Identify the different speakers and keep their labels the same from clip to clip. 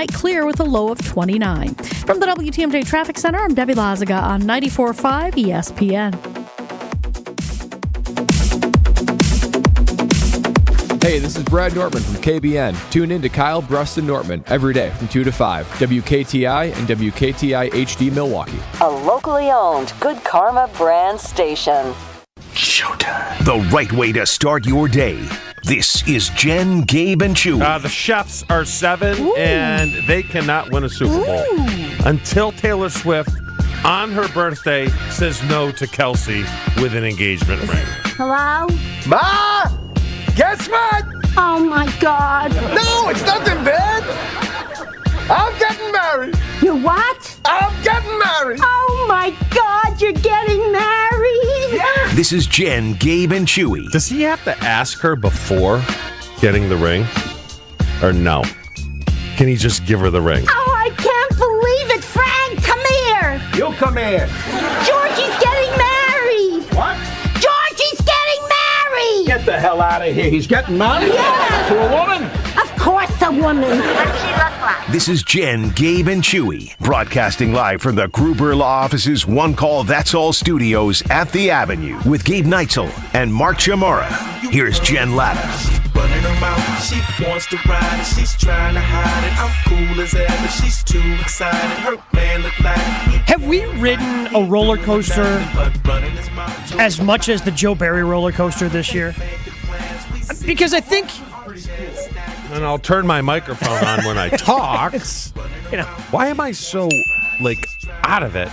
Speaker 1: clear with a low of 29. From the WTMJ Traffic Center, I'm Debbie Lazaga on 94.5 ESPN.
Speaker 2: Hey, this is Brad Nortman from KBN. Tune in to Kyle, Brust, and Nortman every day from 2 to 5. WKTI and WKTI HD Milwaukee.
Speaker 3: A locally owned Good Karma brand station.
Speaker 4: Showtime. The right way to start your day. This is Jen, Gabe, and Chewy.
Speaker 5: The Chefs are 7, and they cannot win a Super Bowl until Taylor Swift, on her birthday, says no to Kelsey with an engagement ring.
Speaker 6: Hello?
Speaker 7: Ma! Guess what?
Speaker 6: Oh, my God.
Speaker 7: No, it's nothing bad. I'm getting married.
Speaker 6: You what?
Speaker 7: I'm getting married.
Speaker 6: Oh, my God, you're getting married?
Speaker 7: Yeah.
Speaker 4: This is Jen, Gabe, and Chewy.
Speaker 5: Does he have to ask her before getting the ring? Or no? Can he just give her the ring?
Speaker 6: Oh, I can't believe it. Frank, come here.
Speaker 7: You come here.
Speaker 6: Georgie's getting married.
Speaker 7: What?
Speaker 6: Georgie's getting married.
Speaker 7: Get the hell out of here. He's getting married?
Speaker 6: Yeah.
Speaker 7: To a woman?
Speaker 6: Of course, a woman. What does she look like?
Speaker 4: This is Jen, Gabe, and Chewy, broadcasting live from the Gruber Law Office's One Call That's All studios at the Avenue with Gabe Neitzel and Mark Chamorro. Here's Jen Latta.
Speaker 8: Running her mouth, she wants to ride it, she's trying to hide it. I'm cool as ever, she's too excited. Her man look like.
Speaker 9: Have we ridden a roller coaster as much as the Joe Barry roller coaster this year? Because I think,
Speaker 5: And I'll turn my microphone on when I talk. Why am I so, out of it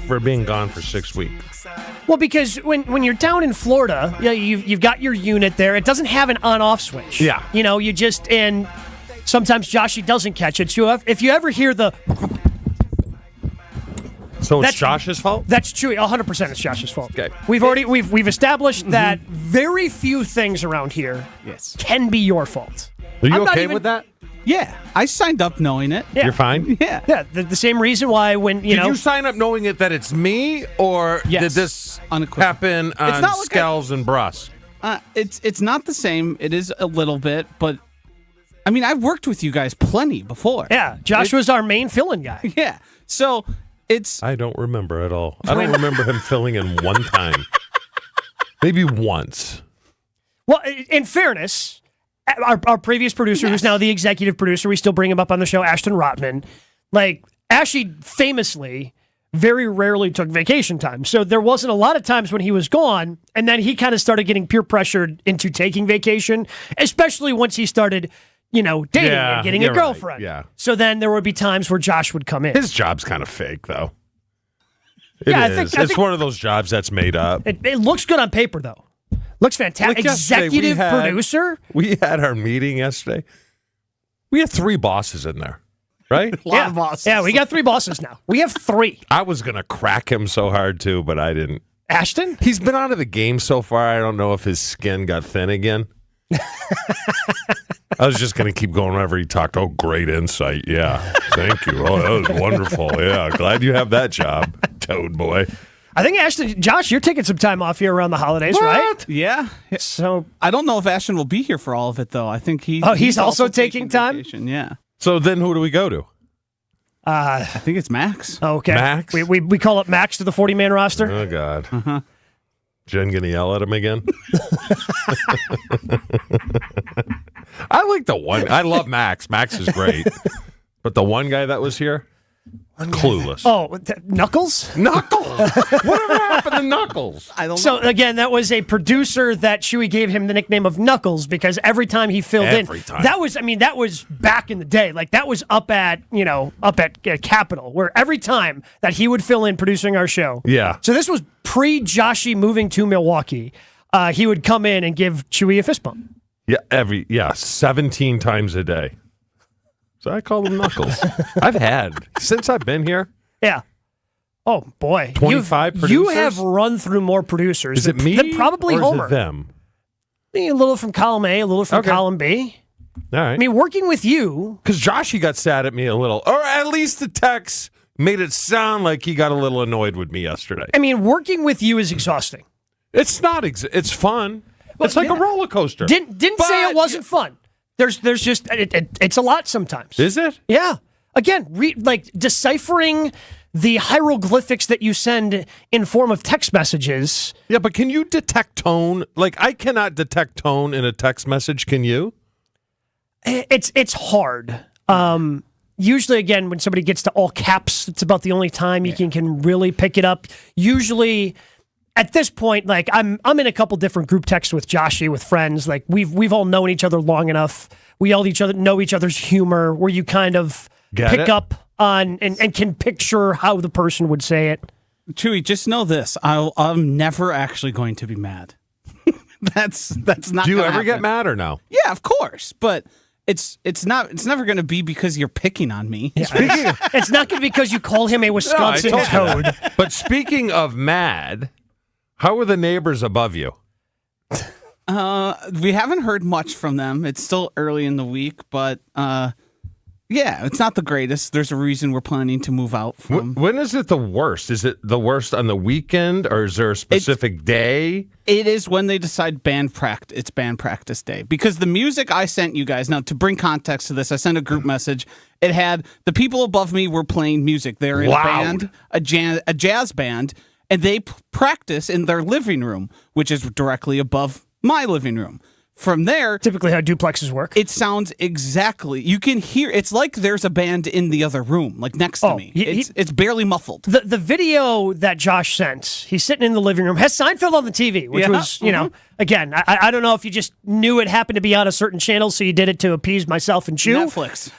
Speaker 5: for being gone for 6 weeks?
Speaker 9: well, because when you're down in Florida, you've got your unit there. It doesn't have an on-off switch.
Speaker 5: Yeah.
Speaker 9: And sometimes Joshy doesn't catch it. So if you ever hear the...
Speaker 5: So it's Josh's fault?
Speaker 9: That's true. 100% it's Josh's fault.
Speaker 5: Okay.
Speaker 9: We've established that very few things around here can be your fault.
Speaker 5: Are you okay with that?
Speaker 10: Yeah, I signed up knowing it.
Speaker 9: Yeah.
Speaker 5: You're fine?
Speaker 10: Yeah.
Speaker 9: Yeah, the same reason why when,
Speaker 5: Did you sign up knowing it that it's me, or did this happen on Scales and Bruss?
Speaker 10: It's not the same. It is a little bit, but I mean, I've worked with you guys plenty before.
Speaker 9: Yeah, Josh was our main fill-in guy.
Speaker 10: Yeah, so it's...
Speaker 5: I don't remember at all. I don't remember him filling in one time. Maybe once.
Speaker 9: Well, in fairness... Our previous producer, who's now the executive producer, we still bring him up on the show, Ashton Rotman. Ashley famously very rarely took vacation time. So there wasn't a lot of times when he was gone, and then he kind of started getting peer pressured into taking vacation, especially once he started, dating and getting a girlfriend.
Speaker 5: Right. Yeah.
Speaker 9: So then there would be times where Josh would come in.
Speaker 5: His job's kind of fake, though. I think it's one of those jobs that's made up.
Speaker 9: It looks good on paper, though. Looks fantastic. Executive producer?
Speaker 5: We had our meeting yesterday. We had 3 bosses in there, right?
Speaker 10: A lot of bosses.
Speaker 9: Yeah, we got 3 bosses now. We have 3.
Speaker 5: I was going to crack him so hard, too, but I didn't.
Speaker 9: Ashton?
Speaker 5: He's been out of the game so far, I don't know if his skin got thin again. I was just going to keep going whenever he talked. Oh, great insight. Yeah. Thank you. Oh, that was wonderful. Yeah. Glad you have that job, Toad boy.
Speaker 9: I think, Ashton, Josh, you're taking some time off here around the holidays, right?
Speaker 10: Yeah.
Speaker 9: So
Speaker 10: I don't know if Ashton will be here for all of it, though. I think
Speaker 9: he's also taking time?
Speaker 10: Vacation. Yeah.
Speaker 5: So then who do we go to?
Speaker 10: I think it's Max.
Speaker 9: Okay.
Speaker 5: Max?
Speaker 9: We call up Max to the 40-man roster?
Speaker 5: Oh, God. Uh-huh. Jen going to yell at him again? I like the one. I love Max. Max is great. But the one guy that was here? Clueless.
Speaker 9: Oh, Knuckles?
Speaker 5: Knuckles. Whatever happened to Knuckles?
Speaker 10: I don't know.
Speaker 9: So again, that was a producer that Chewy gave him the nickname of Knuckles because every time he filled in, that was back in the day. That was up at Capitol, where every time that he would fill in producing our show.
Speaker 5: Yeah.
Speaker 9: So this was pre-Joshy moving to Milwaukee. He would come in and give Chewy a fist bump.
Speaker 5: Yeah, 17 times a day. So I call them Knuckles. Since I've been here.
Speaker 9: Yeah. Oh, boy.
Speaker 5: 25 producers?
Speaker 9: You have run through more producers.
Speaker 5: Is it me?
Speaker 9: Than probably
Speaker 5: or
Speaker 9: Homer.
Speaker 5: Is it them?
Speaker 9: A little from column A, a little from column B.
Speaker 5: All right.
Speaker 9: I mean, working with you.
Speaker 5: Because Joshy got sad at me a little. Or at least the text made it sound like he got a little annoyed with me yesterday.
Speaker 9: I mean, working with you is exhausting.
Speaker 5: It's not. It's fun. Well, it's like a roller coaster.
Speaker 9: Didn't say it wasn't fun. There's just it's a lot sometimes.
Speaker 5: Is it?
Speaker 9: Yeah. Again, deciphering the hieroglyphics that you send in form of text messages.
Speaker 5: Yeah, but can you detect tone? Like, I cannot detect tone in a text message. Can you?
Speaker 9: It's hard. Usually, again, when somebody gets to all caps, it's about the only time you can really pick it up. Usually, at this point, like I'm in a couple different group texts with Joshy, with friends. Like we've all known each other long enough. We all know each other's humor, where you kind of pick up on and can picture how the person would say it.
Speaker 10: Chewy, just know this: I'm never actually going to be mad. That's not.
Speaker 5: Do you ever
Speaker 10: happen.
Speaker 5: get mad or no?
Speaker 10: Yeah, of course, but it's never going to be because you're picking on me.
Speaker 9: Yeah. It's not going to be because you call him a Wisconsin toad.
Speaker 5: But speaking of mad, how are the neighbors above you?
Speaker 10: We haven't heard much from them. It's still early in the week, but yeah, it's not the greatest. There's a reason we're planning to move out from.
Speaker 5: When is it the worst? Is it the worst on the weekend, or is there a specific day?
Speaker 10: It is when they decide it's band practice day. Because the music I sent you guys, now to bring context to this, I sent a group message. It had the people above me were playing music. They're in a band, a jazz band, and they practice in their living room, which is directly above my living room. From there,
Speaker 9: typically how duplexes work,
Speaker 10: it sounds exactly. You can hear. It's like there's a band in the other room, like next to me. It's barely muffled.
Speaker 9: The video that Josh sent, he's sitting in the living room, has Seinfeld on the TV, which was, again, I don't know if you just knew it happened to be on a certain channel, so you did it to appease myself and Chew.
Speaker 10: Netflix.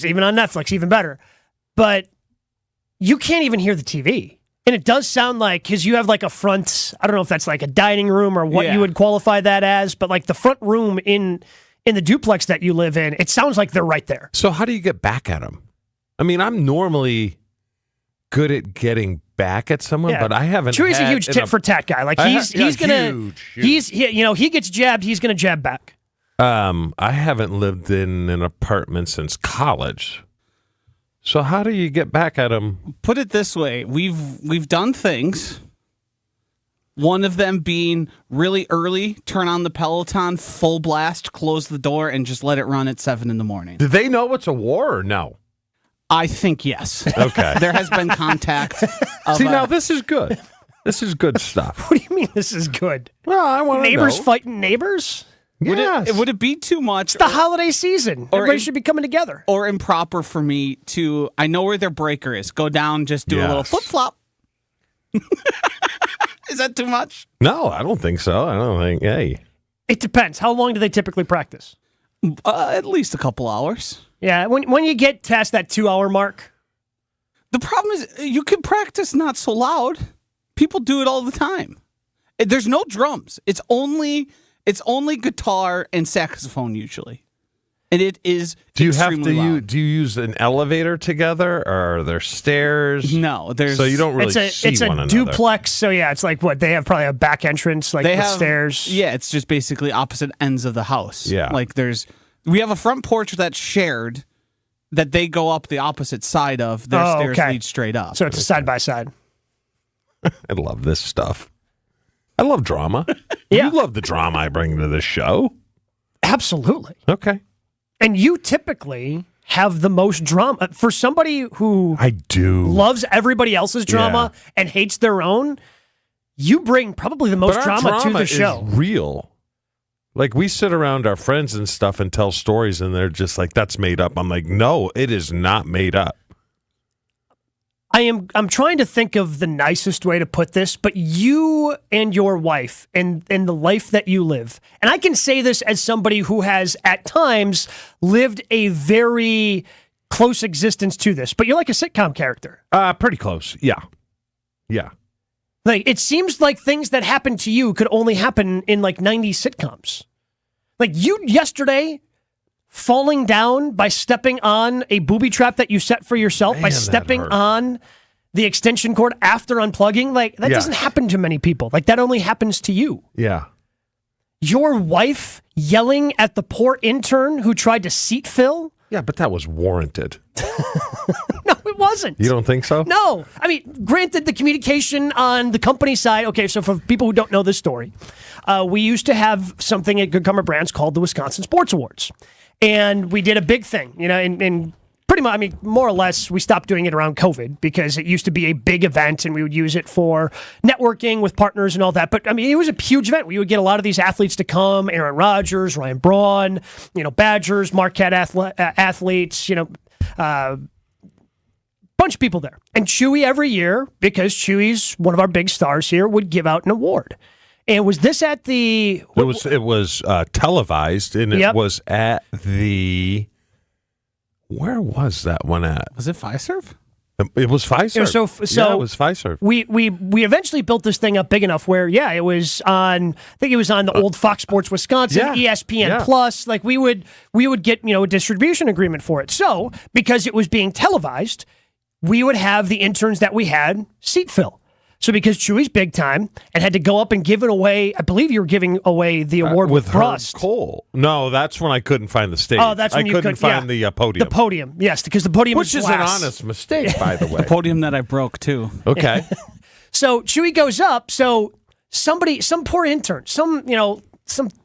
Speaker 9: Even on Netflix, even better. But you can't even hear the TV. And it does sound like, because you have like a front, I don't know if that's like a dining room or what you would qualify that as, but like the front room in the duplex that you live in, it sounds like they're right there.
Speaker 5: So how do you get back at them? I mean, I'm normally good at getting back at someone, but I haven't.
Speaker 9: Chewy's a huge tit for tat guy. Like he gets jabbed, he's gonna jab back.
Speaker 5: I haven't lived in an apartment since college. So how do you get back at them?
Speaker 10: Put it this way: we've done things. One of them being really early, turn on the Peloton, full blast, close the door, and just let it run at 7 a.m.
Speaker 5: Do they know it's a war or no?
Speaker 10: I think yes.
Speaker 5: Okay.
Speaker 10: There has been contact.
Speaker 5: See, now this is good. This is good stuff.
Speaker 9: What do you mean this is good?
Speaker 5: Well, I want to know.
Speaker 9: Neighbors fighting neighbors?
Speaker 5: Yes.
Speaker 10: Would it be too much?
Speaker 9: It's the holiday season. Everybody should be coming together.
Speaker 10: Or improper for me to, I know where their breaker is. Go down, just do a little flip-flop. Is that too much?
Speaker 5: No, I don't think so. I don't think, hey.
Speaker 9: It depends. How long do they typically practice?
Speaker 10: At least a couple hours.
Speaker 9: Yeah, when you get past that 2-hour mark.
Speaker 10: The problem is you can practice not so loud. People do it all the time. There's no drums. It's only guitar and saxophone usually, and it is.
Speaker 5: Do you have to
Speaker 10: loud.
Speaker 5: do you use an elevator together, or are there stairs?
Speaker 10: No, there's.
Speaker 5: So you don't really see one another.
Speaker 9: It's a duplex. So yeah, it's like what they have probably a back entrance, like with stairs.
Speaker 10: Yeah, it's just basically opposite ends of the house.
Speaker 5: Yeah,
Speaker 10: like we have a front porch that's shared, that they go up the opposite side of. Their stairs lead straight up.
Speaker 9: So it's a side by side.
Speaker 5: I love this stuff. I love drama.
Speaker 9: Yeah.
Speaker 5: You love the drama I bring to this show.
Speaker 9: Absolutely.
Speaker 5: Okay.
Speaker 9: And you typically have the most drama. For somebody who loves everybody else's drama and hates their own, you bring probably the most drama to the show.
Speaker 5: Is real. Like, we sit around our friends and stuff and tell stories, and they're just like, that's made up. I'm like, no, it is not made up.
Speaker 9: I'm trying to think of the nicest way to put this, but you and your wife and the life that you live, and I can say this as somebody who has at times lived a very close existence to this, but you're like a sitcom character.
Speaker 5: Pretty close. Yeah. Yeah.
Speaker 9: Like, it seems like things that happen to you could only happen in like 90s sitcoms. Like you yesterday falling down by stepping on a booby trap that you set for yourself, by stepping on the extension cord after unplugging. Like, that doesn't happen to many people. Like, that only happens to you.
Speaker 5: Yeah.
Speaker 9: Your wife yelling at the poor intern who tried to seat fill.
Speaker 5: Yeah, but that was warranted.
Speaker 9: No, it wasn't.
Speaker 5: You don't think so?
Speaker 9: No. I mean, granted, the communication on the company side, okay, so for people who don't know this story, we used to have something at Good Karma Brands called the Wisconsin Sports Awards. And we did a big thing, and pretty much, I mean, more or less, we stopped doing it around COVID because it used to be a big event and we would use it for networking with partners and all that. But I mean, it was a huge event. We would get a lot of these athletes to come, Aaron Rodgers, Ryan Braun, Badgers, Marquette athletes, bunch of people there. And Chewy every year, because Chewy's one of our big stars here, would give out an award. And was this at the...
Speaker 5: It was televised, and it was at the... Where was that one at?
Speaker 10: Was it Fiserv?
Speaker 5: It was Fiserv.
Speaker 9: So
Speaker 5: it was Fiserv.
Speaker 9: We eventually built this thing up big enough where, it was on, I think it was on the old Fox Sports Wisconsin, ESPN Plus. Like we would get, a distribution agreement for it. So because it was being televised, we would have the interns that we had seat fill. So because Chewy's big time and had to go up and give it away, I believe you were giving away the award with Brust.
Speaker 5: Cole. No, that's when I couldn't find the stage.
Speaker 9: Oh, that's when
Speaker 5: I couldn't find the podium.
Speaker 9: The podium, yes, because the podium
Speaker 5: Which
Speaker 9: is
Speaker 5: an
Speaker 9: glass.
Speaker 5: honest mistake, by the way.
Speaker 10: The podium that I broke, too.
Speaker 5: Okay.
Speaker 9: So Chewy goes up, so some poor intern, some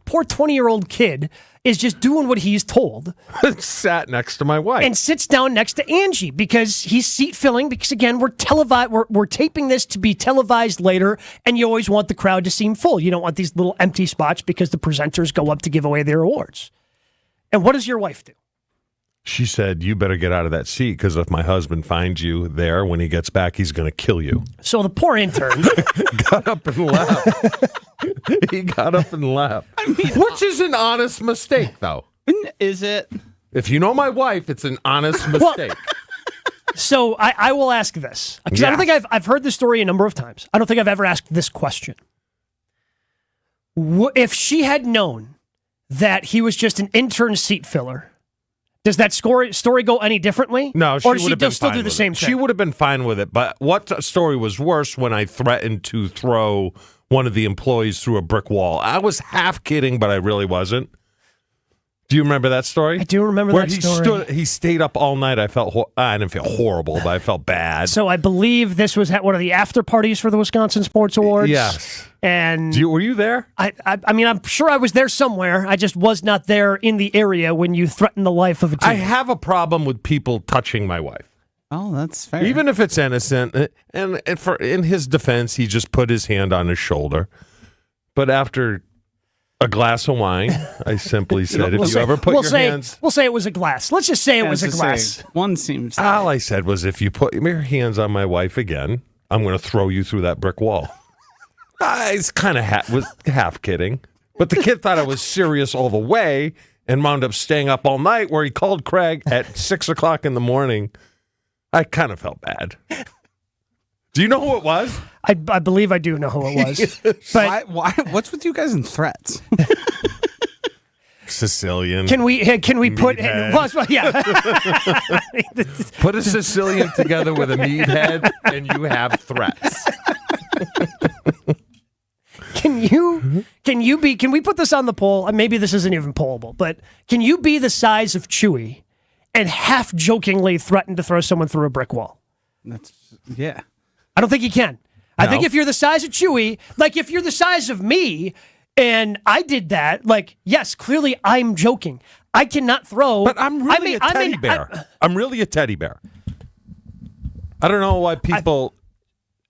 Speaker 9: poor 20-year-old kid is just doing what he's told.
Speaker 5: Sat next to my wife.
Speaker 9: And sits down next to Angie because he's seat filling because, again, we're taping this to be televised later, and you always want the crowd to seem full. You don't want these little empty spots because the presenters go up to give away their awards. And what does your wife do?
Speaker 5: She said, you better get out of that seat because if my husband finds you there when he gets back, he's going to kill you.
Speaker 9: So the poor intern
Speaker 5: got up and left. He got up and left. Which is an honest mistake, though.
Speaker 10: Is it?
Speaker 5: If you know my wife, it's an honest mistake.
Speaker 9: So I will ask this. Because I don't think I've heard this story a number of times. I don't think I've ever asked this question. If she had known that he was just an intern seat filler, does that story go any differently?
Speaker 5: No, she
Speaker 9: or
Speaker 5: would
Speaker 9: does
Speaker 5: have been
Speaker 9: she still
Speaker 5: fine
Speaker 9: do the
Speaker 5: with
Speaker 9: same
Speaker 5: it.
Speaker 9: thing?
Speaker 5: She would have been fine with it. But what story was worse when I threatened to throw one of the employees through a brick wall? I was half kidding, but I really wasn't. Do you remember that story?
Speaker 9: I do remember that story.
Speaker 5: He stayed up all night. I didn't feel horrible, but I felt bad.
Speaker 9: So I believe this was at one of the after parties for the Wisconsin Sports Awards.
Speaker 5: Yes.
Speaker 9: And
Speaker 5: were you there?
Speaker 9: I mean, I'm sure I was there somewhere. I just was not there in the area when you threatened the life of a team.
Speaker 5: I have a problem with people touching my wife.
Speaker 10: Oh, that's fair.
Speaker 5: Even if it's innocent. And in his defense, he just put his hand on his shoulder. But after a glass of wine, I simply said, if you ever put your hands...
Speaker 9: We'll say it was a glass. Let's just say it was a glass.
Speaker 10: One seems...
Speaker 5: All I said was, if you put your hands on my wife again, I'm going to throw you through that brick wall. I kind of was half kidding. But the kid thought I was serious all the way and wound up staying up all night where he called Craig at 6 o'clock in the morning. I kind of felt bad. Do you know who it was?
Speaker 9: I believe I do know who it was. But
Speaker 10: why? What's with you guys and threats?
Speaker 5: Sicilian.
Speaker 9: Can we put? Well, yeah.
Speaker 5: Put a Sicilian together with a meathead, and you have threats.
Speaker 9: Can we put this on the poll? Maybe this isn't even pollable, but can you be the size of Chewy and half jokingly threaten to throw someone through a brick wall?
Speaker 10: Yeah.
Speaker 9: I don't think you can. I think if you're the size of Chewy, like if you're the size of me and I did that, like, yes, clearly I'm joking. I cannot throw.
Speaker 5: But I'm really a teddy bear. I'm really a teddy bear. I don't know why people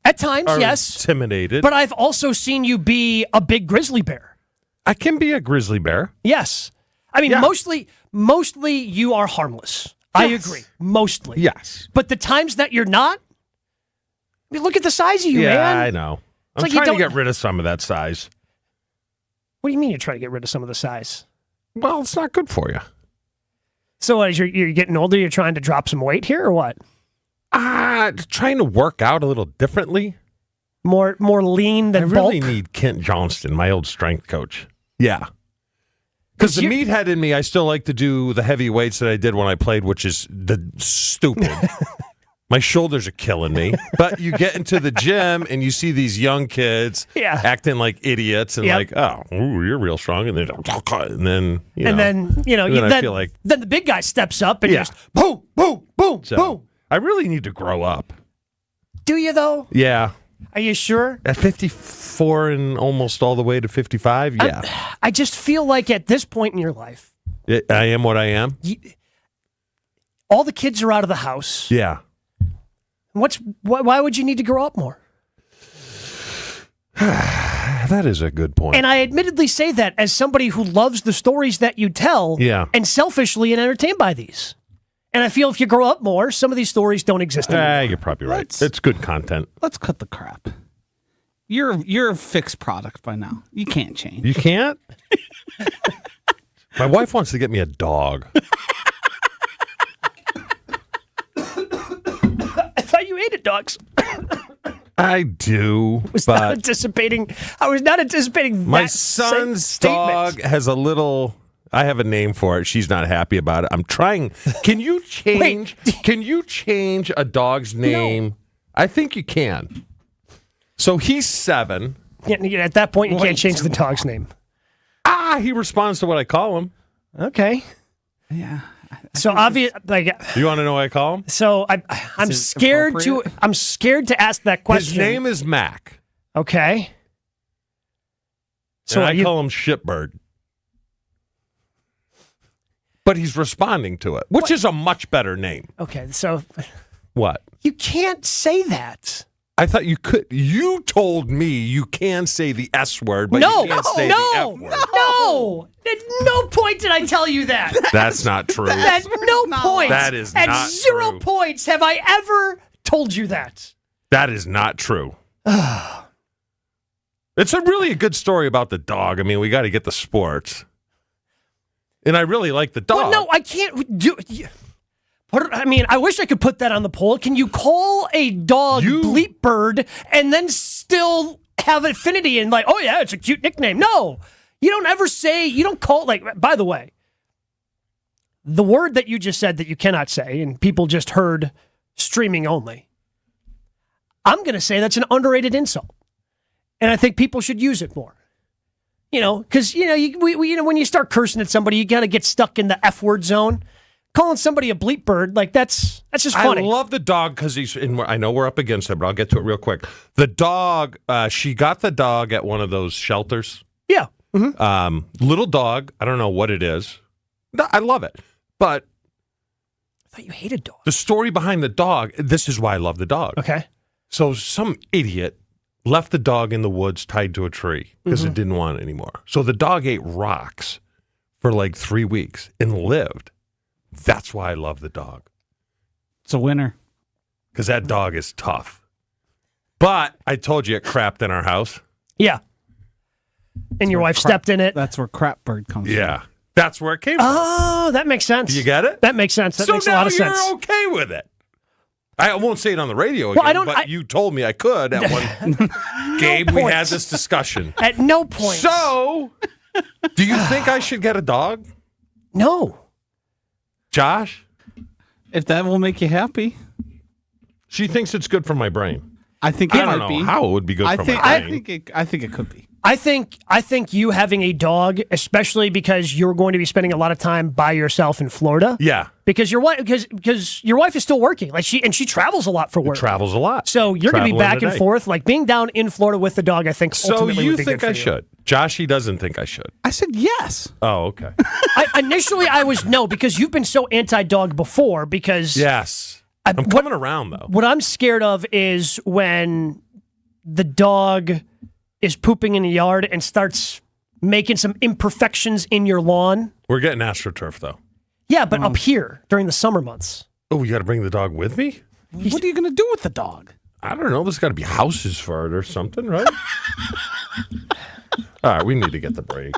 Speaker 9: at times,
Speaker 5: are
Speaker 9: yes,
Speaker 5: intimidated.
Speaker 9: But I've also seen you be a big grizzly bear.
Speaker 5: I can be a grizzly bear.
Speaker 9: Yes. I mean, mostly you are harmless. Yes. I agree. Mostly.
Speaker 5: Yes.
Speaker 9: But the times that you're not, I mean, look at the size of you, man.
Speaker 5: Yeah, I know. I'm
Speaker 9: like
Speaker 5: trying to get rid of some of that size.
Speaker 9: What do you mean you're trying to get rid of some of the size?
Speaker 5: Well, it's not good for you.
Speaker 9: So what, you're getting older, you're trying to drop some weight here or what?
Speaker 5: Trying to work out a little differently.
Speaker 9: More lean than bulk?
Speaker 5: I really need Kent Johnston, my old strength coach. Yeah. Because the meathead in me, I still like to do the heavy weights that I did when I played, which is stupid. My shoulders are killing me. But you get into the gym and you see these young kids acting like idiots and like, oh, you're real strong. And then I feel like
Speaker 9: then the big guy steps up and just boom, boom, boom, boom.
Speaker 5: I really need to grow up.
Speaker 9: Do you, though?
Speaker 5: Yeah.
Speaker 9: Are you sure?
Speaker 5: At 54 and almost all the way to 55, yeah.
Speaker 9: I just feel like at this point in your life,
Speaker 5: I am what I am.
Speaker 9: All the kids are out of the house.
Speaker 5: Yeah.
Speaker 9: Why would you need to grow up more?
Speaker 5: That is a good point.
Speaker 9: And I admittedly say that as somebody who loves the stories that you tell and selfishly and entertained by these. And I feel if you grow up more, some of these stories don't exist anymore.
Speaker 5: You're probably right. It's good content.
Speaker 10: Let's cut the crap. You're a fixed product by now. You can't change.
Speaker 5: You can't? My wife wants to get me a dog.
Speaker 9: I thought you hated dogs.
Speaker 5: I do.
Speaker 9: I was not anticipating
Speaker 5: my
Speaker 9: that
Speaker 5: son's
Speaker 9: statement.
Speaker 5: dog has a little. I have a name for it. She's not happy about it. I'm trying. Can you change? Can you change a dog's name? No. I think you can. So he's 7.
Speaker 9: At that point, you can't change the dog's name.
Speaker 5: He responds to what I call him.
Speaker 9: Okay.
Speaker 10: Yeah.
Speaker 9: So obvious,
Speaker 5: you want to know what I call him?
Speaker 9: So I'm scared to ask that question.
Speaker 5: His name is Mac.
Speaker 9: Okay.
Speaker 5: So I call him Shitbird. But he's responding to it, which is a much better name.
Speaker 9: Okay, so
Speaker 5: what?
Speaker 9: You can't say that.
Speaker 5: I thought you could. You told me you can say the S word, but you can't say the F word.
Speaker 9: No. At no point did I tell you that.
Speaker 5: That's not true.
Speaker 9: At no point.
Speaker 5: That is not
Speaker 9: At 0
Speaker 5: true.
Speaker 9: points have I ever told you that.
Speaker 5: That is not true. It's really a good story about the dog. I mean, we got to get the sports. And I really like the dog.
Speaker 9: Well, no, I can't do. I wish I could put that on the poll. Can you call a dog Bleep Bird and then still have affinity and oh yeah, it's a cute nickname? No, you don't ever say. You don't call By the way, the word that you just said that you cannot say, and people just heard streaming only. I'm going to say that's an underrated insult, and I think people should use it more. Because when you start cursing at somebody, you got to get stuck in the F word zone. Calling somebody a bleep bird, that's just funny.
Speaker 5: I love the dog because I know we're up against it, but I'll get to it real quick. The dog, she got the dog at one of those shelters.
Speaker 9: Yeah. Mm-hmm.
Speaker 5: Little dog. I don't know what it is. No, I love it. But
Speaker 9: I thought you hated dogs.
Speaker 5: The story behind the dog, this is why I love the dog.
Speaker 9: Okay.
Speaker 5: So some idiot left the dog in the woods tied to a tree because it didn't want it anymore. So the dog ate rocks for 3 weeks and lived. That's why I love the dog.
Speaker 10: It's a winner.
Speaker 5: Because that dog is tough. But I told you it crapped in our house.
Speaker 9: Yeah. And your wife stepped in it.
Speaker 10: That's where crap bird comes from.
Speaker 5: Yeah. That's where it came from.
Speaker 9: Oh, that makes sense.
Speaker 5: You get it?
Speaker 9: That makes sense. That makes a lot of sense.
Speaker 5: So now you're okay with it. I won't say it on the radio again, but you told me I could at one. Gabe, we had this discussion.
Speaker 9: At no point.
Speaker 5: So, do you think I should get a dog?
Speaker 9: No.
Speaker 5: Josh?
Speaker 10: If that will make you happy.
Speaker 5: She thinks it's good for my brain.
Speaker 10: I think it
Speaker 5: I
Speaker 10: might
Speaker 5: don't
Speaker 10: be.
Speaker 5: know how it would be good for my brain.
Speaker 10: I think it could be.
Speaker 9: I think you having a dog, especially because you're going to be spending a lot of time by yourself in Florida.
Speaker 5: Yeah.
Speaker 9: Because your wife is still working. She travels a lot for work.
Speaker 5: Travels a lot.
Speaker 9: So you're going to be back and forth. Being down in Florida with the dog, I think ultimately would be good for you.
Speaker 5: So you think I should? Josh, he doesn't think I should.
Speaker 10: I said yes.
Speaker 5: Oh, okay.
Speaker 9: Initially, I was no, because you've been so anti-dog before because...
Speaker 5: Yes. I'm coming around, though.
Speaker 9: What I'm scared of is when the dog is pooping in the yard and starts making some imperfections in your lawn.
Speaker 5: We're getting AstroTurf, though.
Speaker 9: Yeah, but up here during the summer months.
Speaker 5: Oh, you got to bring the dog with me?
Speaker 10: What are you going to do with the dog?
Speaker 5: I don't know. There's got to be houses for it or something, right? All right, we need to get the break.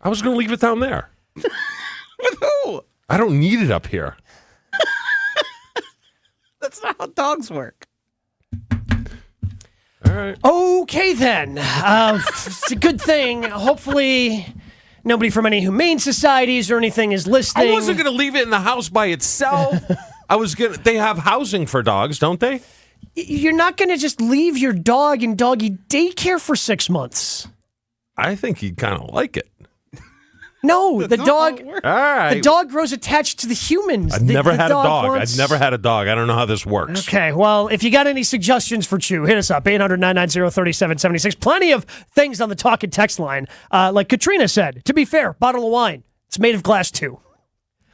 Speaker 5: I was going to leave it down there.
Speaker 10: With who?
Speaker 5: I don't need it up here.
Speaker 10: That's not how dogs work.
Speaker 5: All right.
Speaker 9: Okay, then. It's a good thing. Hopefully, nobody from any humane societies or anything is listening.
Speaker 5: I wasn't going to leave it in the house by itself. They have housing for dogs, don't they?
Speaker 9: You're not going to just leave your dog in doggy daycare for 6 months.
Speaker 5: I think he'd kind of like it.
Speaker 9: No, the dog.
Speaker 5: All right.
Speaker 9: The dog grows attached to the humans.
Speaker 5: I've never had a dog.
Speaker 9: wants-
Speaker 5: I've never had a dog. I don't know how this works.
Speaker 9: Okay, well, if you got any suggestions for Chew, hit us up, 800-990-3776. Plenty of things on the talk and text line. Like Katrina said, to be fair, bottle of wine. It's made of glass too.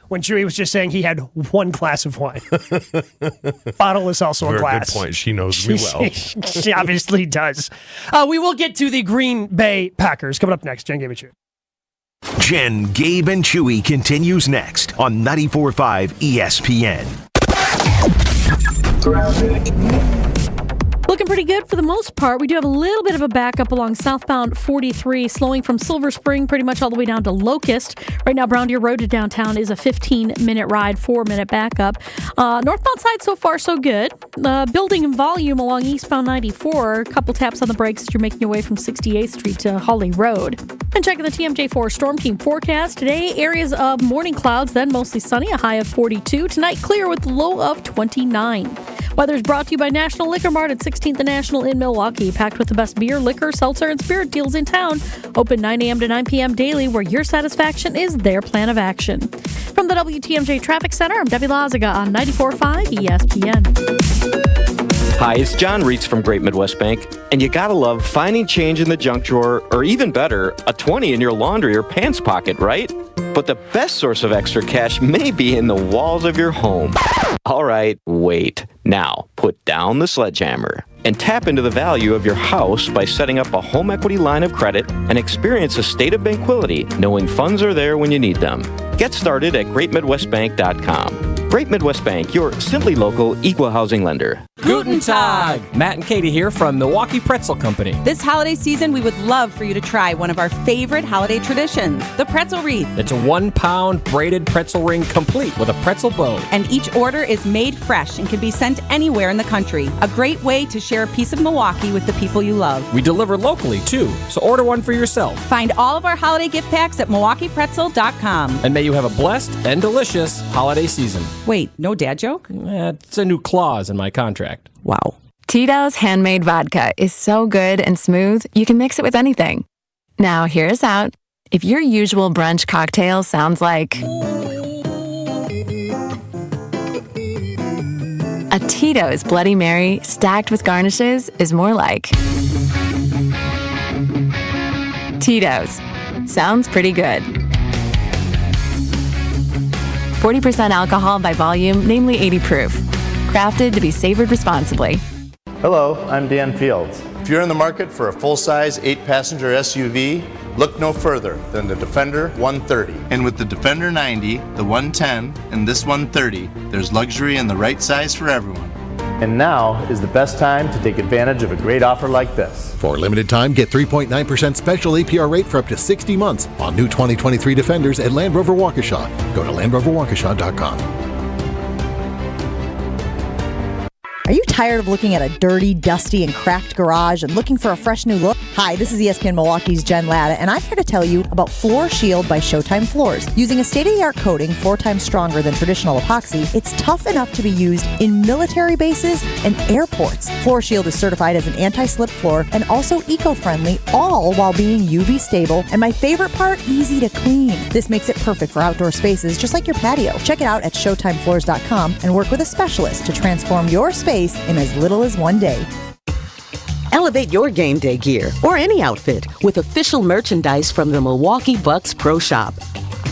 Speaker 9: When Chewy was just saying he had one glass of wine. Bottle is also a glass.
Speaker 5: Good point. She knows me well.
Speaker 9: She obviously does. We will get to the Green Bay Packers coming up next. Jen, Gabe, and Chewy.
Speaker 4: Jen, Gabe, and Chewy continues next on 94.5 ESPN.
Speaker 1: Looking pretty good for the most part. We do have a little bit of a backup along southbound 43, slowing from Silver Spring pretty much all the way down to Locust. Right now, Brown Deer Road to downtown is a 15-minute ride, 4-minute backup. Northbound side, so far, so good. Building in volume along eastbound 94. A couple taps on the brakes as you're making your way from 68th Street to Holly Road. And checking the TMJ4 Storm Team forecast. Today, areas of morning clouds, then mostly sunny, a high of 42. Tonight, clear with a low of 29. Weather is brought to you by National Liquor Mart at 16th and National in Milwaukee. Packed with the best beer, liquor, seltzer, and spirit deals in town. Open 9 a.m. to 9 p.m. daily, where your satisfaction is their plan of action. From the WTMJ Traffic Center, I'm Debbie Lazaga on 94.5 ESPN.
Speaker 11: Hi, it's John Reitz from Great Midwest Bank, and you gotta love finding change in the junk drawer, or even better, a 20 in your laundry or pants pocket, right? But the best source of extra cash may be in the walls of your home. All right, wait. Now, put down the sledgehammer and tap into the value of your house by setting up a home equity line of credit and experience a state of tranquility, knowing funds are there when you need them. Get started at greatmidwestbank.com. Great Midwest Bank, your simply local equal housing lender.
Speaker 12: Guten Tag! Matt and Katie here from Milwaukee Pretzel Company.
Speaker 13: This holiday season, we would love for you to try one of our favorite holiday traditions, the pretzel wreath.
Speaker 12: It's a 1-pound braided pretzel ring complete with a pretzel bow.
Speaker 13: And each order is made fresh and can be sent anywhere in the country. A great way to share a piece of Milwaukee with the people you love.
Speaker 12: We deliver locally, too, so order one for yourself.
Speaker 13: Find all of our holiday gift packs at MilwaukeePretzel.com.
Speaker 12: And may you have a blessed and delicious holiday season.
Speaker 13: Wait, no dad joke?
Speaker 12: It's a new clause in my contract.
Speaker 13: Wow.
Speaker 14: Tito's handmade vodka is so good and smooth, you can mix it with anything. Now, here's out. If your usual brunch cocktail sounds like a Tito's Bloody Mary stacked with garnishes is more like Tito's. Sounds pretty good. 40% alcohol by volume, namely 80 proof. Crafted to be savored responsibly.
Speaker 15: Hello, I'm Dan Fields. If you're in the market for a full-size 8-passenger SUV, look no further than the Defender 130. And with the Defender 90, the 110, and this 130, there's luxury in the right size for everyone. And now is the best time to take advantage of a great offer like this.
Speaker 16: For a limited time, get 3.9% special APR rate for up to 60 months on new 2023 Defenders at Land Rover Waukesha. Go to LandRoverWaukesha.com.
Speaker 17: Are you tired of looking at a dirty, dusty, and cracked garage and looking for a fresh new look? Hi, this is ESPN Milwaukee's Jen Latta, and I'm here to tell you about Floor Shield by Showtime Floors. Using a state-of-the-art coating 4 times stronger than traditional epoxy, it's tough enough to be used in military bases and airports. Floor Shield is certified as an anti-slip floor and also eco-friendly, all while being UV stable, and my favorite part, easy to clean. This makes it perfect for outdoor spaces, just like your patio. Check it out at ShowtimeFloors.com and work with a specialist to transform your space in as little as one day.
Speaker 18: Elevate your game day gear or any outfit with official merchandise from the Milwaukee Bucks Pro Shop.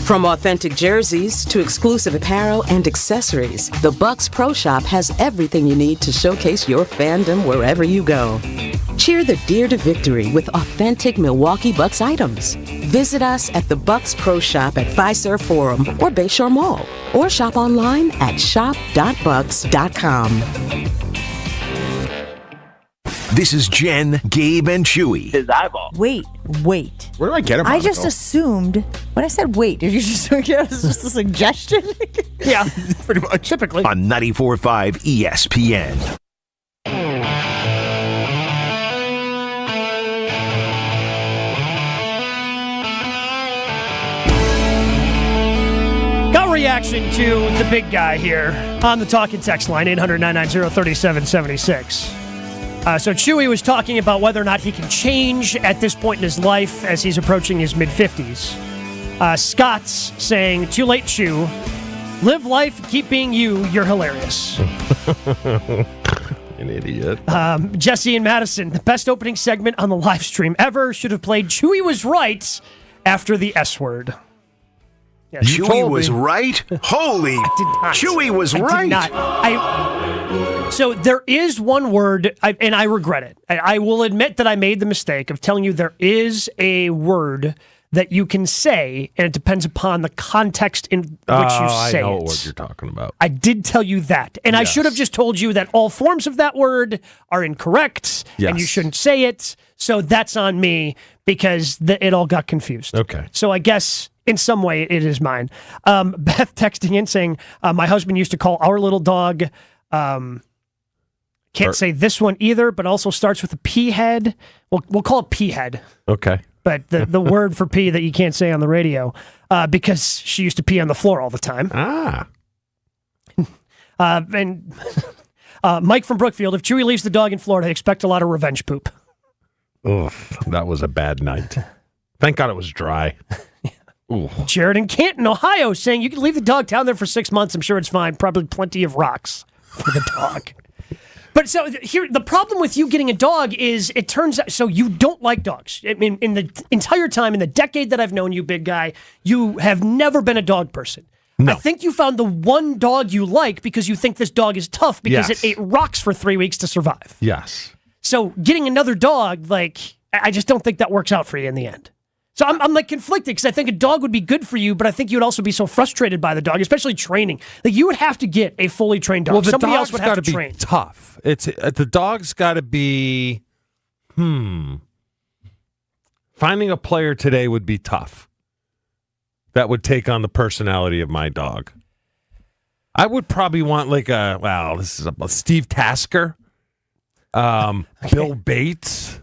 Speaker 18: From authentic jerseys to exclusive apparel and accessories, the Bucks Pro Shop has everything you need to showcase your fandom wherever you go. Cheer the deer to victory with authentic Milwaukee Bucks items. Visit us at the Bucks Pro Shop at Fiserv Forum or Bayshore Mall, or shop online at shop.bucks.com.
Speaker 4: This is Jen, Gabe, and Chewy.
Speaker 7: His eyeball.
Speaker 17: Wait.
Speaker 16: Where do I get him?
Speaker 17: I just assumed, when I said wait, did you just think it was just a suggestion?
Speaker 9: Yeah, pretty much. Typically.
Speaker 4: On 94.5 ESPN.
Speaker 9: Got reaction to the big guy here on the talk and text line, 800-990-3776. So Chewy was talking about whether or not he can change at this point in his life as he's approaching his mid-50s. Scott's saying, too late, Chew. Live life, keep being you. You're hilarious.
Speaker 5: An idiot.
Speaker 9: Jesse and Madison, the best opening segment on the live stream ever. Should have played Chewy Was Right after the S word. Yes,
Speaker 4: Chewy was right? Holy,
Speaker 9: I did not.
Speaker 4: Chewy was
Speaker 9: I
Speaker 4: right.
Speaker 9: Did not. So there is one word, and I regret it. I will admit that I made the mistake of telling you there is a word that you can say, and it depends upon the context in which you say it.
Speaker 5: I know what you're talking about.
Speaker 9: I did tell you that, and I should have just told you that all forms of that word are incorrect, and you shouldn't say it. So that's on me because it all got confused.
Speaker 5: Okay.
Speaker 9: So I guess in some way it is mine. Beth texting in saying, my husband used to call our little dog, can't say this one either, but also starts with a P head. We'll call it P head.
Speaker 5: Okay.
Speaker 9: But the word for pee that you can't say on the radio because she used to pee on the floor all the time. And Mike from Brookfield, if Chewy leaves the dog in Florida, expect a lot of revenge poop.
Speaker 5: Ugh, that was a bad night. Thank God it was dry.
Speaker 9: Jared in Canton, Ohio, saying you can leave the dog down there for 6 months. I'm sure it's fine. Probably plenty of rocks for the dog. But so here, the problem with you getting a dog is it turns out, so you don't like dogs. I mean, in the entire time, in the decade that I've known you, big guy, you have never been a dog person.
Speaker 5: No.
Speaker 9: I think you found the one dog you like because you think this dog is tough because it ate rocks for 3 weeks to survive.
Speaker 5: Yes.
Speaker 9: So getting another dog, I just don't think that works out for you in the end. So I'm like conflicted because I think a dog would be good for you, but I think you would also be so frustrated by the dog, especially training. Like you would have to get a fully trained dog.
Speaker 5: Well, the
Speaker 9: Somebody
Speaker 5: dog's
Speaker 9: else would have to
Speaker 5: be
Speaker 9: train.
Speaker 5: Tough. It's the dog's got to be. Finding a player today would be tough. That would take on the personality of my dog. I would probably want this is a Steve Tasker, Bill Bates.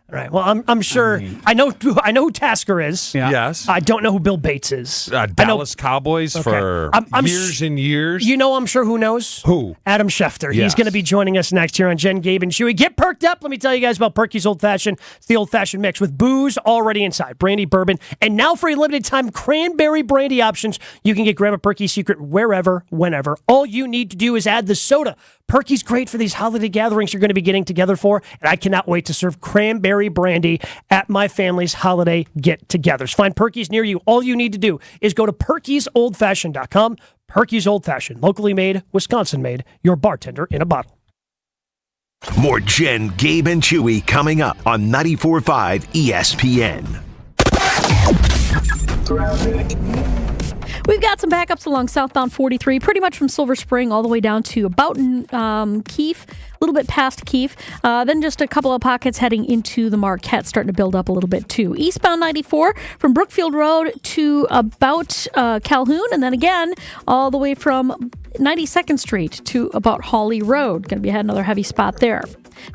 Speaker 9: Right. Well, I'm sure. I know who Tasker is.
Speaker 5: Yeah. Yes.
Speaker 9: I don't know who Bill Bates is.
Speaker 5: Dallas Cowboys for years and years.
Speaker 9: You know, I'm sure who knows?
Speaker 5: Who?
Speaker 9: Adam Schefter.
Speaker 5: Yes.
Speaker 9: He's going to be joining us next here on Jen, Gabe, and Chewy. Get perked up. Let me tell you guys about Perky's Old Fashioned. It's the Old Fashioned mix with booze already inside, brandy, bourbon, and now for a limited time, cranberry brandy options. You can get Grandma Perky's Secret wherever, whenever. All you need to do is add the soda. Perky's great for these holiday gatherings you're going to be getting together for, and I cannot wait to serve cranberry brandy at my family's holiday get-togethers. Find Perky's near you. All you need to do is go to perkysoldfashioned.com. Perky's Old Fashioned, locally made, Wisconsin-made, your bartender in a bottle.
Speaker 4: More Jen, Gabe, and Chewy coming up on 94.5 ESPN.
Speaker 1: We've got some backups along southbound 43, pretty much from Silver Spring all the way down to about Keefe, a little bit past Keefe. Then just a couple of pockets heading into the Marquette, starting to build up a little bit too. Eastbound 94 from Brookfield Road to about Calhoun, and then again all the way from 92nd Street to about Hawley Road. Going to be another heavy spot there.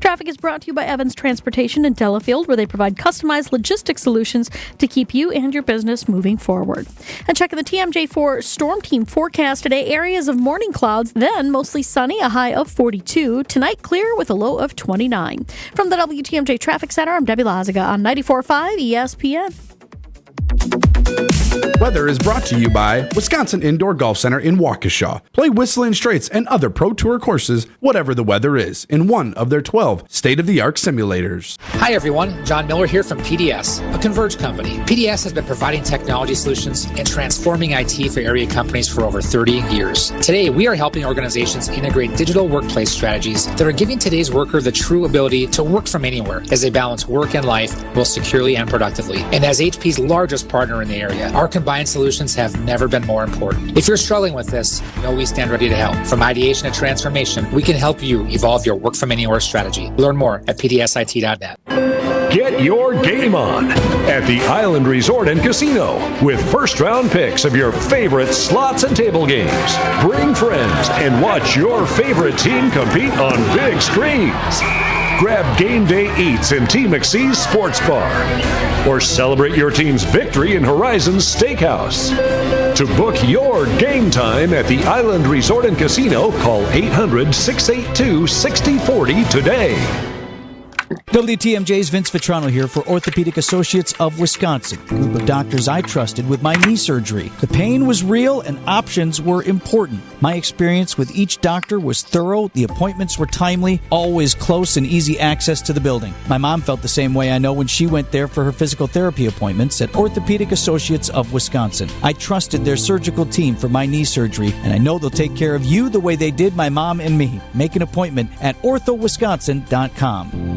Speaker 1: Traffic is brought to you by Evans Transportation in Delafield, where they provide customized logistics solutions to keep you and your business moving forward. And checking the TMJ4 Storm Team forecast today, areas of morning clouds, then mostly sunny, a high of 42. Tonight, clear with a low of 29. From the WTMJ Traffic Center, I'm Debbie Lazaga on 94.5 ESPN.
Speaker 19: Weather is brought to you by Wisconsin Indoor Golf Center in Waukesha. Play Whistling Straits and other Pro Tour courses, whatever the weather is, in one of their 12 state-of-the-art simulators.
Speaker 20: Hi everyone, John Miller here from PDS, a converged company. PDS has been providing technology solutions and transforming IT for area companies for over 30 years. Today, we are helping organizations integrate digital workplace strategies that are giving today's worker the true ability to work from anywhere as they balance work and life both securely and productively. And as HP's largest partner in the area, our combined solutions have never been more important. If you're struggling with this, know we stand ready to help. From ideation to transformation, we can help you evolve your work from anywhere strategy. Learn more at pdsit.net.
Speaker 21: Get your game on at the Island Resort and Casino with first-round picks of your favorite slots and table games. Bring friends and watch your favorite team compete on big screens. Grab game day eats in T. McSee's Sports Bar or celebrate your team's victory in Horizon's Steakhouse. To book your game time at the Island Resort and Casino, call 800-682-6040 today.
Speaker 2: WTMJ's Vince Vitrano here for Orthopedic Associates of Wisconsin, a group of doctors I trusted with my knee surgery. The pain was real and options were important. My experience with each doctor was thorough, the appointments were timely, always close and easy access to the building. My mom felt the same way, I know, when she went there for her physical therapy appointments at Orthopedic Associates of Wisconsin. I trusted their surgical team for my knee surgery, and I know they'll take care of you the way they did my mom and me. Make an appointment at orthowisconsin.com.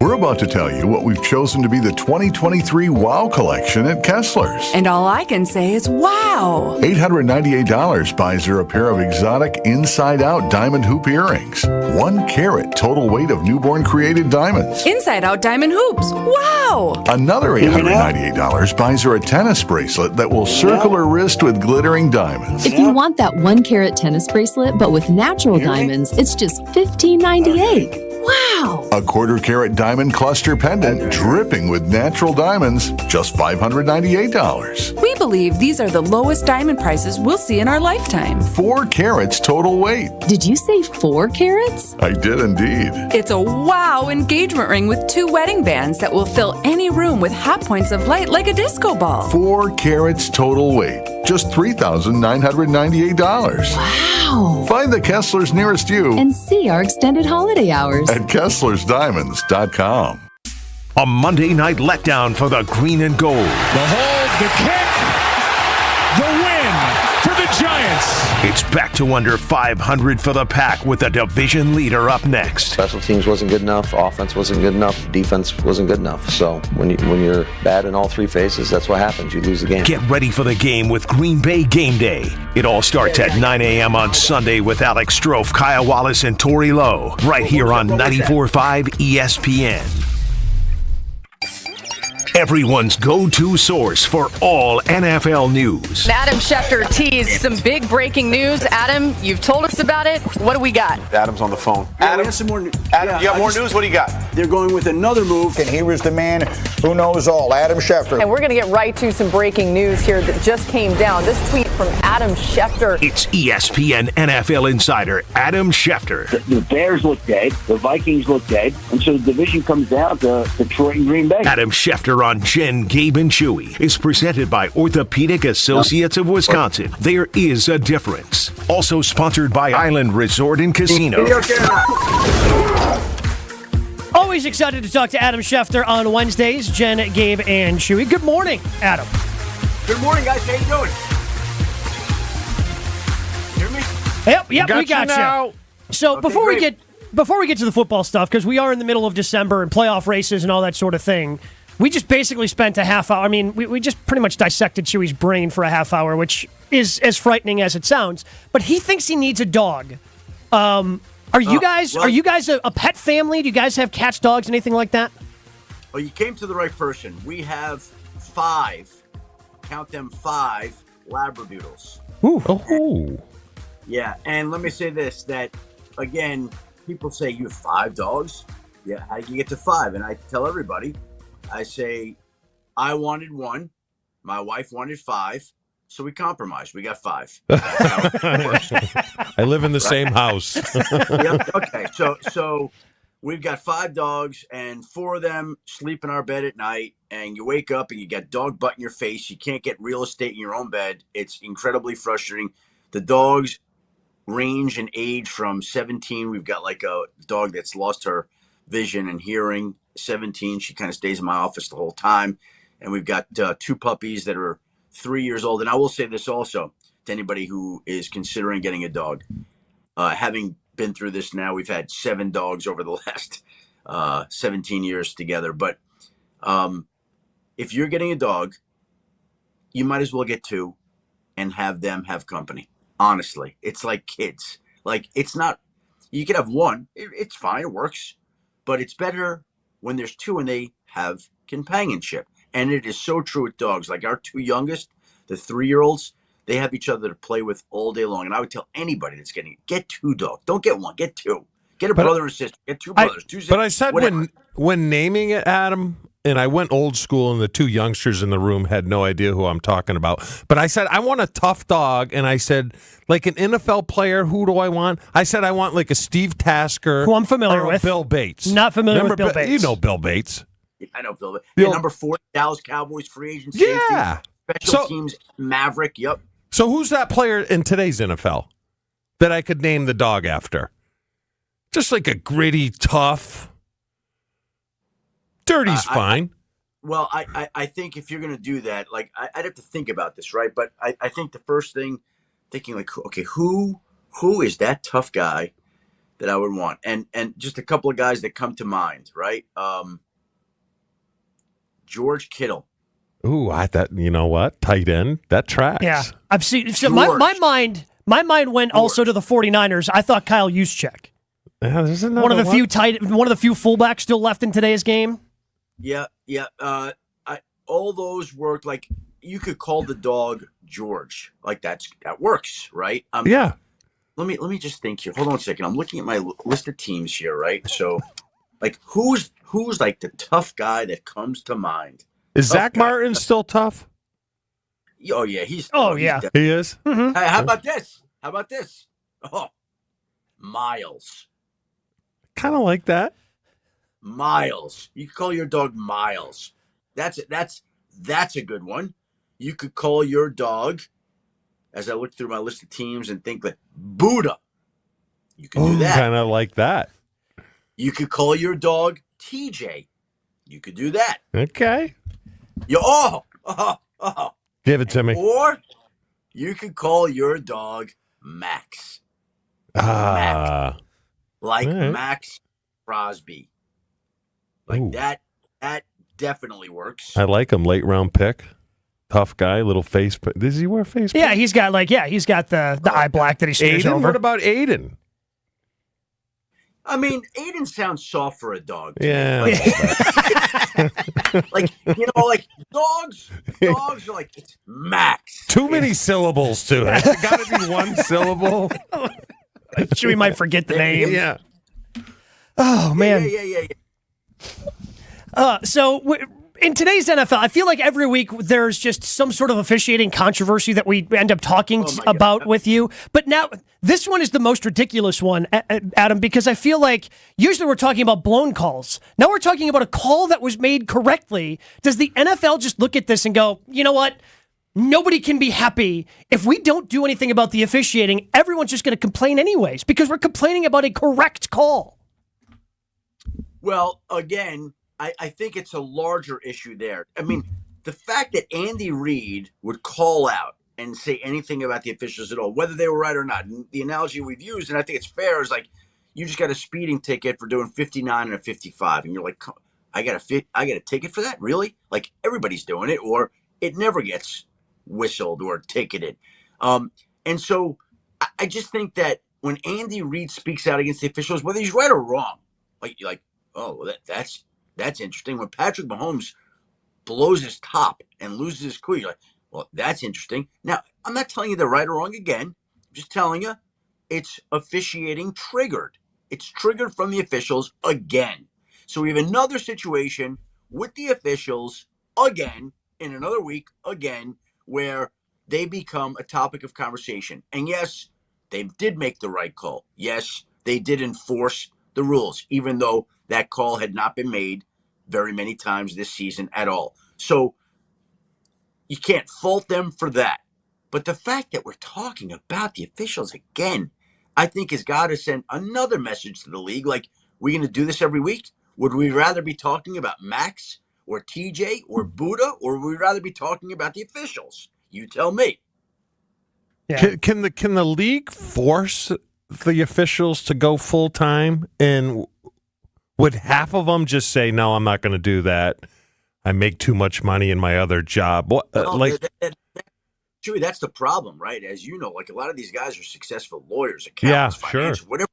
Speaker 22: We're about to tell you what we've chosen to be the 2023 WOW collection at Kessler's.
Speaker 23: And all I can say is wow!
Speaker 22: $898 buys her a pair of exotic inside-out diamond hoop earrings. 1 carat total weight of newborn created diamonds.
Speaker 23: Inside out diamond hoops. Wow!
Speaker 22: Another $898 buys her a tennis bracelet that will circle her wrist with glittering diamonds.
Speaker 24: If you want that 1 carat tennis bracelet but with natural diamonds, it's just $15.98. Wow!
Speaker 22: A 1/4 carat diamond cluster pendant dripping with natural diamonds, just $598.
Speaker 23: We believe these are the lowest diamond prices we'll see in our lifetime.
Speaker 22: 4 carats total weight.
Speaker 24: Did you say 4 carats?
Speaker 22: I did indeed.
Speaker 23: It's a wow engagement ring with 2 wedding bands that will fill any room with hot points of light like a disco ball.
Speaker 22: 4 carats total weight, just $3,998.
Speaker 24: Wow!
Speaker 22: Find the Kessler's nearest you
Speaker 24: and see our extended holiday hours
Speaker 22: at KesslersDiamonds.com.
Speaker 4: A Monday night letdown for the green and gold.
Speaker 21: The hold, the kick, the win for the Giants.
Speaker 4: It's back to under 500 for the Pack with the division leader up next.
Speaker 25: Special teams wasn't good enough, offense wasn't good enough, defense wasn't good enough. So when you're bad in all 3 phases, that's what happens. You lose the game.
Speaker 4: Get ready for the game with Green Bay Game Day. It all starts at 9 a.m. on Sunday with Alex Strofe, Kyle Wallace, and Tori Lowe, right here on 94.5 ESPN. Everyone's go-to source for all NFL news.
Speaker 26: Adam Schefter teased some big breaking news. Adam, you've told us about it. What do we got?
Speaker 27: Adam's on the phone.
Speaker 7: Adam, some more,
Speaker 27: Adam, you got more news? What do you got?
Speaker 7: They're going with another move.
Speaker 28: And here is the man who knows all, Adam Schefter.
Speaker 26: And we're going to get right to some breaking news here that just came down. This tweet from Adam Schefter.
Speaker 4: It's ESPN NFL insider Adam Schefter.
Speaker 29: The Bears look dead. The Vikings look dead. And so the division comes down to Detroit and Green Bay.
Speaker 4: Adam Schefter on Jen, Gabe, and Chewy is presented by Orthopedic Associates of Wisconsin. There is a difference. Also sponsored by Island Resort and Casino.
Speaker 9: Always excited to talk to Adam Schefter on Wednesdays. Jen, Gabe, and Chewy. Good morning, Adam.
Speaker 7: Good morning, guys. How you doing? Hear me?
Speaker 9: Yep, we got you. So
Speaker 7: Okay,
Speaker 9: before
Speaker 7: great.
Speaker 9: we get to the football stuff, because we are in the middle of December and playoff races and all that sort of thing, we just basically spent a half hour. I mean, we just pretty much dissected Chewy's brain for a half hour, which is as frightening as it sounds. But he thinks he needs a dog. Are you guys a pet family? Do you guys have cats, dogs, anything like that?
Speaker 7: Well, you came to the right person. We have 5, count them 5 Labradoodles.
Speaker 9: Ooh.
Speaker 5: Oh.
Speaker 7: Yeah, and let me say this, that, again, people say, you have 5 dogs? Yeah, how did you get to 5? And I tell everybody, I say, I wanted 1, my wife wanted 5, so we compromised. We got 5. That's how it works.
Speaker 5: I live in the same house.
Speaker 7: Yep, okay, so we've got 5 dogs, and 4 of them sleep in our bed at night, and you wake up and you got dog butt in your face. You can't get real estate in your own bed. It's incredibly frustrating. The dogs range in age from 17. We've got like a dog that's lost her vision and hearing. 17, she kind of stays in my office the whole time. And we've got 2 puppies that are 3 years old. And I will say this also to anybody who is considering getting a dog. Having been through this now, we've had 7 dogs over the last 17 years together. But if you're getting a dog, you might as well get 2 and have them have company. Honestly, it's like kids. Like, it's not, you can have 1. It's fine. It works. But it's better when there's 2 and they have companionship. And it is so true with dogs. Like our 2 youngest, the 3-year-olds, they have each other to play with all day long. And I would tell anybody that's getting it, get 2 dogs. Don't get 1, get 2. Get a brother or sister. Get 2 brothers.
Speaker 5: But I said when naming it, Adam, and I went old school, and the two youngsters in the room had no idea who I'm talking about. But I said, I want a tough dog, and I said, like an NFL player, who do I want? I said, I want like a Steve Tasker.
Speaker 9: Who I'm familiar with.
Speaker 5: Bill Bates.
Speaker 9: Not familiar with Bill Bates.
Speaker 5: You know Bill Bates.
Speaker 7: I know Bill Bates. Yeah, number 4, Dallas Cowboys free agent safety.
Speaker 5: Yeah.
Speaker 7: Special teams, Maverick, yep.
Speaker 5: So who's that player in today's NFL that I could name the dog after? Just like a gritty, tough. Dirty's fine.
Speaker 7: I think if you're going to do that, like, I'd have to think about this, right? But I think the first thing, thinking like, okay, who is that tough guy that I would want? And just a couple of guys that come to mind, right? George Kittle.
Speaker 5: Ooh, you know what? Tight end. That tracks.
Speaker 9: Yeah. I've seen. So my mind went also to the 49ers. I thought Kyle Juszczyk.
Speaker 5: Yeah,
Speaker 9: one of the few fullbacks still left in today's game.
Speaker 7: Yeah. All those work. Like, you could call the dog George. Like, that works, right?
Speaker 5: Yeah.
Speaker 7: Let me just think here. Hold on a second. I'm looking at my list of teams here, right? So, like, who's like the tough guy that comes to mind?
Speaker 5: Is Zach Martin still tough?
Speaker 7: Oh yeah,
Speaker 5: he is.
Speaker 7: Mm-hmm. Hey, how about this? Oh, Miles.
Speaker 5: Kind of like that.
Speaker 7: Miles. You could call your dog Miles. That's a good one. You could call your dog, as I look through my list of teams and think like Buddha. You can do that.
Speaker 5: Kind of like that.
Speaker 7: You could call your dog TJ. You could do that.
Speaker 5: Okay. Give it to me.
Speaker 7: Or you could call your dog Max. Max. Like
Speaker 5: right.
Speaker 7: Max Crosby. Like that definitely works.
Speaker 5: I like him. Late round pick. Tough guy, little face. Does he wear face?
Speaker 9: Yeah, he's got the eye black that he smears
Speaker 5: Aiden?
Speaker 9: over.
Speaker 5: What about Aiden?
Speaker 7: I mean, Aiden sounds soft for a dog.
Speaker 5: Yeah.
Speaker 7: Like, like dogs are like, it's Max.
Speaker 5: Too many syllables to it. It's got to be one syllable.
Speaker 9: Chewy might forget the name.
Speaker 5: Yeah.
Speaker 9: Oh, man.
Speaker 7: Yeah.
Speaker 9: So in today's NFL, I feel like every week there's just some sort of officiating controversy that we end up talking about with you. But now this one is the most ridiculous one, Adam, because I feel like usually we're talking about blown calls. Now we're talking about a call that was made correctly. Does the NFL just look at this and go, you know what? Nobody can be happy. If we don't do anything about the officiating, everyone's just going to complain anyways because we're complaining about a correct call.
Speaker 7: Well, again, I think it's a larger issue there. I mean, the fact that Andy Reid would call out and say anything about the officials at all, whether they were right or not. And the analogy we've used, and I think it's fair, is like you just got a speeding ticket for doing 59 and a 55, and you're like, I got a ticket for that, really? Like everybody's doing it, or it never gets whistled or ticketed. And so I just think that when Andy Reid speaks out against the officials, whether he's right or wrong, like oh, well, that's interesting. When Patrick Mahomes blows his top and loses his cool, you're like, well, that's interesting. Now, I'm not telling you they're right or wrong again. I'm just telling you it's officiating triggered. It's triggered from the officials again. So we have another situation with the officials again in another week again where they become a topic of conversation. And yes, they did make the right call. Yes, they did enforce the rules, even though that call had not been made very many times this season at all. So you can't fault them for that. But the fact that we're talking about the officials again, I think has got to send another message to the league. Like, we're going to do this every week? Would we rather be talking about Max or TJ or Buddha, or would we rather be talking about the officials? You tell me.
Speaker 5: Yeah. Can the league force the officials to go full time, and would half of them just say, no, I'm not going to do that, I make too much money in my other job? What,
Speaker 7: Chewy, that's the problem, right? As you know, like, a lot of these guys are successful lawyers, accountants, financial, whatever.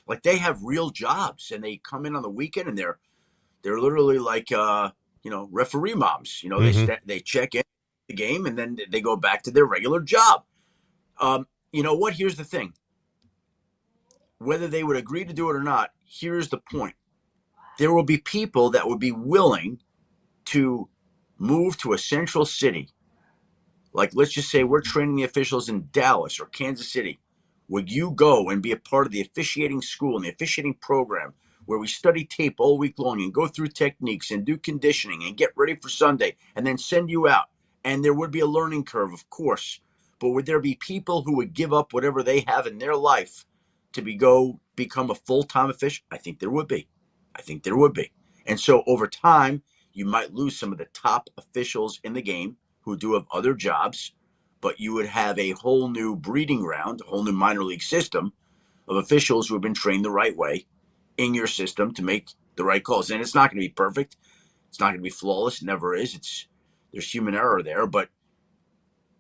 Speaker 7: Like, they have real jobs, and they come in on the weekend, and they're literally like referee moms. They check in the game, and then they go back to their regular job. You know what? Here's the thing. Whether they would agree to do it or not, here's the point. There will be people that would be willing to move to a central city, like let's just say we're training the officials in Dallas or Kansas City, would you go and be a part of the officiating school and the officiating program where we study tape all week long and go through techniques and do conditioning and get ready for Sunday and then send you out? And there would be a learning curve, of course, but would there be people who would give up whatever they have in their life to become a full-time official? I think there would be. And so over time, you might lose some of the top officials in the game who do have other jobs, but you would have a whole new breeding ground, a whole new minor league system of officials who have been trained the right way in your system to make the right calls. And it's not going to be perfect. It's not going to be flawless. It never is. There's human error there, but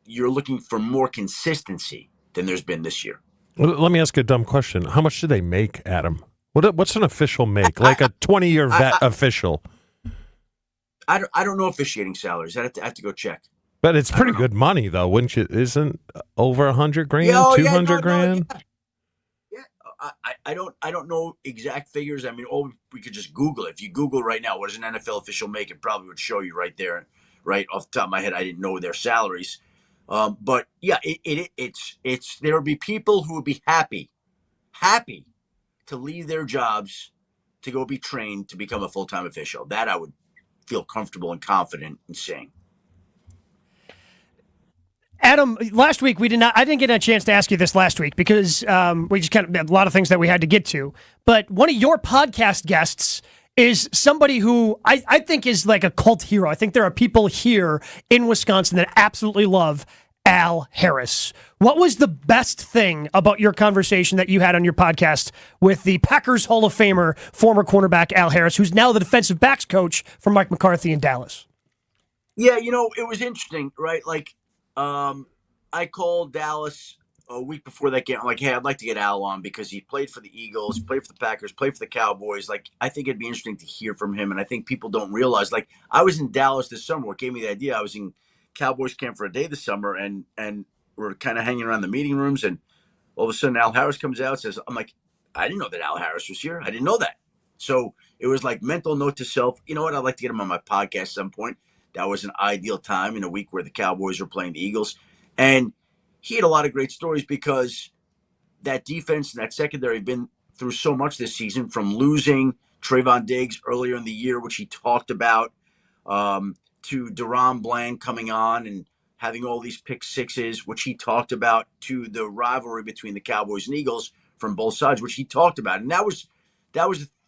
Speaker 7: you're looking for more consistency than there's been this year.
Speaker 5: Well, let me ask a dumb question. How much do they make, Adam? What's an official make? Like a 20-year vet official?
Speaker 7: I don't know officiating salaries. I have to go check.
Speaker 5: But it's pretty good money, though, wouldn't you? Isn't over $100,000, $200,000?
Speaker 7: I don't know exact figures. I mean, we could just Google it. If you Google right now, what does an NFL official make? It probably would show you right there. Right off the top of my head, I didn't know their salaries. But yeah, it's there would be people who would be happy to leave their jobs to go be trained to become a full-time official. That I would feel comfortable and confident in saying.
Speaker 9: Adam, last week I didn't get a chance to ask you this last week because we just kind of had a lot of things that we had to get to. But one of your podcast guests is somebody who I think is like a cult hero. I think there are people here in Wisconsin that absolutely love Al Harris. What was the best thing about your conversation that you had on your podcast with the Packers Hall of Famer, former cornerback Al Harris, who's now the defensive backs coach for Mike McCarthy in Dallas?
Speaker 7: Yeah, it was interesting, right? Like, I called Dallas a week before that game. I'm like, hey, I'd like to get Al on because he played for the Eagles, played for the Packers, played for the Cowboys. Like, I think it'd be interesting to hear from him. And I think people don't realize, like, I was in Dallas this summer. What gave me the idea? I was in Cowboys camp for a day this summer, and we're kind of hanging around the meeting rooms. And all of a sudden, Al Harris comes out and says, I'm like, I didn't know that Al Harris was here. I didn't know that. So it was like mental note to self. You know what? I'd like to get him on my podcast at some point. That was an ideal time in a week where the Cowboys were playing the Eagles. And he had a lot of great stories because that defense and that secondary have been through so much this season, from losing Trayvon Diggs earlier in the year, which he talked about, to Deron Bland coming on and having all these pick sixes, which he talked about, to the rivalry between the Cowboys and Eagles from both sides, which he talked about. And that was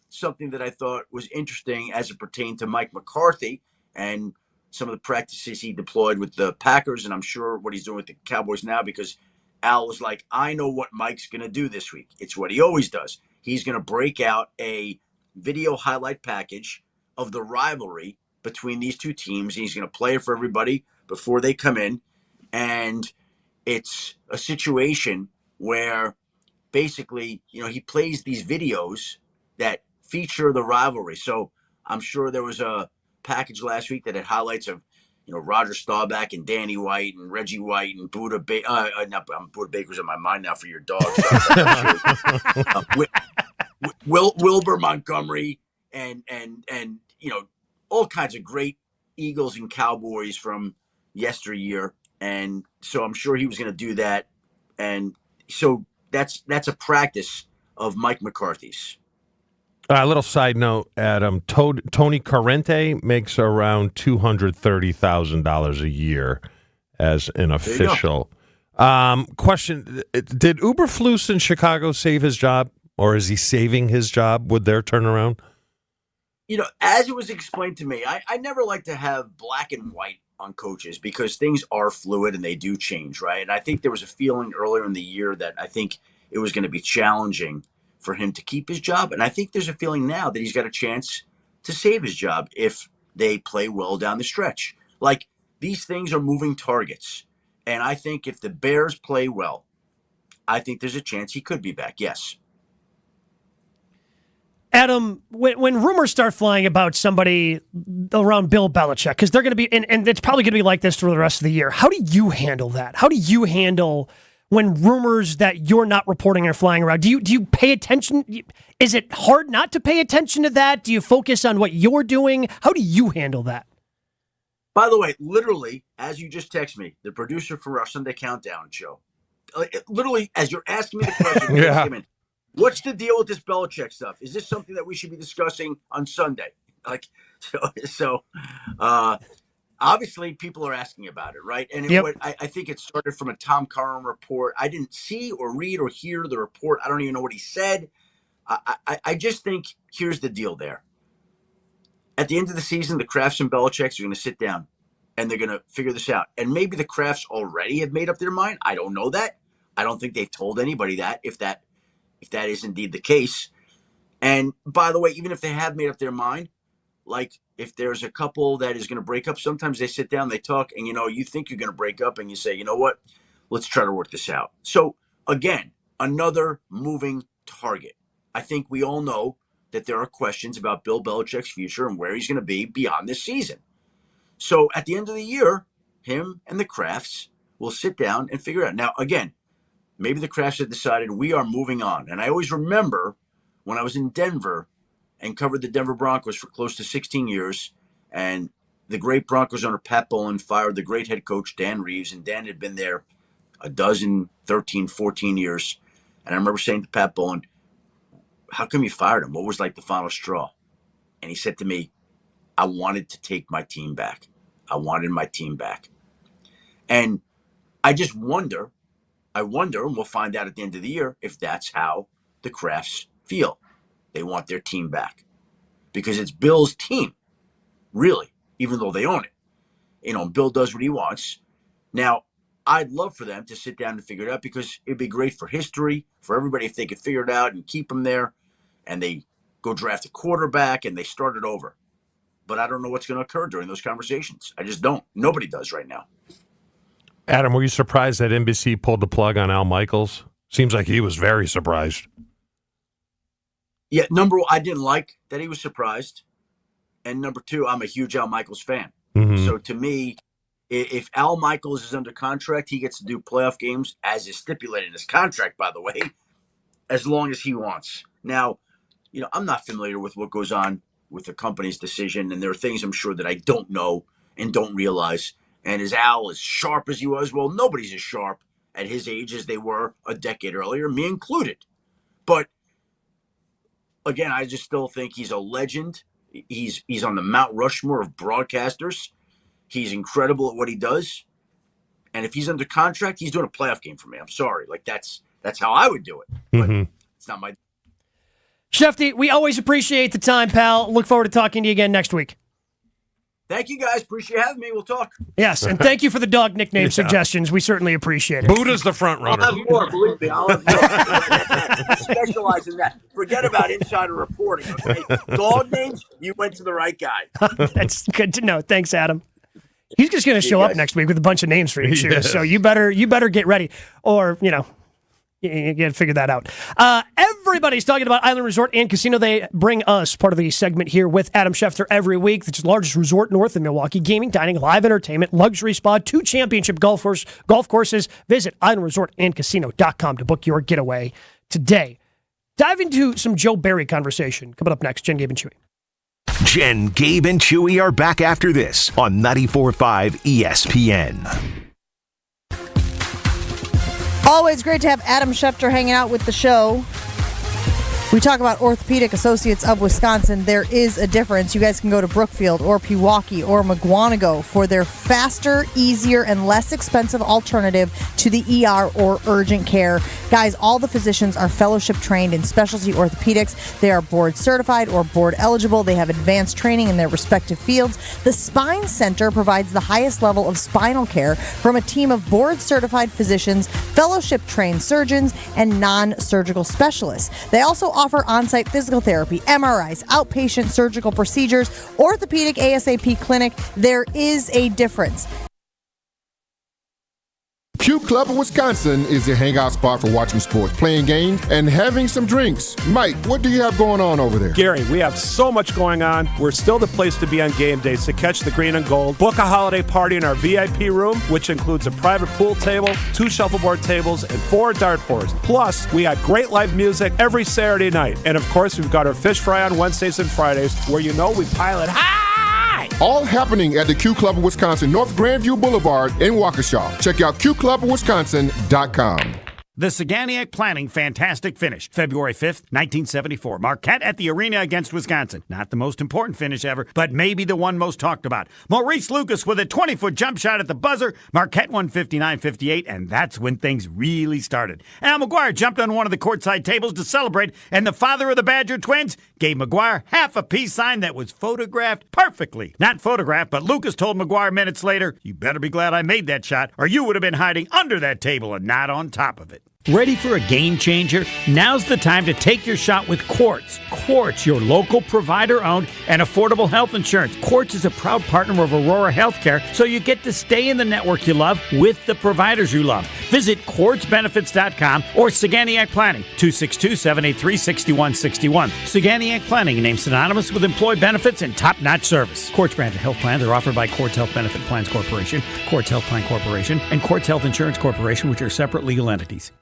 Speaker 7: something that I thought was interesting as it pertained to Mike McCarthy and some of the practices he deployed with the Packers, and I'm sure what he's doing with the Cowboys now, because Al was like, I know what Mike's going to do this week. It's what he always does. He's going to break out a video highlight package of the rivalry between these two teams, and he's going to play it for everybody before they come in. And it's a situation where basically, he plays these videos that feature the rivalry. So I'm sure there was a package last week that had highlights of, Roger Staubach and Danny White and Reggie White and Buda Baker. Buda Baker's in my mind now for your dog. Wilbur Montgomery and all kinds of great Eagles and Cowboys from yesteryear. And so I'm sure he was going to do that. And so that's a practice of Mike McCarthy's.
Speaker 5: A little side note, Adam. Tony Corrente makes around $230,000 a year as an official. Question: did Uberflus in Chicago save his job, or is he saving his job with their turnaround?
Speaker 7: As it was explained to me, I never like to have black and white on coaches because things are fluid and they do change, right? And I think there was a feeling earlier in the year that I think it was going to be challenging for him to keep his job. And I think there's a feeling now that he's got a chance to save his job if they play well down the stretch. Like, these things are moving targets. And I think if the Bears play well, I think there's a chance he could be back. Yes.
Speaker 9: Adam, when rumors start flying about somebody around Bill Belichick, because they're going to be, and it's probably going to be like this for the rest of the year, how do you handle that? How do you handle when rumors that you're not reporting are flying around? Do you pay attention? Is it hard not to pay attention to that? Do you focus on what you're doing? How do you handle that?
Speaker 7: By the way, literally, as you just text me, the producer for our Sunday Countdown show, literally, as you're asking me the question,
Speaker 5: Yeah.
Speaker 7: what's the deal with this Belichick stuff? Is this something that we should be discussing on Sunday? Obviously, people are asking about it, right? And I think it started from a Tom Curran report. I didn't see or read or hear the report. I don't even know what he said. I just think here's the deal there. At the end of the season, the Krafts and Belichicks are going to sit down and they're going to figure this out. And maybe the Krafts already have made up their mind. I don't know that. I don't think they've told anybody that, if that is indeed the case. And by the way, even if they have made up their mind, like if there's a couple that is going to break up, sometimes they sit down, they talk, and you think you're going to break up and you say, you know what, let's try to work this out. So again, another moving target. I think we all know that there are questions about Bill Belichick's future and where he's going to be beyond this season. So at the end of the year, him and the Krafts will sit down and figure it out. Now, again, maybe the Krafts have decided we are moving on. And I always remember when I was in Denver and covered the Denver Broncos for close to 16 years, and the great Broncos owner Pat Bowlen fired the great head coach Dan Reeves, and Dan had been there 13, 14 years. And I remember saying to Pat Bowlen, how come you fired him? What was like the final straw? And he said to me, I wanted to take my team back. I wanted my team back. And I just wonder, and we'll find out at the end of the year, if that's how the Krafts feel. They want their team back. Because it's Bill's team, really, even though they own it. Bill does what he wants. Now, I'd love for them to sit down and figure it out, because it'd be great for history, for everybody, if they could figure it out and keep him there, and they go draft a quarterback and they start it over. But I don't know what's going to occur during those conversations. I just don't. Nobody does right now.
Speaker 5: Adam, were you surprised that NBC pulled the plug on Al Michaels? Seems like he was very surprised.
Speaker 7: Yeah, number one, I didn't like that he was surprised. And number two, I'm a huge Al Michaels fan.
Speaker 5: Mm-hmm.
Speaker 7: So to me, if Al Michaels is under contract, he gets to do playoff games, as is stipulated in his contract, by the way, as long as he wants. Now, I'm not familiar with what goes on with the company's decision, and there are things I'm sure that I don't know and don't realize. And is Al as sharp as he was? Well, nobody's as sharp at his age as they were a decade earlier, me included. But again, I just still think he's a legend. He's on the Mount Rushmore of broadcasters. He's incredible at what he does. And if he's under contract, he's doing a playoff game for me. I'm sorry. Like that's how I would do it. But it's not my.
Speaker 9: Schefter, we always appreciate the time, pal. Look forward to talking to you again next week.
Speaker 7: Thank you, guys. Appreciate having me. We'll talk.
Speaker 9: Yes, and thank you for the dog nickname suggestions. We certainly appreciate it.
Speaker 5: Buddha's the front runner.
Speaker 7: I'll have more, believe me. I'll have more. Specialize in that. Forget about insider reporting, okay? Dog names, you went to the right guy.
Speaker 9: That's good to know. Thanks, Adam. He's just going to show up next week with a bunch of names for you to choose, so you better get ready. Or, you got to figure that out. Everybody's talking about Island Resort and Casino. They bring us part of the segment here with Adam Schefter every week. It's the largest resort north of Milwaukee. Gaming, dining, live entertainment, luxury spa, 2 championship golf courses. Visit islandresortandcasino.com to book your getaway today. Dive into some Joe Barry conversation. Coming up next, Jen, Gabe, and Chewy.
Speaker 4: Jen, Gabe, and Chewy are back after this on 94.5 ESPN.
Speaker 17: Always great to have Adam Schefter hanging out with the show. We talk about Orthopedic Associates of Wisconsin. There is a difference. You guys can go to Brookfield or Pewaukee or Mukwonago for their faster, easier, and less expensive alternative to the ER or urgent care. Guys, all the physicians are fellowship trained in specialty orthopedics. They are board certified or board eligible. They have advanced training in their respective fields. The Spine Center provides the highest level of spinal care from a team of board certified physicians, fellowship trained surgeons, and non-surgical specialists. They also offer on-site physical therapy, MRIs, outpatient surgical procedures, orthopedic ASAP clinic. There is a difference.
Speaker 3: Q Club of Wisconsin is the hangout spot for watching sports, playing games, and having some drinks. Mike, what do you have going on over there?
Speaker 6: Gary, we have so much going on. We're still the place to be on game days to catch the green and gold. Book a holiday party in our VIP room, which includes a private pool table, 2 shuffleboard tables, and 4 dartboards. Plus, we got great live music every Saturday night. And of course, we've got our fish fry on Wednesdays and Fridays, where we pile it high.
Speaker 3: All happening at the Q Club of Wisconsin, North Grandview Boulevard in Waukesha. Check out qclubofwisconsin.com.
Speaker 8: The Saganiac Planning Fantastic Finish, February 5th, 1974. Marquette at the Arena against Wisconsin. Not the most important finish ever, but maybe the one most talked about. Maurice Lucas with a 20-foot jump shot at the buzzer. Marquette won 59-58, and that's when things really started. Al McGuire jumped on one of the courtside tables to celebrate, and the father of the Badger twins gave McGuire half a peace sign that was photographed perfectly. Not photographed, but Lucas told McGuire minutes later, "You better be glad I made that shot, or you would have been hiding under that table and not on top of it." Ready for a game changer? Now's the time to take your shot with Quartz. Quartz, your local provider-owned and affordable health insurance. Quartz is a proud partner of Aurora Healthcare, so you get to stay in the network you love with the providers you love. Visit quartzbenefits.com or Saganiac Planning, 262-783-6161. Saganiac Planning, a name synonymous with employee benefits and top-notch service. Quartz branded health plans are offered by Quartz Health Benefit Plans Corporation, Quartz Health Plan Corporation, and Quartz Health Insurance Corporation, which are separate legal entities.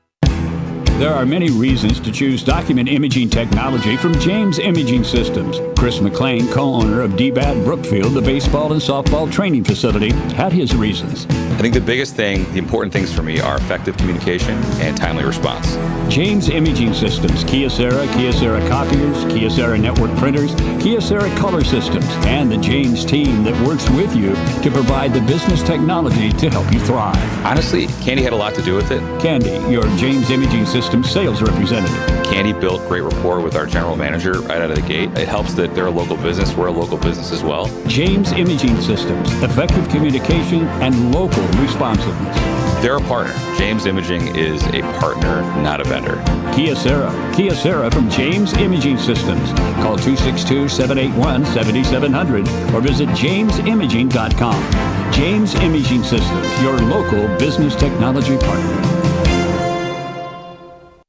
Speaker 10: There are many reasons to choose document imaging technology from James Imaging Systems. Chris McLean, co-owner of DBAT Brookfield, the baseball and softball training facility, had his reasons.
Speaker 11: I think the biggest thing, the important things for me are effective communication and timely response.
Speaker 10: James Imaging Systems, Kyocera, Kyocera copiers, Kyocera network printers, Kyocera color systems, and the James team that works with you to provide the business technology to help you thrive.
Speaker 11: Honestly, Candy had a lot to do with it.
Speaker 10: Candy, your James Imaging Systems sales representative.
Speaker 11: Candy built great rapport with our general manager right out of the gate. It helps that they're a local business. We're a local business as well.
Speaker 10: James Imaging Systems, effective communication and local responsiveness.
Speaker 11: They're a partner. James Imaging is a partner, not a vendor.
Speaker 10: Kyocera. Kyocera from James Imaging Systems. Call 262-781-7700 or visit jamesimaging.com. James Imaging Systems, your local business technology partner.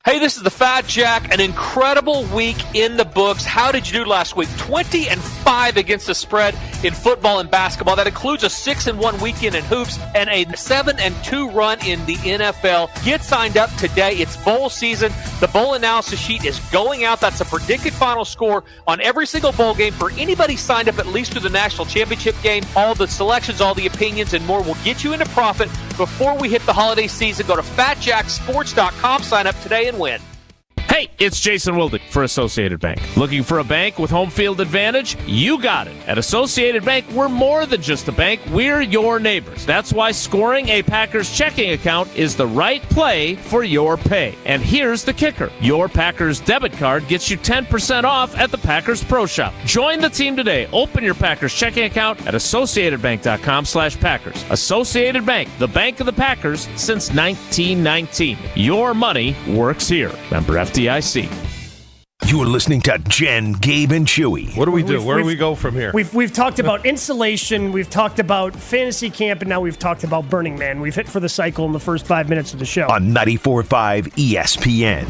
Speaker 12: Hey, this is the Fat Jack. An incredible week in the books. How did you do last week? 20-5 against the spread in football and basketball. That includes a 6-1 weekend in hoops and a 7-2 run in the NFL. Get signed up today. It's bowl season. The bowl analysis sheet is going out. That's a predicted final score on every single bowl game for anybody signed up at least to the national championship game. All the selections, all the opinions, and more will get you into profit before we hit the holiday season. Go to fatjacksports.com. Sign up today and win.
Speaker 13: Hey, it's Jason Wildick for Associated Bank. Looking for a bank with home field advantage? You got it. At Associated Bank, we're more than just a bank. We're your neighbors. That's why scoring a Packers checking account is the right play for your pay. And here's the kicker. Your Packers debit card gets you 10% off at the Packers Pro Shop. Join the team today. Open your Packers checking account at associatedbank.com/Packers. Associated Bank, the bank of the Packers since 1919. Your money works here. Member FDIC.
Speaker 4: You're listening to Jen, Gabe, and Chewy.
Speaker 5: What do we do? Where do we go from here?
Speaker 9: We've talked about insulation, we've talked about fantasy camp, and now we've talked about Burning Man. We've hit for the cycle in the first 5 minutes of the show.
Speaker 4: On 94.5 ESPN.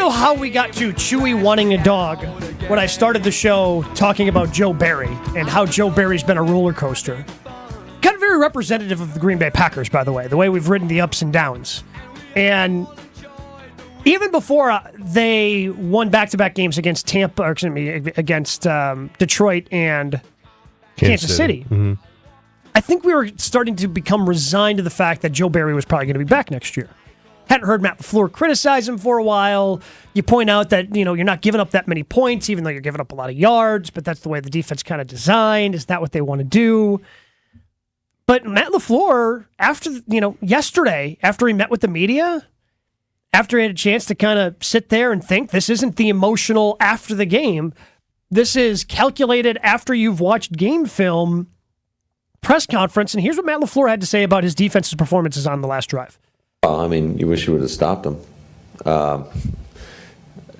Speaker 9: How we got to Chewy wanting a dog when I started the show talking about Joe Barry and how Joe Barry's been a roller coaster. Kind of very representative of the Green Bay Packers, by the way we've ridden the ups and downs. And even before they won back-to-back games against against Detroit and Kansas City,
Speaker 5: Mm-hmm.
Speaker 9: I think we were starting to become resigned to the fact that Joe Barry was probably going to be back next year. Hadn't heard Matt LaFleur criticize him for a while. You point out that, you're not giving up that many points, even though you're giving up a lot of yards, but that's the way the defense kind of designed. Is that what they want to do? But Matt LaFleur, yesterday, after he met with the media, after he had a chance to kind of sit there and think, this isn't the emotional after the game, this is calculated after you've watched game film press conference, and here's what Matt LaFleur had to say about his defense's performances on the last drive.
Speaker 25: You wish you would have stopped them. Like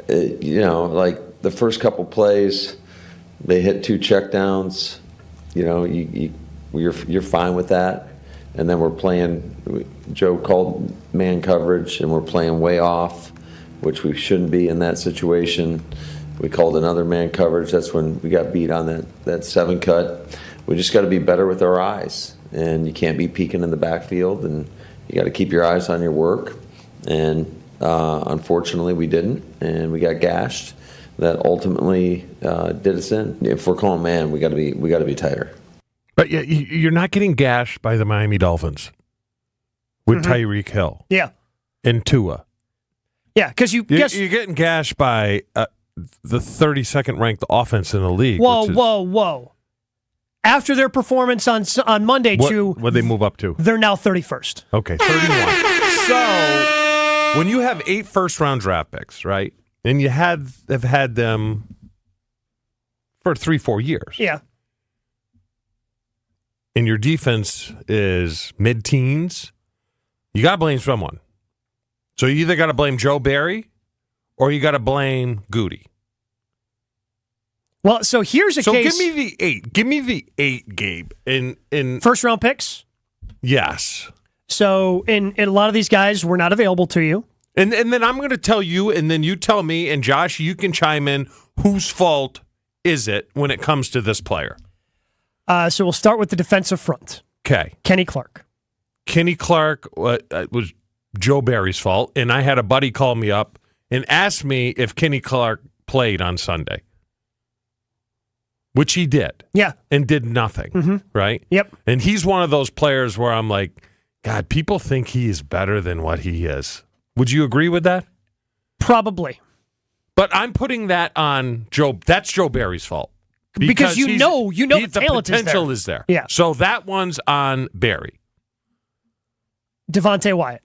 Speaker 25: the first couple plays, they hit 2 checkdowns. You're fine with that. And then we're playing, Joe called man coverage, and we're playing way off, which we shouldn't be in that situation. We called another man coverage. That's when we got beat on that 7 cut. We just got to be better with our eyes. And you can't be peeking in the backfield, and you got to keep your eyes on your work. And unfortunately, we didn't, and we got gashed. That ultimately did us in. If we're calling man, we got to be tighter.
Speaker 5: But you're not getting gashed by the Miami Dolphins with Tyreek Hill.
Speaker 9: Yeah.
Speaker 5: And Tua.
Speaker 9: Yeah, because
Speaker 5: you're getting gashed by the 32nd ranked offense in the league.
Speaker 9: Whoa. After their performance on Monday,
Speaker 5: what'd they move up to?
Speaker 9: They're now 31st.
Speaker 5: Okay, 31. So when you have 8 first-round draft picks, right, and you have had them for 3-4 years.
Speaker 9: Yeah.
Speaker 5: And your defense is mid-teens, you got to blame someone. So you either got to blame Joe Barry or you got to blame Goody.
Speaker 9: Well, so here's a case.
Speaker 5: So give me the 8. Give me the 8, Gabe. In
Speaker 9: first round picks?
Speaker 5: Yes.
Speaker 9: So in a lot of these guys were not available to you.
Speaker 5: And then I'm going to tell you, and then you tell me, and Josh, you can chime in, whose fault is it when it comes to this player?
Speaker 9: So we'll start with the defensive front.
Speaker 5: Okay.
Speaker 9: Kenny Clark.
Speaker 5: Kenny Clark was Joe Barry's fault, and I had a buddy call me up and ask me if Kenny Clark played on Sunday. Which he did.
Speaker 9: Yeah.
Speaker 5: And did nothing, right?
Speaker 9: Yep.
Speaker 5: And he's one of those players where I'm like, God, people think he is better than what he is. Would you agree with that?
Speaker 9: Probably.
Speaker 5: But I'm putting that on Joe. That's Joe Barry's fault.
Speaker 9: Because you know the talent
Speaker 5: potential is there.
Speaker 9: Yeah.
Speaker 5: So that one's on Barry.
Speaker 9: Devontae Wyatt.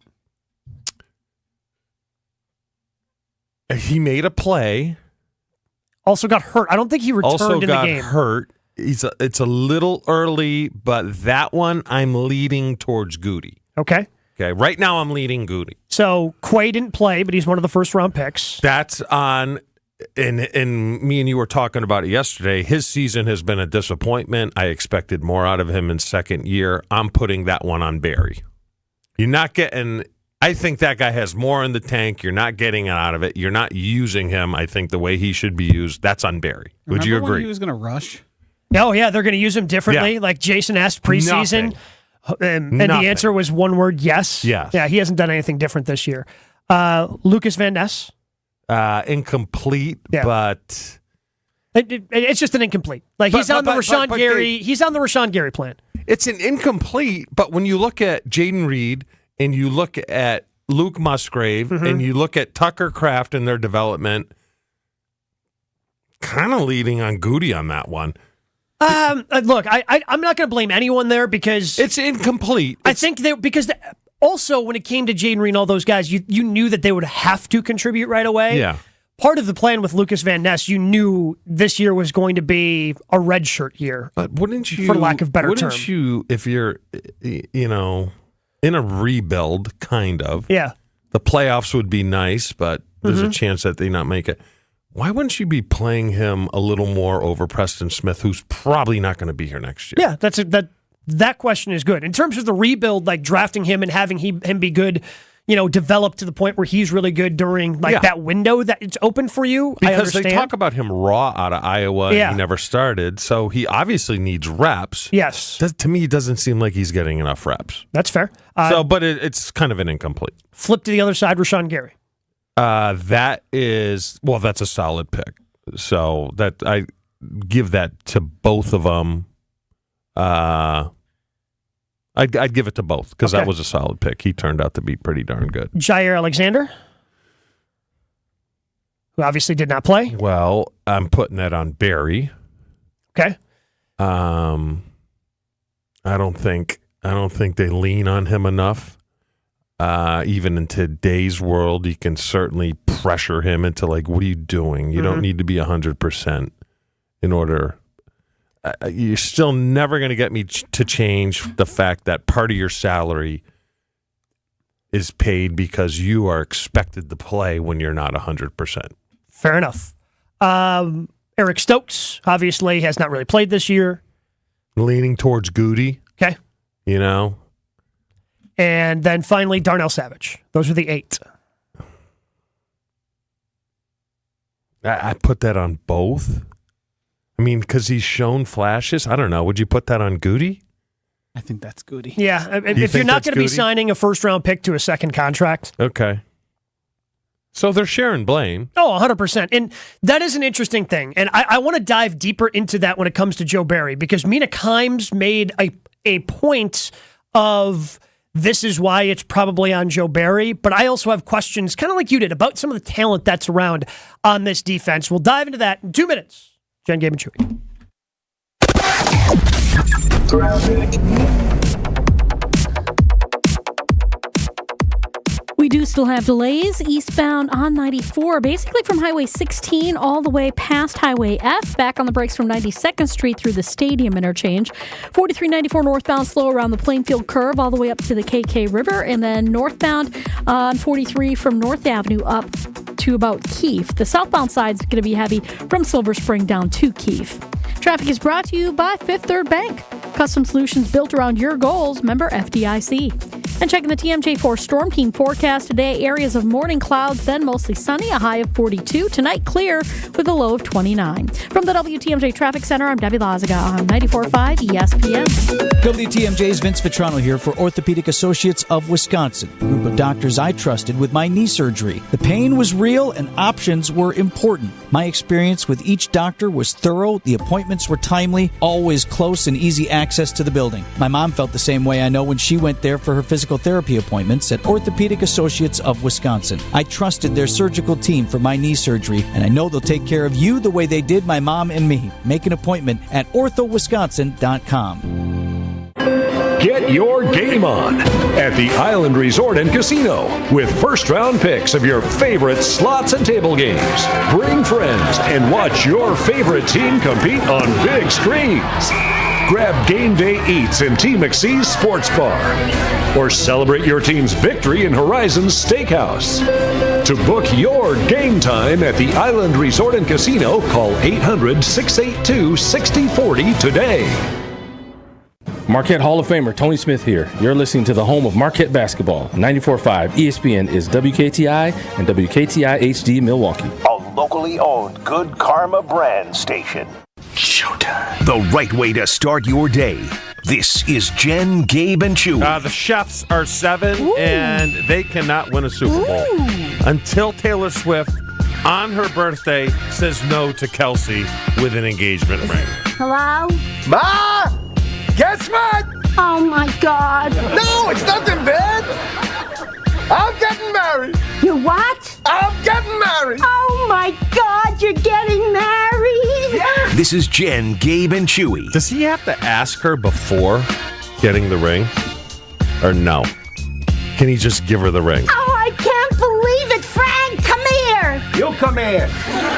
Speaker 5: He made a play.
Speaker 9: Also got hurt. I don't think he returned in the game.
Speaker 5: Also got hurt. It's a little early, but that one I'm leading towards Goody.
Speaker 9: Okay.
Speaker 5: Right now I'm leading Goody.
Speaker 9: So Quay didn't play, but he's one of the first round picks.
Speaker 5: That's on, and me and you were talking about it yesterday. His season has been a disappointment. I expected more out of him in second year. I'm putting that one on Barry. You're not getting. I think that guy has more in the tank. You're not getting it out of it. You're not using him, I think, the way he should be used. That's on Barry. Would you agree?
Speaker 1: When he was going to rush?
Speaker 9: Oh, yeah, they're going to use him differently.
Speaker 5: Yeah.
Speaker 9: Like Jason asked preseason. And the answer was one word, yes.
Speaker 5: Yes.
Speaker 9: Yeah, he hasn't done anything different this year. Lucas Van Ness.
Speaker 5: Incomplete,
Speaker 9: Yeah.
Speaker 5: but...
Speaker 9: It's just an incomplete. Like he's on the Rashawn Gary. He's on the Rashawn Gary plan.
Speaker 5: It's an incomplete, but when you look at Jaden Reed and you look at Luke Musgrave and you look at Tucker Kraft and their development, kind of leading on Goody on that one.
Speaker 9: Look, I'm not going to blame anyone there because
Speaker 5: it's incomplete.
Speaker 9: I think also when it came to Jaden Reed and all those guys, you knew that they would have to contribute right away.
Speaker 5: Yeah.
Speaker 9: Part of the plan with Lucas Van Ness, you knew this year was going to be a redshirt year.
Speaker 5: But wouldn't you,
Speaker 9: for lack of better term,
Speaker 5: you, if you're, in a rebuild, kind of,
Speaker 9: yeah,
Speaker 5: the playoffs would be nice, but there's a chance that they not make it. Why wouldn't you be playing him a little more over Preston Smith, who's probably not going to be here next year?
Speaker 9: Yeah, that question is good in terms of the rebuild, like drafting him and having him be good. Develop to the point where he's really good during that window that it's open for you.
Speaker 5: Because they talk about him raw out of Iowa and he never started, so he obviously needs reps.
Speaker 9: Yes.
Speaker 5: To me, it doesn't seem like he's getting enough reps.
Speaker 9: That's fair.
Speaker 5: But it's kind of an incomplete.
Speaker 9: Flip to the other side, Rashawn Gary.
Speaker 5: That's a solid pick. So that I give that to both of them. I'd give it to both because that was a solid pick. He turned out to be pretty darn good.
Speaker 9: Jair Alexander, who obviously did not play.
Speaker 5: Well, I'm putting that on Barry.
Speaker 9: Okay.
Speaker 5: I don't think they lean on him enough. Even in today's world, you can certainly pressure him into like, what are you doing? You don't need to be 100% in order. You're still never going to get me to change the fact that part of your salary is paid because you are expected to play when you're not 100%.
Speaker 9: Fair enough. Eric Stokes obviously has not really played this year.
Speaker 5: Leaning towards Goody.
Speaker 9: Okay. And then finally, Darnell Savage. Those are the 8.
Speaker 5: I put that on both. I mean, because he's shown flashes. I don't know. Would you put that on Goody?
Speaker 1: I think that's Goody.
Speaker 9: Yeah, if you're not going to be signing a first-round pick to a second contract.
Speaker 5: Okay. So they're sharing blame.
Speaker 9: Oh, 100%. And that is an interesting thing. And I want to dive deeper into that when it comes to Joe Barry, because Mina Kimes made a point of this is why it's probably on Joe Barry. But I also have questions, kind of like you did, about some of the talent that's around on this defense. We'll dive into that in 2 minutes. Jen, Gabe, and Chewy.
Speaker 2: We do still have delays eastbound on 94, basically from Highway 16 all the way past Highway F, back on the brakes from 92nd Street through the Stadium interchange. 4394 northbound slow around the Plainfield curve all the way up to the KK River, and then northbound on 43 from North Avenue up to about Keefe. The southbound side is going to be heavy from Silver Spring down to Keefe. Traffic is brought to you by Fifth Third Bank. Custom solutions built around your goals. Member FDIC. And checking the TMJ4 Storm Team forecast today, areas of morning clouds, then mostly sunny, a high of 42. Tonight, clear with a low of 29. From the WTMJ Traffic Center, I'm Debbie Lazaga on 94.5 ESPN.
Speaker 14: WTMJ's Vince Vitrano here for Orthopedic Associates of Wisconsin, a group of doctors I trusted with my knee surgery. The pain was real and options were important. My experience with each doctor was thorough, the appointments were timely, always close and easy access to the building. My mom felt the same way, I know, when she went there for her physical therapy appointments at Orthopedic Associates of Wisconsin. I trusted their surgical team for my knee surgery, and I know they'll take care of you the way they did my mom and me. Make an appointment at orthowisconsin.com.
Speaker 21: Get your game on at the Island Resort and Casino with first-round picks of your favorite slots and table games. Bring friends and watch your favorite team compete on big screens. Grab game day eats in T. McSee's Sports Bar or celebrate your team's victory in Horizon's Steakhouse. To book your game time at the Island Resort and Casino, call 800-682-6040 today.
Speaker 15: Marquette Hall of Famer Tony Smith here. You're listening to the home of Marquette basketball. 94.5 ESPN is WKTI and WKTI HD Milwaukee.
Speaker 4: A locally owned Good Karma brand station. Showtime. The right way to start your day. This is Jen, Gabe, and Chewy.
Speaker 5: The Chefs are 7, and they cannot win a Super Bowl until Taylor Swift, on her birthday, says no to Kelsey with an engagement ring.
Speaker 16: Hello?
Speaker 27: Ma! Guess what?
Speaker 16: Oh my God.
Speaker 27: No, it's nothing bad. I'm getting married.
Speaker 16: You what?
Speaker 27: I'm getting married.
Speaker 16: Oh my God, you're getting married?
Speaker 27: Yeah.
Speaker 4: This is Jen, Gabe, and Chewy.
Speaker 5: Does he have to ask her before getting the ring? Or no? Can he just give her the ring?
Speaker 16: Oh, I can't believe it. Frank, come here.
Speaker 27: You come here.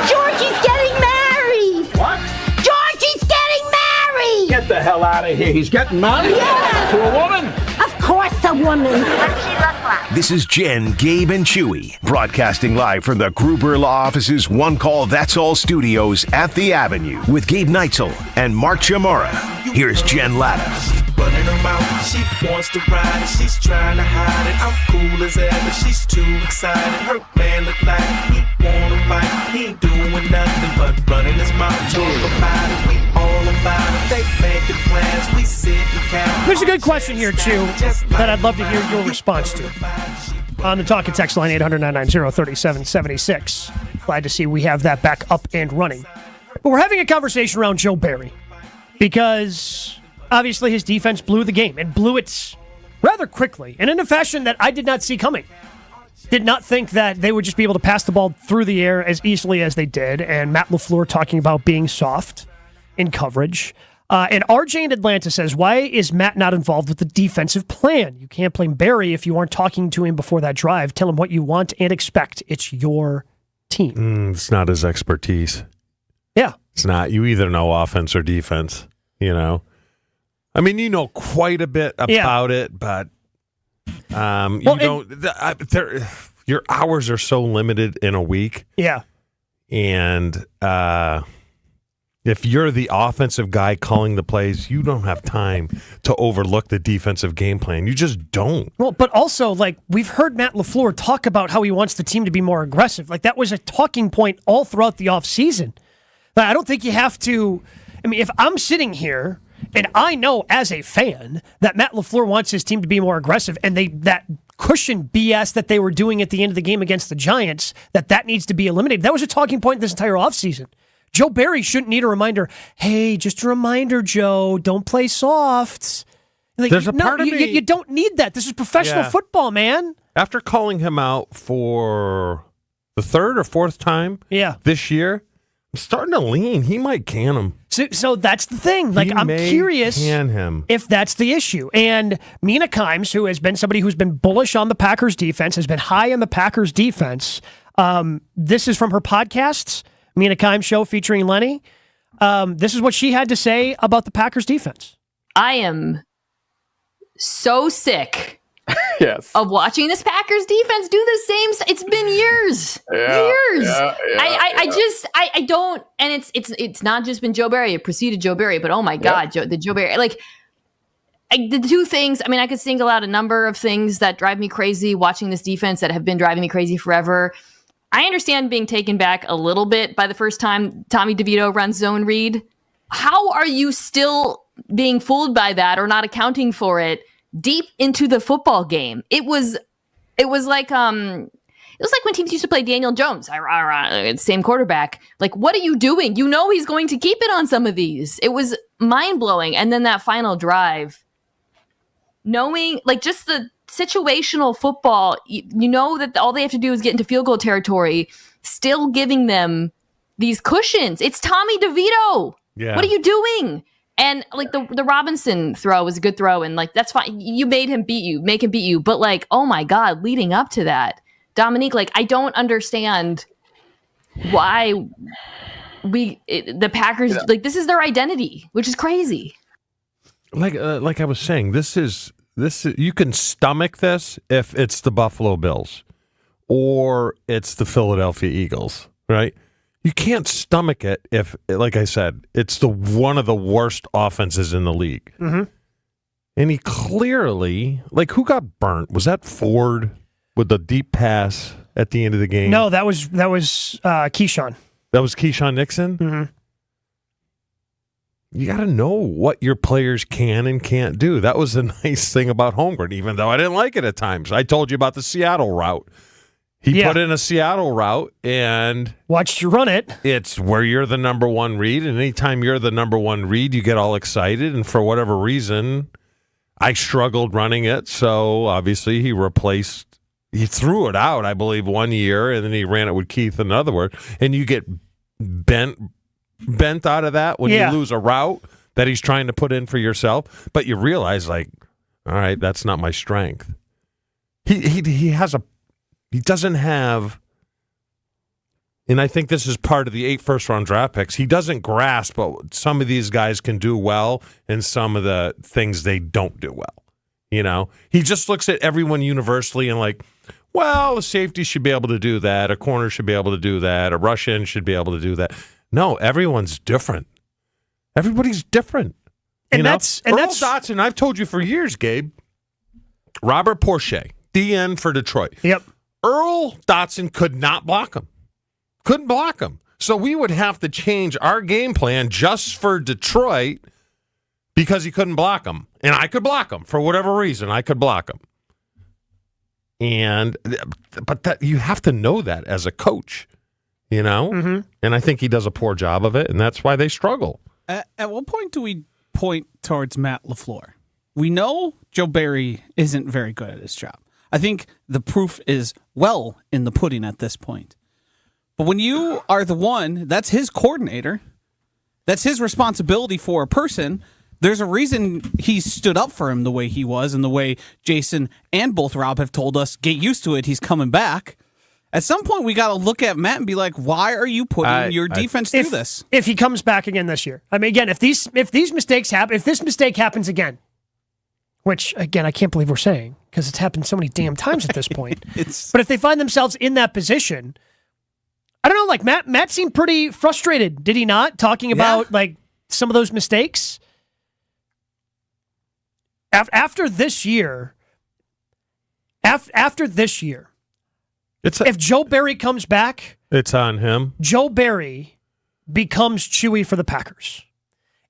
Speaker 16: Georgie's getting married.
Speaker 27: What?
Speaker 16: Georgie's getting married.
Speaker 27: Get the hell out of here. He's getting married?
Speaker 16: Yeah.
Speaker 27: To a woman?
Speaker 16: Of course a woman. What does she look like?
Speaker 4: This is Jen, Gabe, and Chewy, broadcasting live from the Gruber Law Office's One Call That's All studios at the Avenue with Gabe Neitzel and Mark Chamara. Here's Jen Latta.
Speaker 18: Running her mouth, she wants to ride it, she's trying to hide it. I'm cool as ever, she's too excited. Her man look like he wanna fight, he ain't doing nothing but running his mouth. Talk about it, we all about it. They making plans, we sit and count.
Speaker 9: There's a good question here, Chew, that I'd love to hear your response to. On the talk and text line, 800-990-3776. Glad to see we have that back up and running. But we're having a conversation around Joe Barry because obviously his defense blew the game and blew it rather quickly and in a fashion that I did not see coming. Did not think that they would just be able to pass the ball through the air as easily as they did. And Matt LaFleur talking about being soft in coverage. And RJ in Atlanta says, why is Matt not involved with the defensive plan? You can't blame Barry if you aren't talking to him before that drive. Tell him what you want and expect. It's your team.
Speaker 5: It's not his expertise.
Speaker 9: Yeah.
Speaker 5: It's not. You either know offense or defense, you know. I mean, you know quite a bit about it, but your hours are so limited in a week.
Speaker 9: Yeah.
Speaker 5: And If you're the offensive guy calling the plays, you don't have time to overlook the defensive game plan. You just don't.
Speaker 9: Well, but also, like, we've heard Matt LaFleur talk about how he wants the team to be more aggressive. Like, that was a talking point all throughout the offseason. Like, I don't think you have to. I mean, if I'm sitting here and I know as a fan that Matt LaFleur wants his team to be more aggressive, and that cushion BS that they were doing at the end of the game against the Giants, that needs to be eliminated. That was a talking point this entire offseason. Joe Barry shouldn't need a reminder. Hey, just a reminder, Joe, don't play soft. Like,
Speaker 5: There's a part of me.
Speaker 9: You don't need that. This is professional football, man.
Speaker 5: After calling him out for the third or fourth time this year, I'm starting to lean. He might can him.
Speaker 9: So that's the thing. Like, I'm curious if that's the issue. And Mina Kimes, who has been somebody who's been bullish on the Packers defense, has been high on the Packers defense. This is from her podcasts, Mina Kimes Show featuring Lenny. This is what she had to say about the Packers defense.
Speaker 7: I am so sick of watching this Packers defense do the same. It's been years. I don't, and it's not just been Joe Barry. It preceded Joe Barry, but oh my God, Joe Barry, the two things. I mean, I could single out a number of things that drive me crazy watching this defense that have been driving me crazy forever. I understand being taken back a little bit by the first time Tommy DeVito runs zone read. How are you still being fooled by that or not accounting for it deep into the football game? It was like when teams used to play Daniel Jones, same quarterback. Like, what are you doing? You know he's going to keep it on some of these. It was mind-blowing. And then that final drive, knowing, like, just the situational football, you know that all they have to do is get into field goal territory, still giving them these cushions. It's Tommy DeVito. Yeah. What are you doing? And like the Robinson throw was a good throw, and like that's fine. You made him beat you, make him beat you. But like, oh my God, leading up to that, Dominique, like I don't understand why the Packers like this is their identity, which is crazy.
Speaker 5: Like I was saying, this is you can stomach this if it's the Buffalo Bills or it's the Philadelphia Eagles, right? You can't stomach it if, like I said, it's one of the worst offenses in the league.
Speaker 9: Mm-hmm.
Speaker 5: And he clearly, like, who got burnt? Was that Ford with the deep pass at the end of the game?
Speaker 9: No, that was Keyshawn.
Speaker 5: That was Keyshawn Nixon?
Speaker 9: Mm-hmm.
Speaker 5: You got to know what your players can and can't do. That was the nice thing about Holmgren, even though I didn't like it at times. I told you about the Seattle route. He put in a Seattle route and
Speaker 9: watched you run it.
Speaker 5: It's where you're the number one read, and anytime you're the number one read, you get all excited. And for whatever reason, I struggled running it. So obviously he threw it out, I believe, one year, and then he ran it with Keith another word. And you get bent out of that when you lose a route that he's trying to put in for yourself. But you realize, like, all right, that's not my strength. He doesn't have, and I think this is part of the 8 first-round draft picks, he doesn't grasp what some of these guys can do well and some of the things they don't do well. You know? He just looks at everyone universally and like, well, a safety should be able to do that, a corner should be able to do that, a rush in should be able to do that. No, everyone's different. Everybody's different.
Speaker 9: And
Speaker 5: Earl
Speaker 9: that's
Speaker 5: Dotson, I've told you for years, Gabe, Robert Porsche, DN for Detroit.
Speaker 9: Yep.
Speaker 5: Earl Dotson could not block him. Couldn't block him. So we would have to change our game plan just for Detroit because he couldn't block him. And I could block him. For whatever reason, I could block him. But you have to know that as a coach, you know?
Speaker 9: Mm-hmm.
Speaker 5: And I think he does a poor job of it, and that's why they struggle.
Speaker 1: At what point do we point towards Matt LaFleur? We know Joe Barry isn't very good at his job. I think the proof is well in the pudding at this point. But when you are the one, that's his coordinator, that's his responsibility for a person, there's a reason he stood up for him the way he was and the way Jason and both Rob have told us, get used to it, he's coming back. At some point, we got to look at Matt and be like, why are you putting your defense through this?
Speaker 9: If he comes back again this year. I mean, again, if these mistakes happen, if this mistake happens again, which, again, I can't believe we're saying, because it's happened so many damn times at this point. But if they find themselves in that position, I don't know, like Matt seemed pretty frustrated, did he not? Talking about like some of those mistakes. After this year, if Joe Barry comes back,
Speaker 5: it's on him.
Speaker 9: Joe Barry becomes Chewy for the Packers.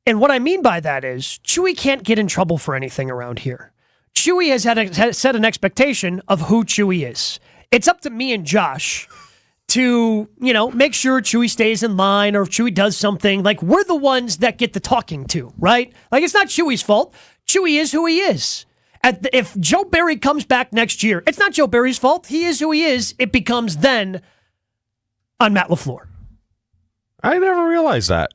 Speaker 9: And what I mean by that is Chewy can't get in trouble for anything around here. Chewy has set an expectation of who Chewy is. It's up to me and Josh to, make sure Chewy stays in line, or if Chewy does something, like we're the ones that get the talking to, right? Like it's not Chewy's fault. Chewy is who he is. If Joe Barry comes back next year, it's not Joe Barry's fault. He is who he is. It becomes then on Matt LaFleur.
Speaker 5: I never realized that.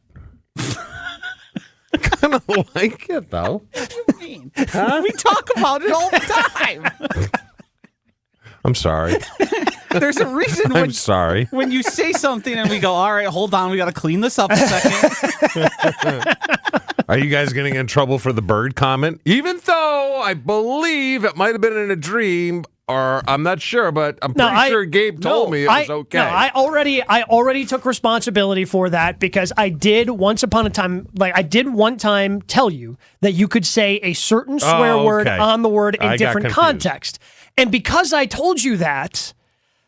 Speaker 5: I kind of like it, though.
Speaker 1: What do you mean? Huh? We talk about it all the time.
Speaker 5: I'm sorry.
Speaker 1: There's a reason.
Speaker 5: I'm sorry.
Speaker 1: When you say something and we go, all right, hold on, we got to clean this up a second.
Speaker 5: Are you guys getting in trouble for the bird comment? Even though I believe it might have been in a dream, or I'm not sure, but I'm pretty sure Gabe told me it was okay.
Speaker 9: No, I already took responsibility for that, because I did once upon a time, one time tell you that you could say a certain swear word on the word in different context. And because I told you that,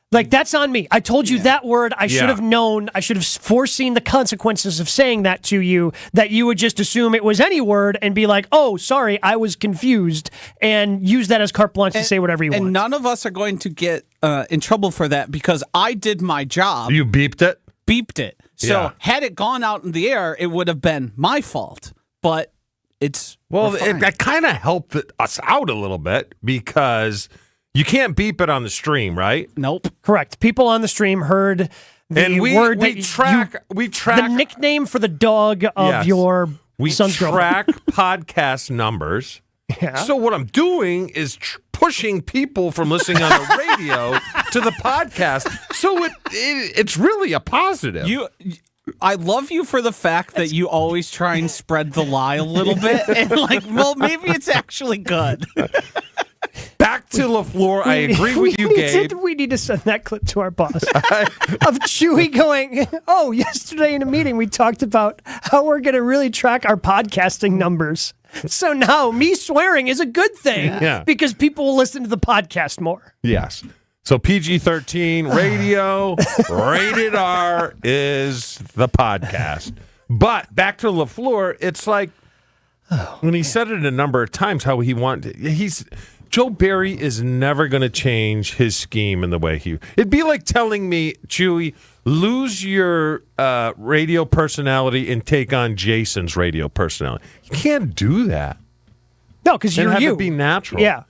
Speaker 9: that's on me. I told you that word. I should have known. I should have foreseen the consequences of saying that to you, that you would just assume it was any word and be like, oh, sorry, I was confused, and use that as carte blanche to say whatever you want.
Speaker 1: And none of us are going to get in trouble for that, because I did my job.
Speaker 5: You beeped it?
Speaker 1: Beeped it. So had it gone out in the air, it would have been my fault. But it's...
Speaker 5: Well, that kind of helped us out a little bit, because... You can't beep it on the stream, right?
Speaker 1: Nope.
Speaker 9: Correct. People on the stream heard the word
Speaker 5: we track
Speaker 9: the nickname for the dog of your son's girlfriend.
Speaker 5: We track podcast numbers. Yeah. So what I'm doing is pushing people from listening on the radio to the podcast. So it's really a positive.
Speaker 1: I love you for the fact that you always try and spread the lie a little bit, and maybe it's actually good.
Speaker 5: Back to LaFleur, I agree with you, Gabe.
Speaker 9: We need to send that clip to our boss of Chewy going, oh, yesterday in a meeting we talked about how we're going to really track our podcasting numbers. So now me swearing is a good thing because people will listen to the podcast more.
Speaker 5: Yes. So PG-13 radio, rated R is the podcast. But back to LaFleur, it's like when he said it a number of times how he wanted Joe Barry is never going to change his scheme in the way it'd be like telling me, Chewy, lose your radio personality and take on Jason's radio personality. You can't do that.
Speaker 9: No, because you're
Speaker 5: have
Speaker 9: you.
Speaker 5: It be natural.
Speaker 9: Yeah.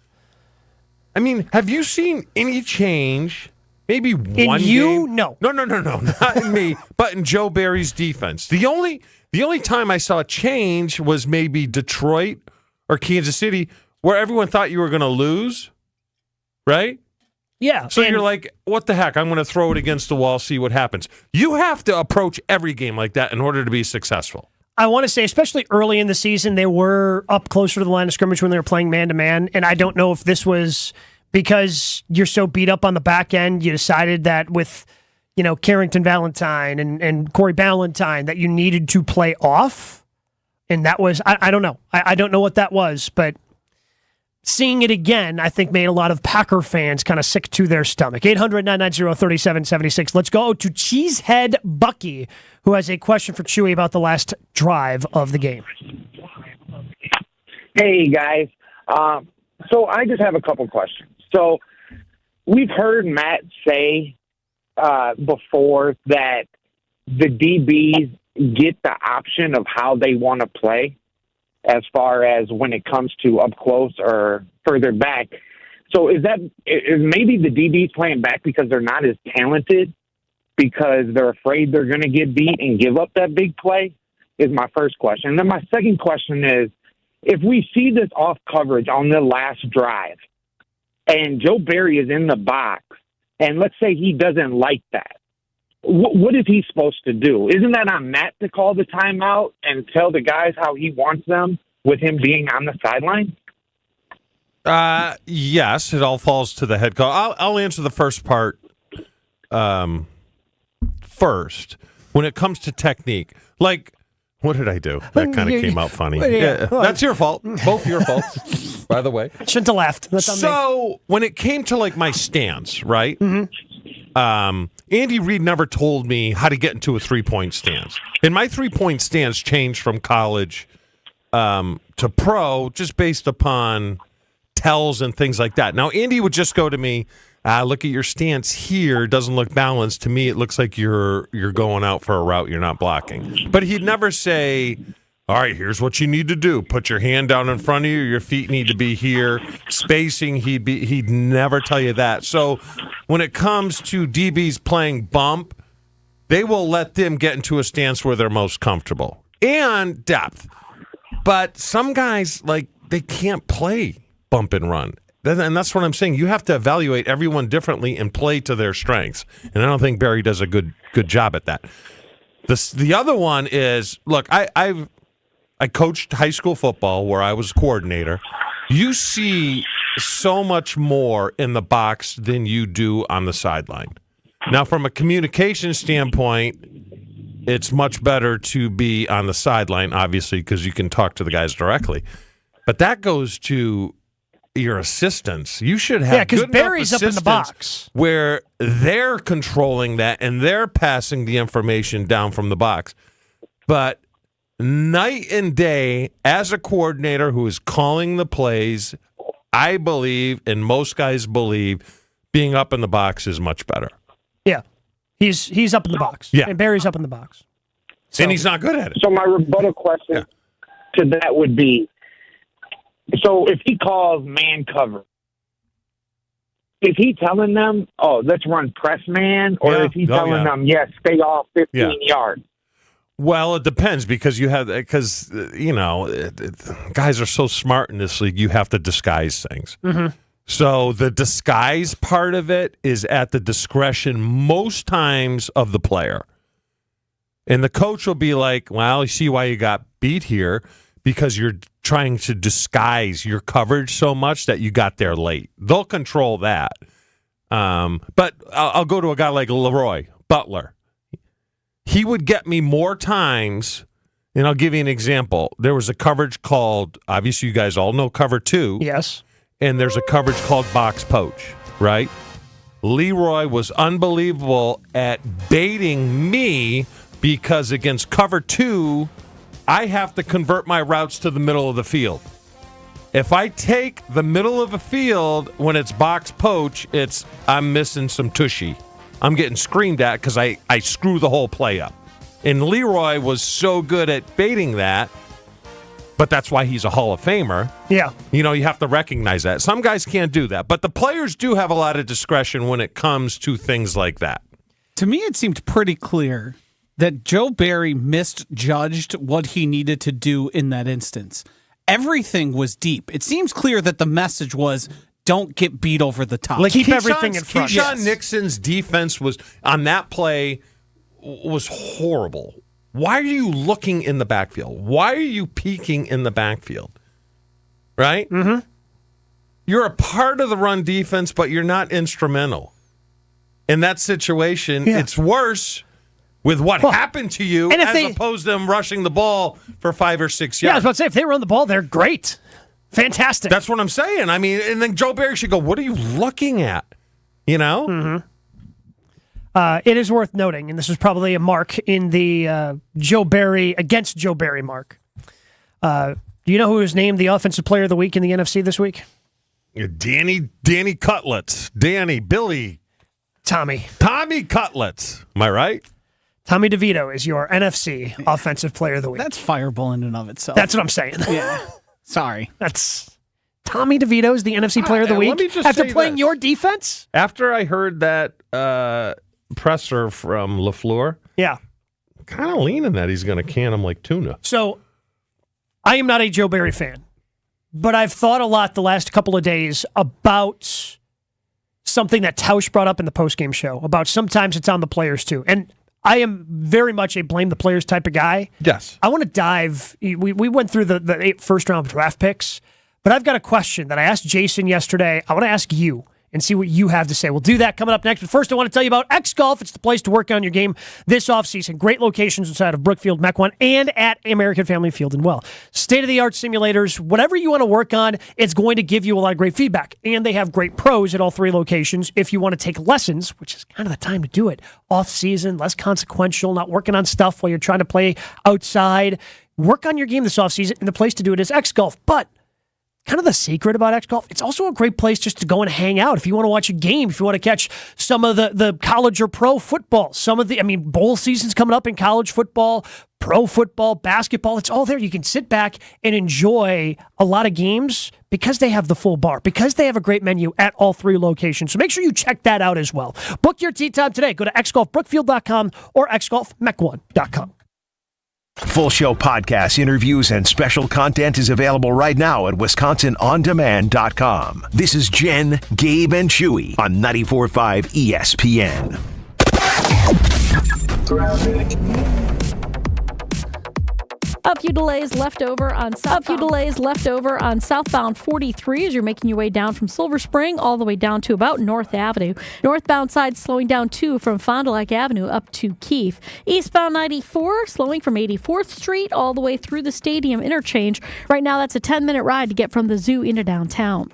Speaker 5: I mean, have you seen any change? Maybe one
Speaker 9: in you?
Speaker 5: game?
Speaker 9: No,
Speaker 5: not in me, but in Joe Barry's defense. The only time I saw a change was maybe Detroit or Kansas City, where everyone thought you were going to lose, right?
Speaker 9: Yeah.
Speaker 5: So you're like, what the heck? I'm going to throw it against the wall, see what happens. You have to approach every game like that in order to be successful.
Speaker 9: I want to say, especially early in the season, they were up closer to the line of scrimmage when they were playing man-to-man, and I don't know if this was because you're so beat up on the back end, you decided that with, Carrington Valentine and Corey Ballantyne that you needed to play off, and that was, I don't know. I don't know what that was, but seeing it again, I think, made a lot of Packer fans kind of sick to their stomach. 800-990-3776. Let's go to Cheesehead Bucky, who has a question for Chewy about the last drive of the game.
Speaker 17: Hey, guys. So I just have a couple questions. So we've heard Matt say before that the DBs get the option of how they want to play, as far as when it comes to up close or further back. So is maybe the DBs playing back because they're not as talented, because they're afraid they're going to get beat and give up that big play, is my first question. And then my second question is, if we see this off coverage on the last drive and Joe Barry is in the box, and let's say he doesn't like that, what is he supposed to do? Isn't that on Matt to call the timeout and tell the guys how he wants them with him being on the sideline?
Speaker 5: Yes, it all falls to the head coach. I'll answer the first part first when it comes to technique. Like, what did I do? That kind of came out funny. That's your fault. Both your faults, by the way.
Speaker 9: Shouldn't have laughed. That's on me.
Speaker 5: So when it came to like my stance, right? Andy Reid never told me how to get into a 3-point stance. And my 3-point stance changed from college to pro just based upon tells and things like that. Now, Andy would just go to me, look at your stance here. It doesn't look balanced. To me, it looks like you're going out for a route. You're not blocking. But he'd never say, all right, here's what you need to do. Put your hand down in front of you. Your feet need to be here. Spacing, he'd never tell you that. So when it comes to DBs playing bump, they will let them get into a stance where they're most comfortable. And depth. But some guys, like, they can't play bump and run. And that's what I'm saying. You have to evaluate everyone differently and play to their strengths. And I don't think Barry does a good job at that. The other one is, look, I coached high school football where I was coordinator. You see so much more in the box than you do on the sideline. Now, from a communication standpoint, it's much better to be on the sideline, obviously, because you can talk to the guys directly. But that goes to your assistants. You should have
Speaker 9: because Barry's up in the box
Speaker 5: where they're controlling that and they're passing the information down from the box. But night and day, as a coordinator who is calling the plays, I believe, and most guys believe, being up in the box is much better.
Speaker 9: Yeah, he's up in the box.
Speaker 5: Yeah,
Speaker 9: and Barry's up in the box,
Speaker 5: and he's not good at it.
Speaker 17: So my rebuttal question to that would be: so if he calls man cover, is he telling them, "Oh, let's run press man," or is he telling them, "Yes, stay off 15 yards"?
Speaker 5: Well, it depends because guys are so smart in this league. You have to disguise things.
Speaker 9: Mm-hmm.
Speaker 5: So the disguise part of it is at the discretion most times of the player. And the coach will be like, well, you see why you got beat here because you're trying to disguise your coverage so much that you got there late. They'll control that. But I'll go to a guy like Leroy Butler. He would get me more times, and I'll give you an example. There was a coverage called, obviously you guys all know cover 2.
Speaker 9: Yes.
Speaker 5: And there's a coverage called box poach, right? Leroy was unbelievable at baiting me because against cover 2, I have to convert my routes to the middle of the field. If I take the middle of the field when it's box poach, I'm missing some tushy. I'm getting screamed at because I screw the whole play up. And Leroy was so good at baiting that, but that's why he's a Hall of Famer.
Speaker 9: Yeah.
Speaker 5: You have to recognize that. Some guys can't do that, but the players do have a lot of discretion when it comes to things like that.
Speaker 1: To me, it seemed pretty clear that Joe Barry misjudged what he needed to do in that instance. Everything was deep. It seems clear that the message was, don't get beat over the top.
Speaker 5: Like
Speaker 9: keep everything in front.
Speaker 5: Keyshawn Nixon's defense was on that play was horrible. Why are you looking in the backfield? Why are you peeking in the backfield? Right?
Speaker 9: Mm-hmm.
Speaker 5: You're a part of the run defense, but you're not instrumental. In that situation, it's worse with what happened to you opposed to them rushing the ball for 5 or 6 yards.
Speaker 9: Yeah, I was about to say, if they run the ball, they're great. Fantastic.
Speaker 5: That's what I'm saying. I mean, and then Joe Barry should go, what are you looking at?
Speaker 9: Mm-hmm. It is worth noting, and this is probably a mark in the Joe Barry mark. Do you know who was named the Offensive Player of the Week in the NFC this week?
Speaker 5: Danny Cutlets. Billy.
Speaker 9: Tommy
Speaker 5: Cutlets. Am I right?
Speaker 9: Tommy DeVito is your NFC Offensive Player of the Week.
Speaker 1: That's fireball in and of itself.
Speaker 9: That's what I'm saying.
Speaker 1: Yeah. Sorry.
Speaker 9: That's Tommy DeVito is the NFC Player of the Week after playing your defense?
Speaker 5: After I heard that presser from LaFleur, kind of leaning that he's going to can him like tuna.
Speaker 9: So, I am not a Joe Barry fan, but I've thought a lot the last couple of days about something that Tausch brought up in the postgame show, about sometimes it's on the players too. And I am very much a blame the players type of guy.
Speaker 5: Yes.
Speaker 9: I want to dive. We went through the 8 first-round draft picks, but I've got a question that I asked Jason yesterday. I want to ask you, and see what you have to say. We'll do that coming up next. But first, I want to tell you about X Golf. It's the place to work on your game this offseason. Great locations inside of Brookfield, Mequon, and at American Family Field and Well. State-of-the-art simulators. Whatever you want to work on, it's going to give you a lot of great feedback. And they have great pros at all 3 locations if you want to take lessons, which is kind of the time to do it. Off-season, less consequential, not working on stuff while you're trying to play outside. Work on your game this offseason, and the place to do it is X Golf. But kind of the secret about X Golf, it's also a great place just to go and hang out. If you want to watch a game, if you want to catch some of the college or pro football, bowl season's coming up in college football, pro football, basketball, it's all there. You can sit back and enjoy a lot of games because they have the full bar, because they have a great menu at all 3 locations. So make sure you check that out as well. Book your tee time today. Go to xgolfbrookfield.com or xgolfmequon.com.
Speaker 4: Full show podcasts, interviews, and special content is available right now at WisconsinOnDemand.com. This is Jen, Gabe, and Chewy on 94.5 ESPN.
Speaker 2: A few delays left over on southbound 43 as you're making your way down from Silver Spring all the way down to about North Avenue. Northbound side slowing down too from Fond du Lac Avenue up to Keefe. Eastbound 94 slowing from 84th Street all the way through the Stadium interchange. Right now that's a 10-minute ride to get from the zoo into downtown.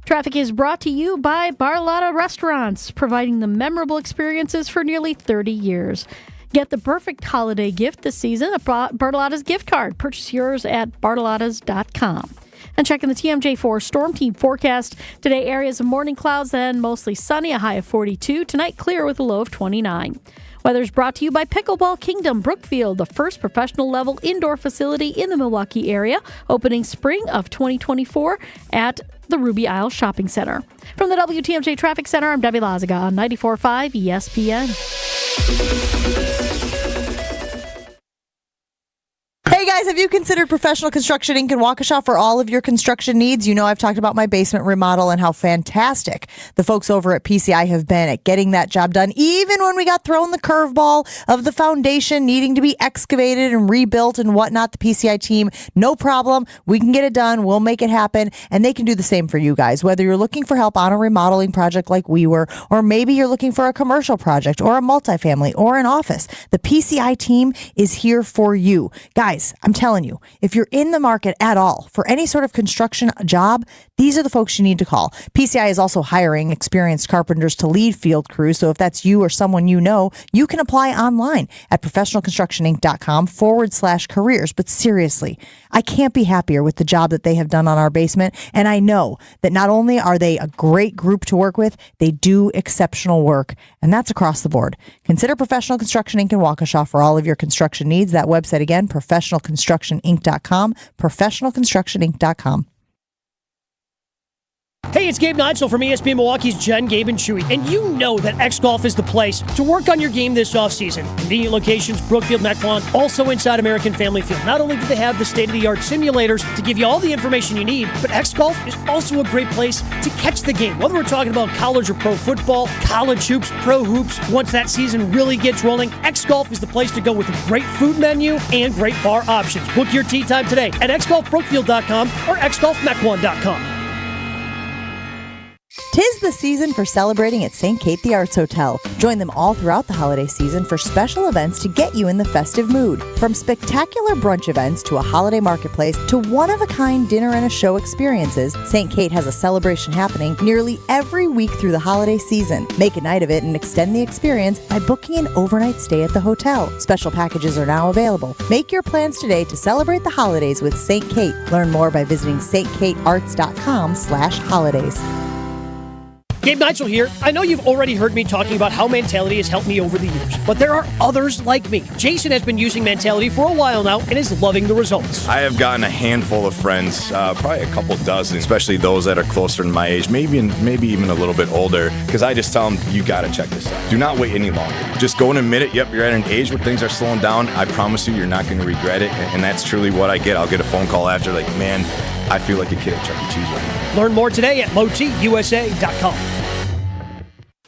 Speaker 2: Traffic is brought to you by Barlotta Restaurants, providing the memorable experiences for nearly 30 years. Get the perfect holiday gift this season, a Bartolotta's gift card. Purchase yours at bartolottas.com. And checking the TMJ4 Storm Team forecast. Today, areas of morning clouds, then mostly sunny, a high of 42. Tonight, clear with a low of 29. Weather's brought to you by Pickleball Kingdom Brookfield, the first professional-level indoor facility in the Milwaukee area, opening spring of 2024 at the Ruby Isle Shopping Center. From the WTMJ Traffic Center, I'm Debbie Lazaga on 94.5 ESPN.
Speaker 6: Hey guys, have you considered Professional Construction Inc. in Waukesha for all of your construction needs? You know I've talked about my basement remodel and how fantastic the folks over at PCI have been at getting that job done, even when we got thrown the curveball of the foundation needing to be excavated and rebuilt and whatnot. The PCI team, no problem. We can get it done. We'll make it happen. And they can do the same for you guys. Whether you're looking for help on a remodeling project like we were, or maybe you're looking for a commercial project or a multifamily or an office, the PCI team is here for you. Guys, I'm telling you, if you're in the market at all for any sort of construction job, these are the folks you need to call. PCI is also hiring experienced carpenters to lead field crews. So if that's you or someone you know, you can apply online at professionalconstructioninc.com/careers. But seriously, I can't be happier with the job that they have done on our basement. And I know that not only are they a great group to work with, they do exceptional work. And that's across the board. Consider Professional Construction Inc. in Waukesha for all of your construction needs. That website again, professionalconstructioninc.com, professionalconstructioninc.com.
Speaker 9: Hey, it's Gabe Neitzel from ESPN Milwaukee's Jen, Gabe, and Chewy. And you know that X Golf is the place to work on your game this offseason. Convenient locations, Brookfield, Mequon, also inside American Family Field. Not only do they have the state-of-the-art simulators to give you all the information you need, but X Golf is also a great place to catch the game. Whether we're talking about college or pro football, college hoops, pro hoops, once that season really gets rolling, X Golf is the place to go with a great food menu and great bar options. Book your tee time today at xgolfbrookfield.com or xgolfmequon.com.
Speaker 6: 'Tis the season for celebrating at St. Kate the Arts Hotel. Join them all throughout the holiday season for special events to get you in the festive mood. From spectacular brunch events to a holiday marketplace to one-of-a-kind dinner and a show experiences, St. Kate has a celebration happening nearly every week through the holiday season. Make a night of it and extend the experience by booking an overnight stay at the hotel. Special packages are now available. Make your plans today to celebrate the holidays with St. Kate. Learn more by visiting stkatearts.com/holidays.
Speaker 9: Gabe Neitzel here. I know you've already heard me talking about how Mentality has helped me over the years, but there are others like me. Jason has been using Mentality for a while now and is loving the results.
Speaker 19: I have gotten a handful of friends, probably a couple dozen, especially those that are closer to my age, maybe even a little bit older, because I just tell them, you got to check this out. Do not wait any longer. Just go and admit it. Yep, you're at an age where things are slowing down. I promise you, you're not going to regret it, and that's truly what I get. I'll get a phone call after, like, man, I feel like a kid at Chuck E. Cheese right now.
Speaker 9: Learn more today at lowtusa.com.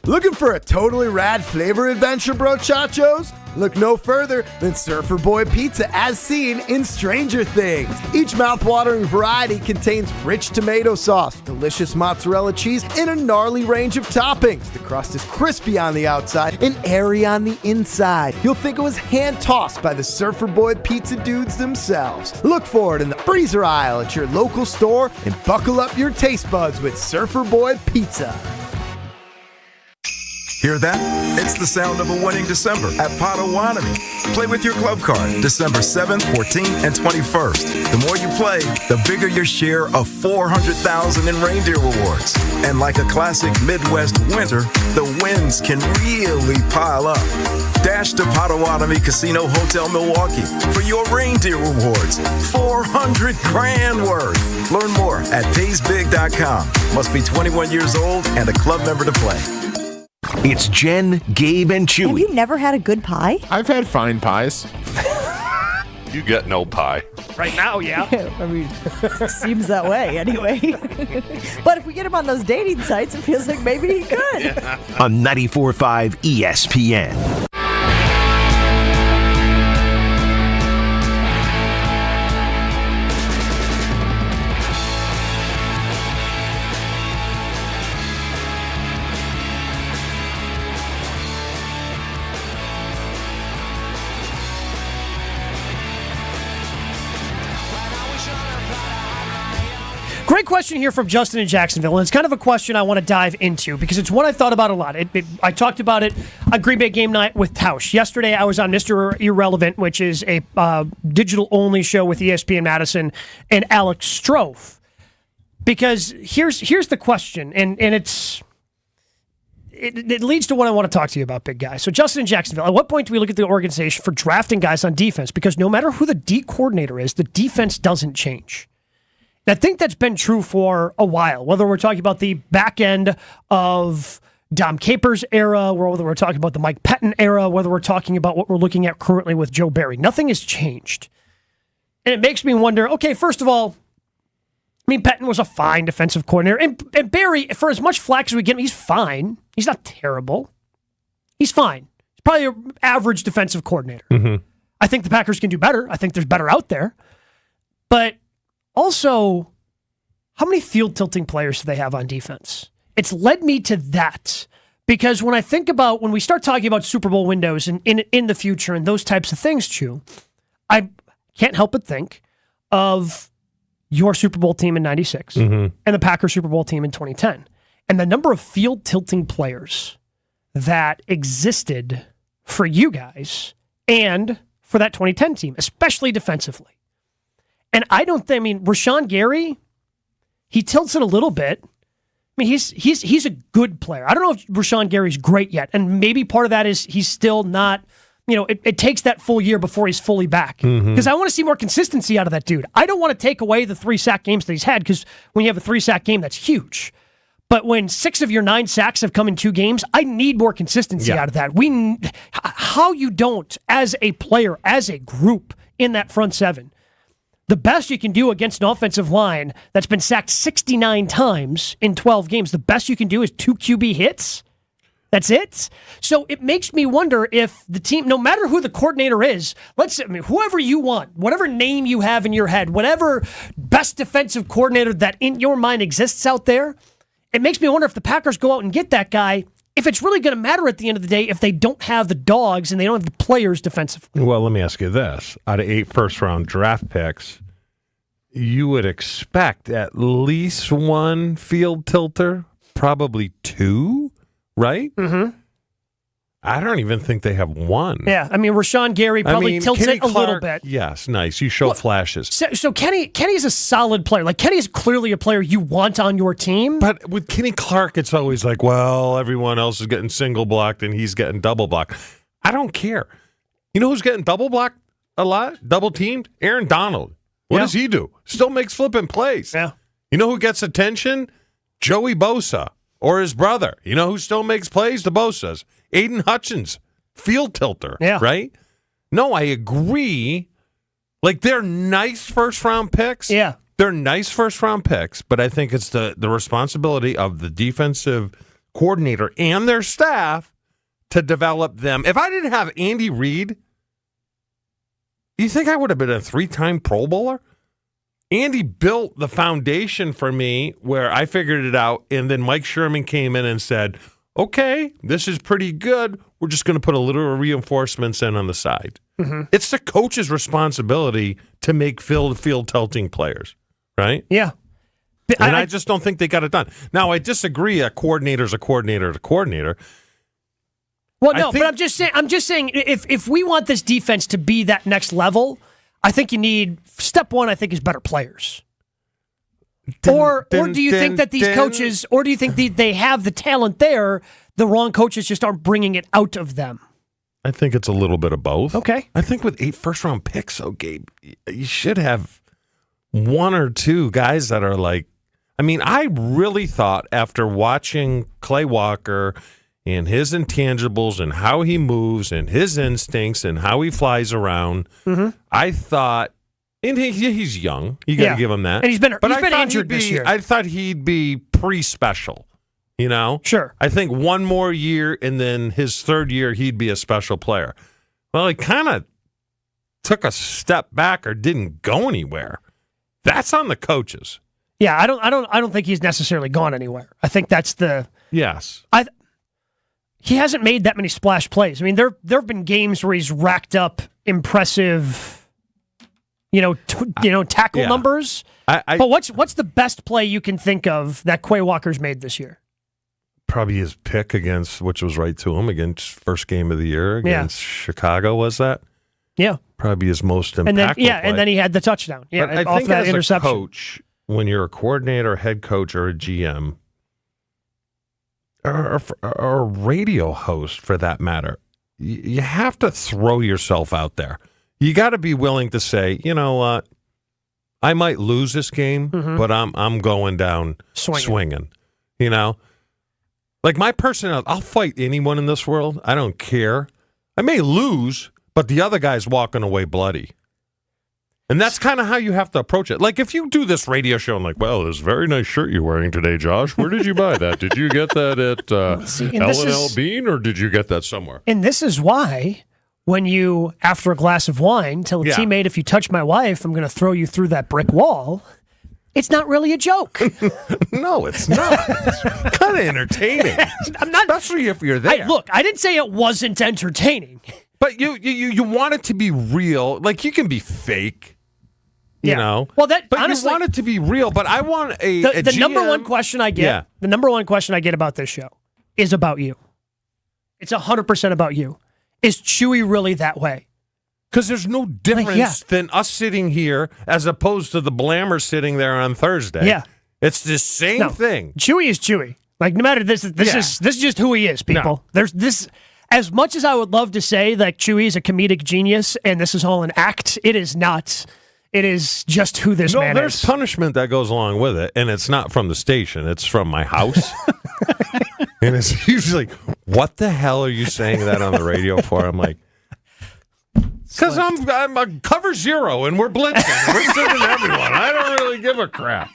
Speaker 20: Looking for a totally rad flavor adventure, brochachos?
Speaker 3: Look no further than Surfer Boy Pizza as seen in Stranger Things. Each mouth-watering variety contains rich tomato sauce, delicious mozzarella cheese, and a gnarly range of toppings. The crust is crispy on the outside and airy on the inside. You'll think it was hand-tossed by the Surfer Boy Pizza dudes themselves. Look for it in the freezer aisle at your local store and buckle up your taste buds with Surfer Boy Pizza.
Speaker 8: Hear that? It's the sound of a winning December at Potawatomi. Play with your club card December 7th, 14th, and 21st. The more you play, the bigger your share of $400,000 in reindeer rewards. And like a classic Midwest winter, the wins can really pile up. Dash to Potawatomi Casino Hotel Milwaukee for your reindeer rewards. $400 grand worth. Learn more at paysbig.com. Must be 21 years old and a club member to play.
Speaker 4: It's Jen, Gabe, and Chewy.
Speaker 6: Have you never had a good pie?
Speaker 20: I've had fine pies. You get no pie.
Speaker 9: Right now, yeah.
Speaker 6: I mean, it seems that way anyway. But if we get him on those dating sites, it feels like maybe he could.
Speaker 4: Yeah. On 94.5 ESPN.
Speaker 9: Great question here from Justin in Jacksonville, and it's kind of a question I want to dive into because it's one I've thought about a lot. I talked about it on Green Bay Game Night with Tausch. Yesterday, I was on Mr. Irrelevant, which is a digital-only show with ESPN Madison and Alex Strofe. Because here's the question, and it leads to what I want to talk to you about, big guy. So Justin in Jacksonville, at what point do we look at the organization for drafting guys on defense? Because no matter who the D coordinator is, the defense doesn't change. And I think that's been true for a while, whether we're talking about the back end of Dom Capers' era, whether we're talking about the Mike Pettin era, whether we're talking about what we're looking at currently with Joe Barry. Nothing has changed. And it makes me wonder, okay, first of all, I mean, Pettin was a fine defensive coordinator. And Barry, for as much flack as we get him, he's fine. He's not terrible. He's fine. He's probably an average defensive coordinator. Mm-hmm. I think the Packers can do better. I think there's better out there. But also, how many field-tilting players do they have on defense? It's led me to that. Because when I think about, when we start talking about Super Bowl windows and in the future and those types of things, Chew, I can't help but think of your Super Bowl team in 96 and the Packers Super Bowl team in 2010. And the number of field-tilting players that existed for you guys and for that 2010 team, especially defensively. And Rashawn Gary, he tilts it a little bit. I mean, he's a good player. I don't know if Rashawn Gary's great yet. And maybe part of that is he's still not, it takes that full year before he's fully back. Because I want to see more consistency out of that dude. I don't want to take away the 3 sack games that he's had, because when you have a 3 sack game, that's huge. But when 6 of your 9 sacks have come in 2 games, I need more consistency out of that. How you don't, as a player, as a group in that front 7, the best you can do against an offensive line that's been sacked 69 times in 12 games, the best you can do is 2 QB hits. That's it. So it makes me wonder if the team, no matter who the coordinator is, whoever you want, whatever name you have in your head, whatever best defensive coordinator that in your mind exists out there, it makes me wonder if the Packers go out and get that guy, if it's really going to matter at the end of the day if they don't have the dogs and they don't have the players defensively.
Speaker 5: Well, let me ask you this. Out of 8 first-round draft picks, you would expect at least 1 field tilter, probably 2, right? Mm-hmm. I don't even think they have 1.
Speaker 9: Yeah, Rashawn Gary probably tilts
Speaker 5: Kenny
Speaker 9: it a little bit.
Speaker 5: Yes, nice. You show flashes.
Speaker 9: So Kenny's a solid player. Like, Kenny's clearly a player you want on your team.
Speaker 5: But with Kenny Clark, it's always like, well, everyone else is getting single blocked and he's getting double blocked. I don't care. You know who's getting double blocked a lot? Double teamed? Aaron Donald. What does he do? Still makes flipping plays. Yeah. You know who gets attention? Joey Bosa or his brother. You know who still makes plays? The Bosas. Aiden Hutchins, field tilter, right? No, I agree. Like, they're nice first-round picks.
Speaker 9: Yeah.
Speaker 5: They're nice first-round picks, but I think it's the responsibility of the defensive coordinator and their staff to develop them. If I didn't have Andy Reid, you think I would have been a 3-time Pro Bowler? Andy built the foundation for me where I figured it out, and then Mike Sherman came in and said, okay, this is pretty good. We're just going to put a little reinforcements in on the side.
Speaker 9: Mm-hmm.
Speaker 5: It's the coach's responsibility to make field tilting players, right?
Speaker 9: Yeah.
Speaker 5: And I just don't think they got it done. Now, I disagree. A coordinator's a coordinator.
Speaker 9: Well, no, but I'm just saying, if we want this defense to be that next level, I think you need step one. I think is better players. Or do you think that these coaches, or do you think they have the talent there? The wrong coaches just aren't bringing it out of them.
Speaker 5: I think it's a little bit of both.
Speaker 9: Okay.
Speaker 5: I think with 8 first-round picks, Gabe, you should have 1 or 2 guys that are like. I mean, I really thought after watching Clay Walker and his intangibles and how he moves and his instincts and how he flies around, I thought, and he's young. You got to give him that.
Speaker 9: And he's been injured this year.
Speaker 5: I thought he'd be pretty special, you know?
Speaker 9: Sure.
Speaker 5: I think 1 more year and then his 3rd year he'd be a special player. Well, he kind of took a step back or didn't go anywhere. That's on the coaches.
Speaker 9: Yeah, I don't think he's necessarily gone anywhere. I think that's the
Speaker 5: yes.
Speaker 9: He hasn't made that many splash plays. I mean, there have been games where he's racked up impressive, tackle numbers. But what's the best play you can think of that Quay Walker's made this year?
Speaker 5: Probably his pick which was right to him, against first game of the year against Chicago, was that?
Speaker 9: Yeah.
Speaker 5: Probably his most impactful play.
Speaker 9: And then he had the touchdown. Yeah,
Speaker 5: but I
Speaker 9: off
Speaker 5: think
Speaker 9: that
Speaker 5: as
Speaker 9: interception.
Speaker 5: a coach, when you're a coordinator, head coach, or a GM, or a radio host for that matter, you have to throw yourself out there. You got to be willing to say, you know what, I might lose this game, but I'm going down swinging. You know, like my personality, I'll fight anyone in this world. I don't care. I may lose, but the other guy's walking away bloody. And that's kind of how you have to approach it. Like if you do this radio show and like, well, this very nice shirt you're wearing today, Josh. Where did you buy that? Did you get that at L&L Bean, or did you get that somewhere?
Speaker 9: And this is why when you, after a glass of wine, tell a teammate, if you touch my wife, I'm going to throw you through that brick wall. It's not really a joke.
Speaker 5: No, it's not. It's kind of entertaining. Especially if you're there.
Speaker 9: Look, I didn't say it wasn't entertaining.
Speaker 5: But you want it to be real. Like, you can be fake, you know.
Speaker 9: Well,
Speaker 5: but
Speaker 9: honestly,
Speaker 5: you want it to be real. But I want the GM,
Speaker 9: number one question I get. The number one question I get about this show is about you. It's 100% about you. Is Chewy really that way?
Speaker 5: Because there's no difference than us sitting here as opposed to the Blammer sitting there on Thursday.
Speaker 9: Yeah,
Speaker 5: it's the same thing.
Speaker 9: Chewy is Chewy. Like, no matter this is just who he is. People, there's this. As much as I would love to say that Chewy is a comedic genius and this is all an act, it is not. It is just who this man is.
Speaker 5: There's punishment that goes along with it, and it's not from the station. It's from my house. And it's usually, what the hell are you saying that on the radio for? I'm like, because I'm a cover zero, and we're blitzing. We're sending everyone. I don't really give a crap.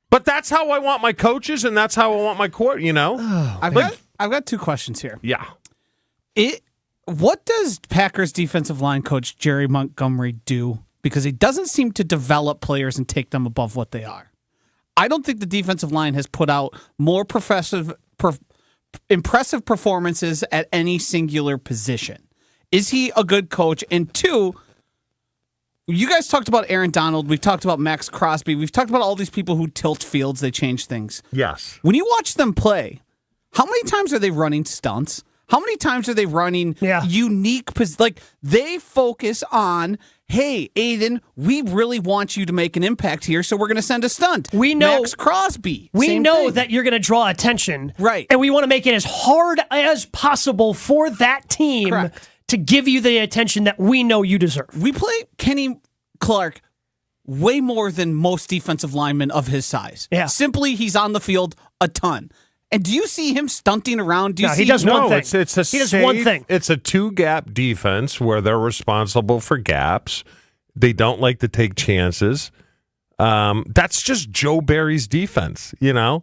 Speaker 5: But that's how I want my coaches, and that's how I want my court, you know?
Speaker 1: I've got 2 questions here.
Speaker 5: Yeah.
Speaker 1: What does Packers defensive line coach Jerry Montgomery do? Because he doesn't seem to develop players and take them above what they are. I don't think the defensive line has put out more impressive performances at any singular position. Is he a good coach? And 2, you guys talked about Aaron Donald. We've talked about Max Crosby. We've talked about all these people who tilt fields. They change things.
Speaker 5: Yes.
Speaker 1: When you watch them play, how many times are they running stunts? How many times are they running unique? Like, they focus on, hey, Aiden, we really want you to make an impact here, so we're going to send a stunt.
Speaker 9: We know
Speaker 1: Max Crosby.
Speaker 9: We know that you're going to draw attention.
Speaker 1: Right.
Speaker 9: And we want to make it as hard as possible for that team to give you the attention that we know you deserve.
Speaker 1: We play Kenny Clark way more than most defensive linemen of his size.
Speaker 9: Yeah.
Speaker 1: Simply, he's on the field a ton. And do you see him stunting around?
Speaker 9: He does one thing.
Speaker 5: He does one thing. It's a 2-gap defense where they're responsible for gaps. They don't like to take chances. That's just Joe Barry's defense, you know?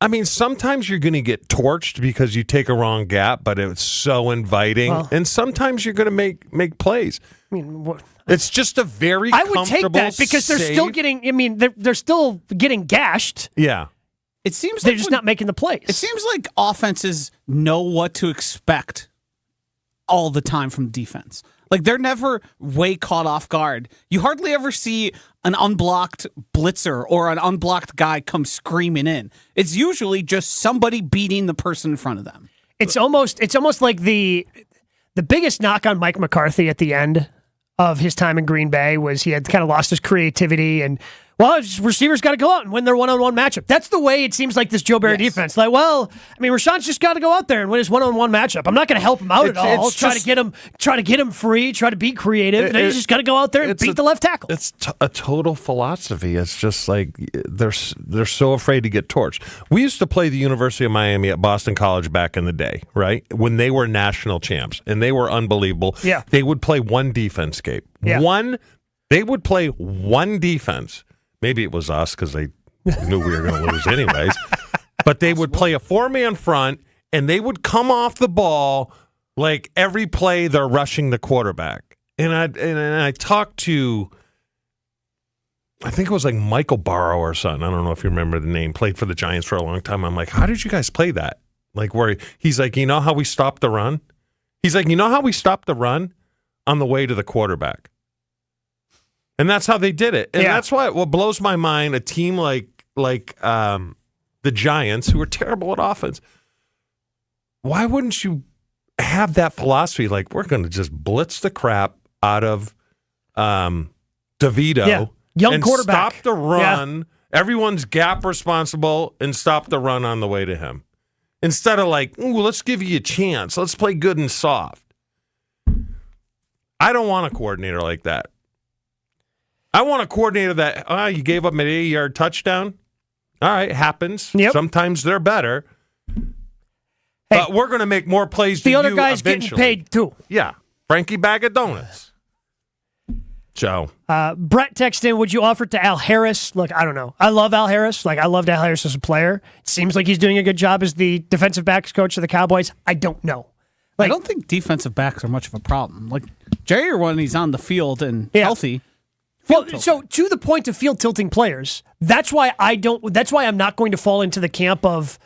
Speaker 5: I mean, sometimes you're going to get torched because you take a wrong gap, but it's so inviting.
Speaker 9: Well,
Speaker 5: and sometimes you're going to make plays.
Speaker 9: I mean, what?
Speaker 5: It's just a very
Speaker 9: I would take that because they're still
Speaker 5: safe-
Speaker 9: getting. I mean, they're still getting gashed.
Speaker 5: Yeah.
Speaker 1: It seems
Speaker 9: They're
Speaker 1: like
Speaker 9: just
Speaker 1: when-
Speaker 9: not making the plays.
Speaker 1: It seems like offenses know what to expect all the time from defense. Like they're never way caught off guard. You hardly ever see an unblocked blitzer or an unblocked guy come screaming in. It's usually just somebody beating the person in front of them.
Speaker 9: It's almost like the biggest knock on Mike McCarthy at the end of his time in Green Bay was he had kind of lost his creativity and, well, his receivers got to go out and win their one-on-one matchup. That's the way it seems like this Joe Barry defense. Like, well, I mean, Rashawn's just got to go out there and win his one-on-one matchup. I'm not going to help him out at all. Try to get him free, try to be creative. They just got to go out there and beat the left tackle.
Speaker 5: It's a total philosophy. It's just like they're so afraid to get torched. We used to play the University of Miami at Boston College back in the day, right? When they were national champs, and they were unbelievable.
Speaker 9: Yeah.
Speaker 5: They would play one defense, Gabe.
Speaker 9: Yeah.
Speaker 5: They would play one defense. Maybe it was us because they knew we were going to lose anyways. But they would play a 4-man front, and they would come off the ball like every play they're rushing the quarterback. And I talked to, I think it was like Michael Barrow or something. I don't know if you remember the name. Played for the Giants for a long time. I'm like, how did you guys play that? Like where he's like, you know how we stopped the run? He's like, you know how we stopped the run? On the way to the quarterback. And that's how they did it. And that's why what blows my mind, a team like the Giants, who are terrible at offense, why wouldn't you have that philosophy? Like, we're going to just blitz the crap out of DeVito.
Speaker 9: Yeah. Young
Speaker 5: and
Speaker 9: quarterback.
Speaker 5: Stop the run. Everyone's gap responsible and stop the run on the way to him. Instead of like, ooh, let's give you a chance. Let's play good and soft. I don't want a coordinator like that. I want a coordinator that, you gave up an 80-yard touchdown. All right, happens.
Speaker 9: Yep.
Speaker 5: Sometimes they're better. But we're going to make more plays than
Speaker 9: the
Speaker 5: you
Speaker 9: other guy's
Speaker 5: eventually.
Speaker 9: getting paid too.
Speaker 5: Yeah. Frankie Bag of Donuts. Joe.
Speaker 9: Brett texted in, would you offer it to Al Harris? Look, I don't know. I love Al Harris. Like, I loved Al Harris as a player. It seems like he's doing a good job as the defensive backs coach of the Cowboys. I don't know.
Speaker 1: I don't think defensive backs are much of a problem. Like Jair, when he's on the field and healthy.
Speaker 9: Well, so to the point of field tilting players, that's why I'm not going to fall into the camp of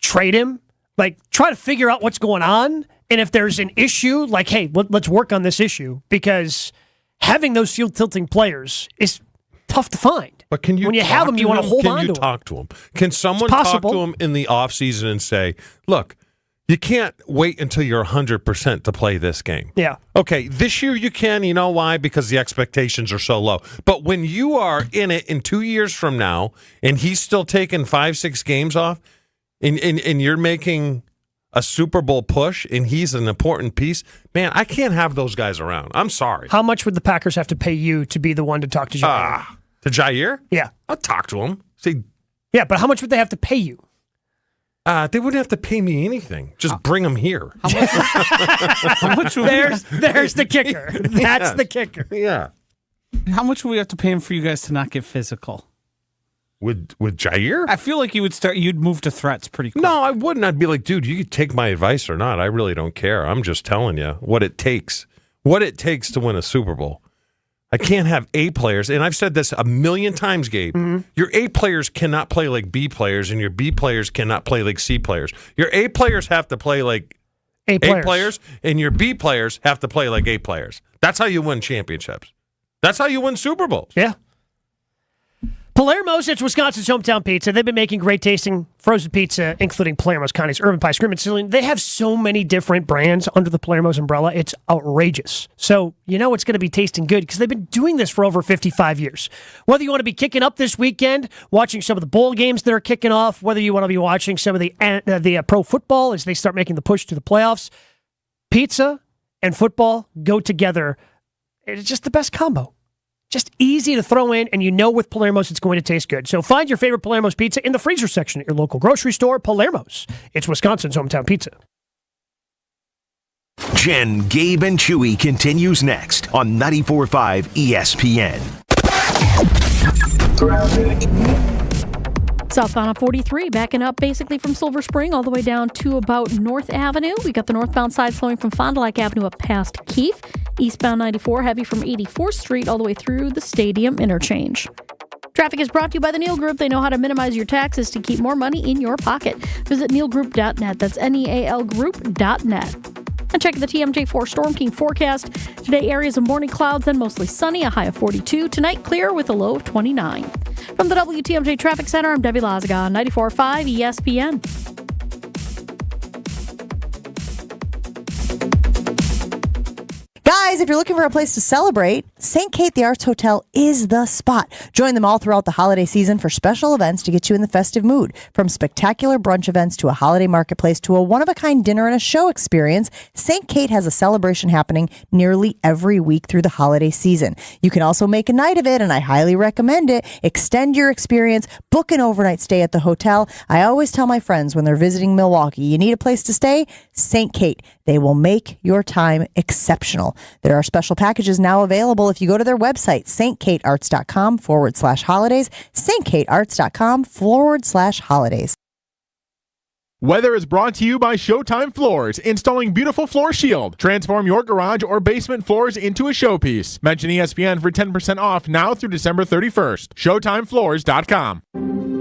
Speaker 9: trade him. Like, try to figure out what's going on, and if there's an issue, like, hey, let's work on this issue, because having those field tilting players is tough to find.
Speaker 5: But can you
Speaker 9: when you have them, you want to hold on to them.
Speaker 5: Can you talk to them? Can someone talk to them in the offseason and say, look, you can't wait until you're 100% to play this game.
Speaker 9: Yeah.
Speaker 5: Okay, this year you can. You know why? Because the expectations are so low. But when you are in it in 2 years from now and he's still taking 5-6 games off and you're making a Super Bowl push and he's an important piece, man, I can't have those guys around. I'm sorry.
Speaker 9: How much would the Packers have to pay you to be the one to talk to Jair?
Speaker 5: To Jair?
Speaker 9: Yeah.
Speaker 5: I'll talk to him. See,
Speaker 9: yeah, but how much would they have to pay you?
Speaker 5: They wouldn't have to pay me anything. Just bring them here.
Speaker 1: How much
Speaker 9: There's the kicker. That's the kicker.
Speaker 5: Yeah.
Speaker 1: How much would we have to pay him for you guys to not get physical?
Speaker 5: With Jair?
Speaker 1: I feel like you'd move to threats pretty quick.
Speaker 5: No, I wouldn't. I'd be like, dude, you could take my advice or not. I really don't care. I'm just telling you what it takes. What it takes to win a Super Bowl. I can't have A players, and I've said this a million times, Gabe.
Speaker 9: Mm-hmm.
Speaker 5: Your A players cannot play like B players, and your B players cannot play like C players. Your A players have to play like
Speaker 9: A
Speaker 5: players, and your B players have to play like A players. That's how you win championships. That's how you win Super Bowls.
Speaker 9: Yeah. Palermo's, it's Wisconsin's hometown pizza. They've been making great tasting frozen pizza, including Palermo's, Connie's, Urban Pie, Screamin' Ceiling. They have so many different brands under the Palermo's umbrella. It's outrageous. So you know it's going to be tasting good because they've been doing this for over 55 years. Whether you want to be kicking up this weekend, watching some of the bowl games that are kicking off, whether you want to be watching some of the pro football as they start making the push to the playoffs, pizza and football go together. It's just the best combo. Just easy to throw in, and you know with Palermo's it's going to taste good. So find your favorite Palermo's pizza in the freezer section at your local grocery store. Palermo's. It's Wisconsin's hometown pizza.
Speaker 4: Jen, Gabe, and Chewy continues next on 94.5 ESPN.
Speaker 2: Southbound on 43, backing up basically from Silver Spring all the way down to about North Avenue. We got the northbound side slowing from Fond du Lac Avenue up past Keefe. Eastbound 94, heavy from 84th Street all the way through the Stadium interchange. Traffic is brought to you by the Neal Group. They know how to minimize your taxes to keep more money in your pocket. Visit nealgroup.net. That's nealgroup.net. And check the TMJ4 Storm King forecast. Today, areas of morning clouds, then mostly sunny, a high of 42. Tonight, clear with a low of 29. From the WTMJ Traffic Center, I'm Debbie Lazaga on 94.5 ESPN.
Speaker 6: Guys, if you're looking for a place to celebrate, St. Kate the Arts Hotel is the spot. Join them all throughout the holiday season for special events to get you in the festive mood. From spectacular brunch events to a holiday marketplace to a one-of-a-kind dinner and a show experience, St. Kate has a celebration happening nearly every week through the holiday season. You can also make a night of it, and I highly recommend it. Extend your experience, book an overnight stay at the hotel. I always tell my friends when they're visiting Milwaukee, you need a place to stay? St. Kate. They will make your time exceptional. There are special packages now available if you go to their website, stkatearts.com/holidays, stkatearts.com/holidays.
Speaker 10: Weather is brought to you by Showtime Floors, installing beautiful floor shield. Transform your garage or basement floors into a showpiece. Mention ESPN for 10% off now through December 31st. ShowtimeFloors.com.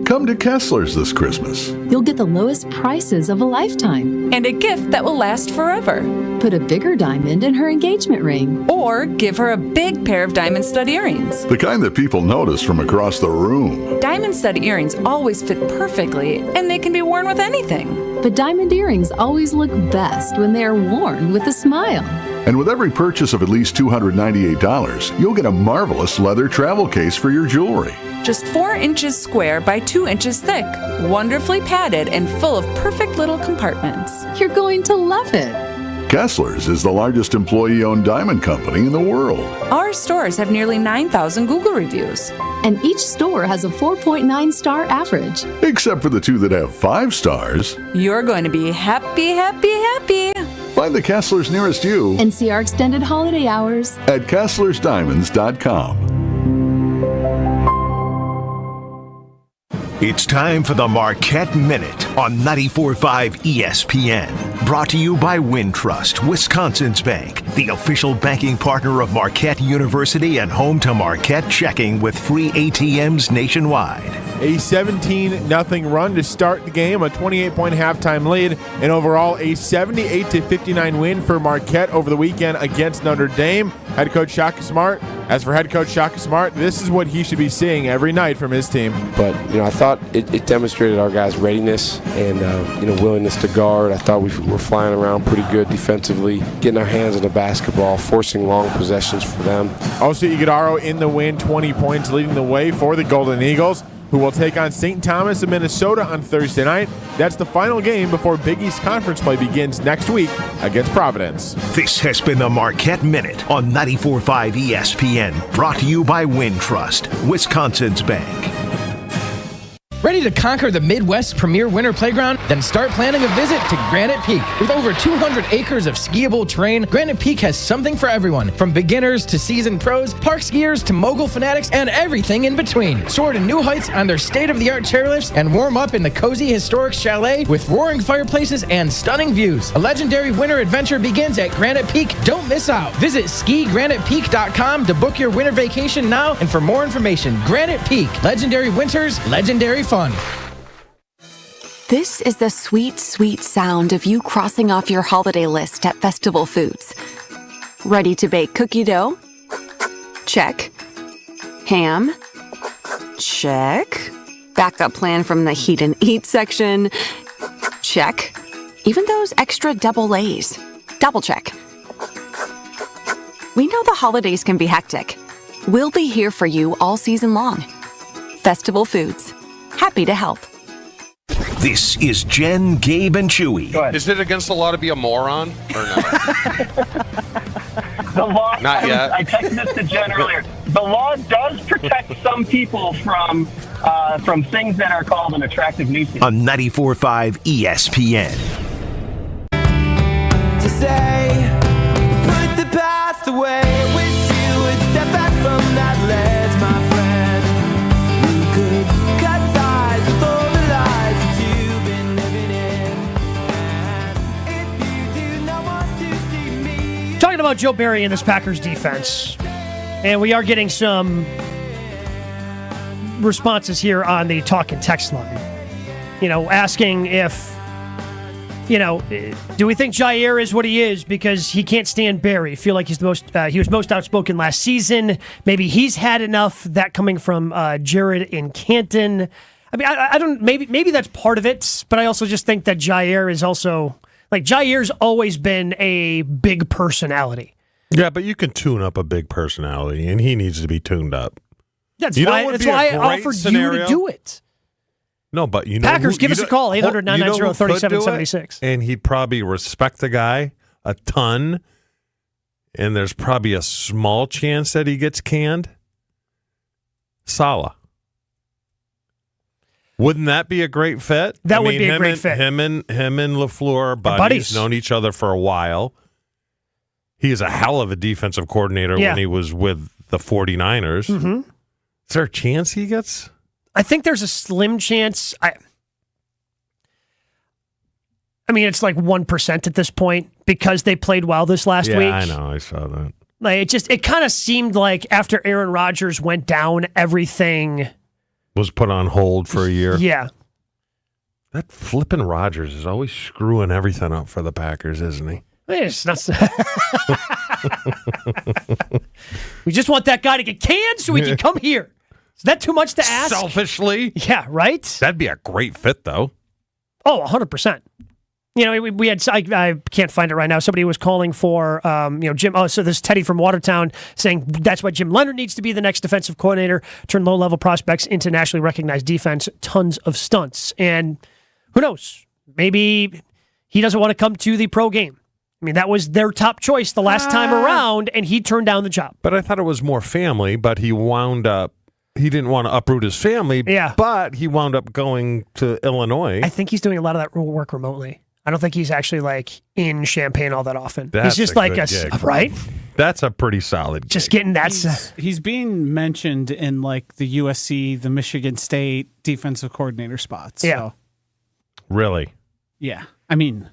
Speaker 11: Come to Kessler's this Christmas.
Speaker 12: You'll get the lowest prices of a lifetime.
Speaker 22: And a gift that will last forever.
Speaker 12: Put a bigger diamond in her engagement ring.
Speaker 22: Or give her a big pair of diamond stud earrings.
Speaker 11: The kind that people notice from across the room.
Speaker 22: Diamond stud earrings always fit perfectly, and they can be worn with anything.
Speaker 12: But diamond earrings always look best when they are worn with a smile.
Speaker 11: And with every purchase of at least $298, you'll get a marvelous leather travel case for your jewelry.
Speaker 22: Just 4 inches square by 2 inches thick, wonderfully padded and full of perfect little compartments.
Speaker 12: You're going to love it.
Speaker 11: Kessler's is the largest employee-owned diamond company in the world.
Speaker 22: Our stores have nearly 9,000 Google reviews.
Speaker 12: And each store has a 4.9 star average.
Speaker 11: Except for the 2 that have 5 stars.
Speaker 22: You're going to be happy, happy, happy.
Speaker 11: Find the Kessler's nearest you.
Speaker 12: And see our extended holiday hours
Speaker 11: at KesslersDiamonds.com.
Speaker 4: It's time for the Marquette Minute on 94.5 ESPN. Brought to you by Wintrust, Wisconsin's bank, the official banking partner of Marquette University and home to Marquette Checking with free ATMs nationwide.
Speaker 10: A 17-0 run to start the game, a 28-point halftime lead, and overall a 78-59 win for Marquette over the weekend against Notre Dame. Head coach Shaka Smart. As for head coach Shaka Smart, this is what he should be seeing every night from his team.
Speaker 23: But, I thought it demonstrated our guys' readiness and, willingness to guard. I thought we were flying around pretty good defensively, getting our hands on the basketball, forcing long possessions for them.
Speaker 10: Also, Iguodaro in the win, 20 points, leading the way for the Golden Eagles, who will take on St. Thomas of Minnesota on Thursday night. That's the final game before Big East Conference play begins next week against Providence.
Speaker 4: This has been the Marquette Minute on 94.5 ESPN, brought to you by Wintrust, Wisconsin's bank.
Speaker 24: Ready to conquer the Midwest's premier winter playground? Then start planning a visit to Granite Peak. With over 200 acres of skiable terrain, Granite Peak has something for everyone, from beginners to seasoned pros, park skiers to mogul fanatics, and everything in between. Soar to new heights on their state-of-the-art chairlifts and warm up in the cozy historic chalet with roaring fireplaces and stunning views. A legendary winter adventure begins at Granite Peak. Don't miss out. Visit skigranitepeak.com to book your winter vacation now and for more information. Granite Peak. Legendary winters, legendary fun.
Speaker 26: This is the sweet, sweet sound of you crossing off your holiday list at Festival Foods. Ready to bake cookie dough? Check. Ham? Check. Backup plan from the heat and eat section? Check. Even those extra double A's? Double check. We know the holidays can be hectic. We'll be here for you all season long. Festival Foods. Happy to help.
Speaker 4: This is Jen, Gabe, and Chewy.
Speaker 5: Is it against the law to be a moron or no?
Speaker 28: The law.
Speaker 5: Not yet.
Speaker 28: I texted this to Jen earlier. The law does protect some people from things that are called an attractive nuisance.
Speaker 4: On 94.5 ESPN.
Speaker 18: To say, put the past away. Wish you would step back from that ledge, my friend. You could cut ties with all
Speaker 9: Talking about Joe Barry and this Packers defense, and we are getting some responses here on the talk and text line. Asking if, do we think Jair is what he is because he can't stand Barry? Feel like he was most outspoken last season. Maybe he's had enough. That coming from Jared in Canton. I mean, I don't. Maybe that's part of it, but I also just think that Jair is also Jair's always been a big personality.
Speaker 5: Yeah, but you can tune up a big personality, and he needs to be tuned up.
Speaker 9: That's why I offered you to do it.
Speaker 5: No, but
Speaker 9: Packers, give us a call, 800-990-3776.
Speaker 5: And he'd probably respect the guy a ton, and there's probably a small chance that he gets canned. Saleh. Wouldn't that be a great fit?
Speaker 9: That would be a great fit.
Speaker 5: Him and LaFleur are buddies. Known each other for a while. He is a hell of a defensive coordinator when he was with the 49ers.
Speaker 9: Mm-hmm.
Speaker 5: Is there a chance he gets?
Speaker 9: I think there's a slim chance. I mean, it's like 1% at this point because they played well this last week.
Speaker 5: Yeah, I know. I saw that.
Speaker 9: It kind of seemed like after Aaron Rodgers went down, everything
Speaker 5: was put on hold for a year.
Speaker 9: Yeah.
Speaker 5: That flipping Rodgers is always screwing everything up for the Packers, isn't he?
Speaker 9: It's not. We just want that guy to get canned so he can come here. Is that too much to ask?
Speaker 5: Selfishly?
Speaker 9: Yeah, right?
Speaker 5: That'd be a great fit, though.
Speaker 9: Oh, 100%. We had, I can't find it right now. Somebody was calling for, Jim. Oh, so this Teddy from Watertown saying that's why Jim Leonard needs to be the next defensive coordinator, turn low-level prospects into nationally recognized defense, tons of stunts. And who knows? Maybe he doesn't want to come to the pro game. I mean, that was their top choice the last time around, and he turned down the job.
Speaker 5: But I thought it was more family, but he wound up, he didn't want to uproot his family, but he wound up going to Illinois.
Speaker 9: I think he's doing a lot of that work remotely. I don't think he's actually in Champaign all that often.
Speaker 5: That's
Speaker 9: he's just
Speaker 5: gig.
Speaker 9: Right?
Speaker 5: That's a pretty solid
Speaker 9: just
Speaker 5: gig.
Speaker 9: Getting that.
Speaker 1: He's being mentioned in the USC, the Michigan State defensive coordinator spots.
Speaker 9: Yeah.
Speaker 1: So.
Speaker 5: Really?
Speaker 1: Yeah. I mean,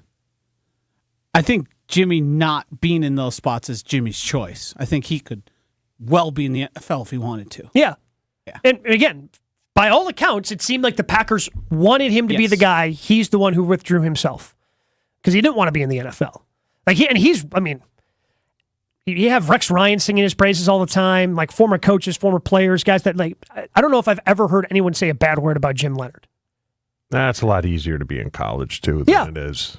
Speaker 1: I think Jimmy not being in those spots is Jimmy's choice. I think he could well be in the NFL if he wanted to.
Speaker 9: Yeah. And again, by all accounts, it seemed like the Packers wanted him to be the guy. He's the one who withdrew himself because he didn't want to be in the NFL. You have Rex Ryan singing his praises all the time, former coaches, former players, guys that I don't know if I've ever heard anyone say a bad word about Jim Leonard.
Speaker 5: That's a lot easier to be in college, too, than it is.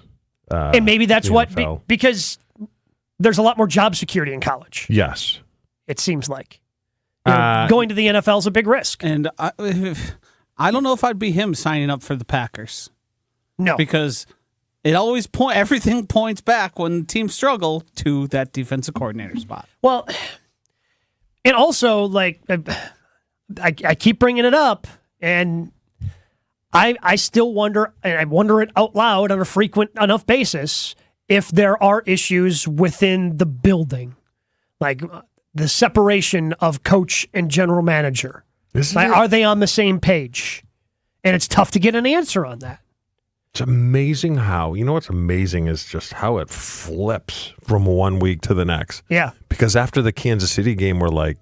Speaker 9: And maybe that's because there's a lot more job security in college.
Speaker 5: Yes.
Speaker 9: It seems like. Going to the NFL is a big risk.
Speaker 1: And I don't know if I'd be him signing up for the Packers.
Speaker 9: No.
Speaker 1: Because it always everything points back when teams struggle to that defensive coordinator spot.
Speaker 9: Well, and also, I keep bringing it up, and I still wonder, and I wonder it out loud on a frequent enough basis, if there are issues within the building, the separation of coach and general manager. Are they on the same page? And it's tough to get an answer on that.
Speaker 5: It's amazing how, what's amazing is just how it flips from one week to the next.
Speaker 9: Yeah.
Speaker 5: Because after the Kansas City game, we're like,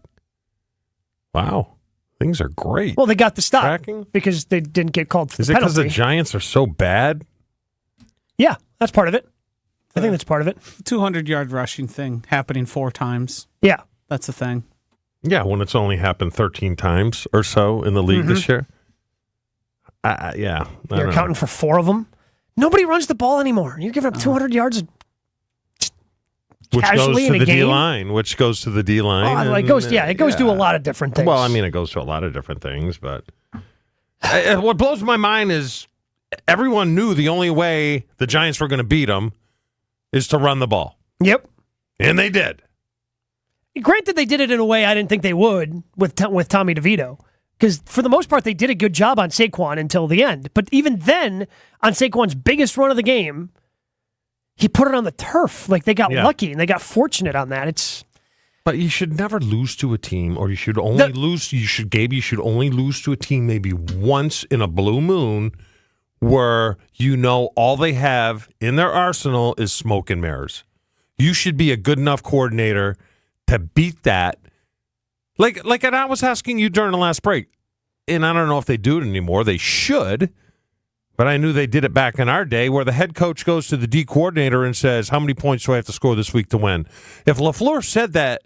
Speaker 5: wow, things are great.
Speaker 9: Well, they got the stop because they didn't get called for the penalty.
Speaker 5: Is it because the Giants are so bad?
Speaker 9: Yeah, that's part of it. I think that's part of it.
Speaker 1: 200-yard rushing thing happening 4 times.
Speaker 9: Yeah.
Speaker 1: That's the thing.
Speaker 5: Yeah, when it's only happened 13 times or so in the league this year.
Speaker 9: You're accounting for 4 of them. Nobody runs the ball anymore. You're giving up 200 yards
Speaker 5: which goes
Speaker 9: casually
Speaker 5: to
Speaker 9: in a
Speaker 5: the
Speaker 9: game.
Speaker 5: D-line, which goes to the D-line.
Speaker 9: It goes to a lot of different things.
Speaker 5: Well, it goes to a lot of different things, but what blows my mind is everyone knew the only way the Giants were going to beat them is to run the ball.
Speaker 9: Yep.
Speaker 5: And they did.
Speaker 9: Granted, they did it in a way I didn't think they would with Tommy DeVito. Because for the most part, they did a good job on Saquon until the end. But even then, on Saquon's biggest run of the game, he put it on the turf. They got lucky and they got fortunate on that.
Speaker 5: But you should never lose to a team, or you should only lose. You should only lose to a team maybe once in a blue moon, where all they have in their arsenal is smoke and mirrors. You should be a good enough coordinator to beat that. Like, and I was asking you during the last break, and I don't know if they do it anymore. They should, but I knew they did it back in our day where the head coach goes to the D coordinator and says, how many points do I have to score this week to win? If LaFleur said that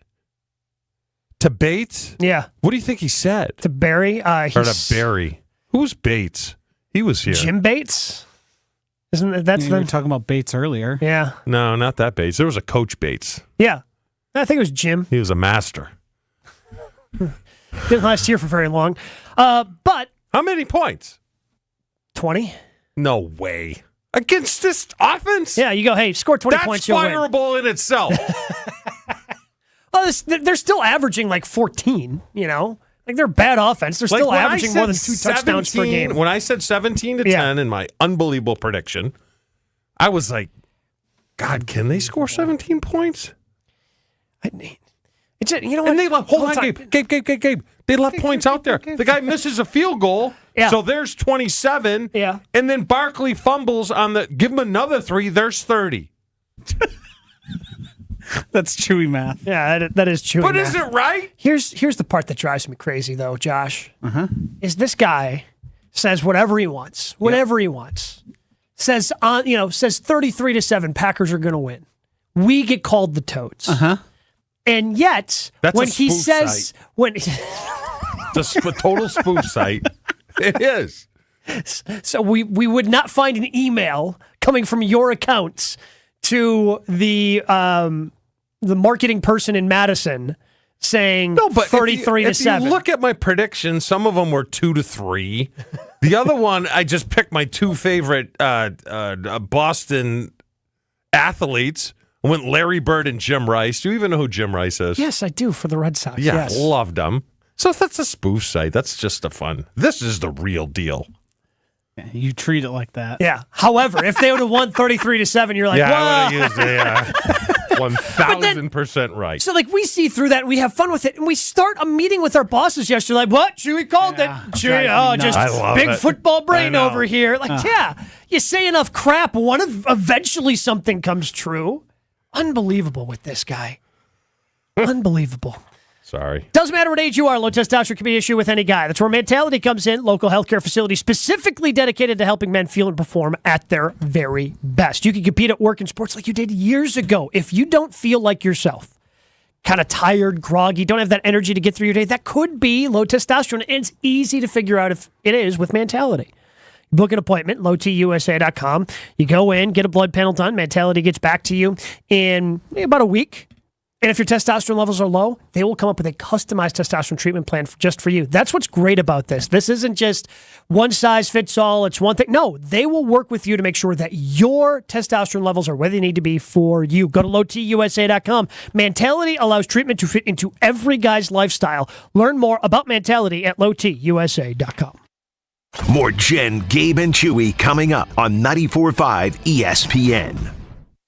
Speaker 5: to Bates, what do you think he said?
Speaker 9: To Barry?
Speaker 5: Or to Barry. Who's Bates? He was here.
Speaker 9: Jim Bates? Isn't that's
Speaker 1: we were talking about Bates earlier.
Speaker 9: Yeah.
Speaker 5: No, not that Bates. There was a coach Bates.
Speaker 9: Yeah. I think it was Jim.
Speaker 5: He was a master.
Speaker 9: Didn't last here for very long. But
Speaker 5: how many points?
Speaker 9: 20.
Speaker 5: No way. Against this offense?
Speaker 9: Yeah, you go, hey, score 20 points, you'll win.
Speaker 5: That's fireable in itself.
Speaker 9: Well, they're still averaging like 14, you know? Like, they're bad offense. They're still averaging more than 2 touchdowns per game.
Speaker 5: When I said 17 to 10 in my unbelievable prediction, I was like, God, can they score 17 points?
Speaker 9: You know what?
Speaker 5: And they left, hold on, Gabe. They left points out there. The guy misses a field goal, so there's 27.
Speaker 9: Yeah.
Speaker 5: And then Barkley fumbles on give him another 3, there's 30.
Speaker 1: That's Chewy math.
Speaker 9: Yeah, that is Chewy
Speaker 5: But
Speaker 9: math.
Speaker 5: is it right?
Speaker 9: Here's the part that drives me crazy, though, Josh. Is this guy says whatever he wants, he wants. Says 33-7, Packers are going to win. We get called the Toads. And yet,
Speaker 5: that's
Speaker 9: when
Speaker 5: a
Speaker 9: he
Speaker 5: spoof
Speaker 9: says
Speaker 5: site.
Speaker 9: when
Speaker 5: It's a total spoof site. It is.
Speaker 9: So we would not find an email coming from your accounts to the marketing person in Madison saying 33-7.
Speaker 5: If you look at my predictions, some of them were 2-3. The other one, I just picked my 2 favorite Boston athletes. I went Larry Bird and Jim Rice. Do you even know who Jim Rice is?
Speaker 9: Yes, I do, for the Red Sox.
Speaker 5: Yeah,
Speaker 9: yes.
Speaker 5: loved them. So that's a spoof site. That's just a fun. This is the real deal.
Speaker 1: Yeah, you treat it like that.
Speaker 9: Yeah. However, if they would have won 33-7, you're like,
Speaker 5: I would
Speaker 9: whoa.
Speaker 5: have used 1,000% right.
Speaker 9: So, like, we see through that, and we have fun with it, and we start a meeting with our bosses yesterday, like, what? Chewy called it. Chewy, just big football brain over here. Like, you say enough crap, eventually something comes true. Unbelievable with this guy. Unbelievable.
Speaker 5: Sorry.
Speaker 9: Doesn't matter what age you are, low testosterone can be an issue with any guy. That's where Mentality comes in, local healthcare facility specifically dedicated to helping men feel and perform at their very best. You can compete at work and sports like you did years ago. If you don't feel like yourself, kind of tired, groggy, don't have that energy to get through your day, that could be low testosterone. And it's easy to figure out if it is with Mentality. Book an appointment, lowtusa.com. You go in, get a blood panel done. Mentality gets back to you in about a week. And if your testosterone levels are low, they will come up with a customized testosterone treatment plan just for you. That's what's great about this. This isn't just one size fits all. It's one thing. No, they will work with you to make sure that your testosterone levels are where they need to be for you. Go to lowtusa.com. Mentality allows treatment to fit into every guy's lifestyle. Learn more about Mentality at lowtusa.com.
Speaker 4: More Jen, Gabe, and Chewy coming up on 94.5 ESPN.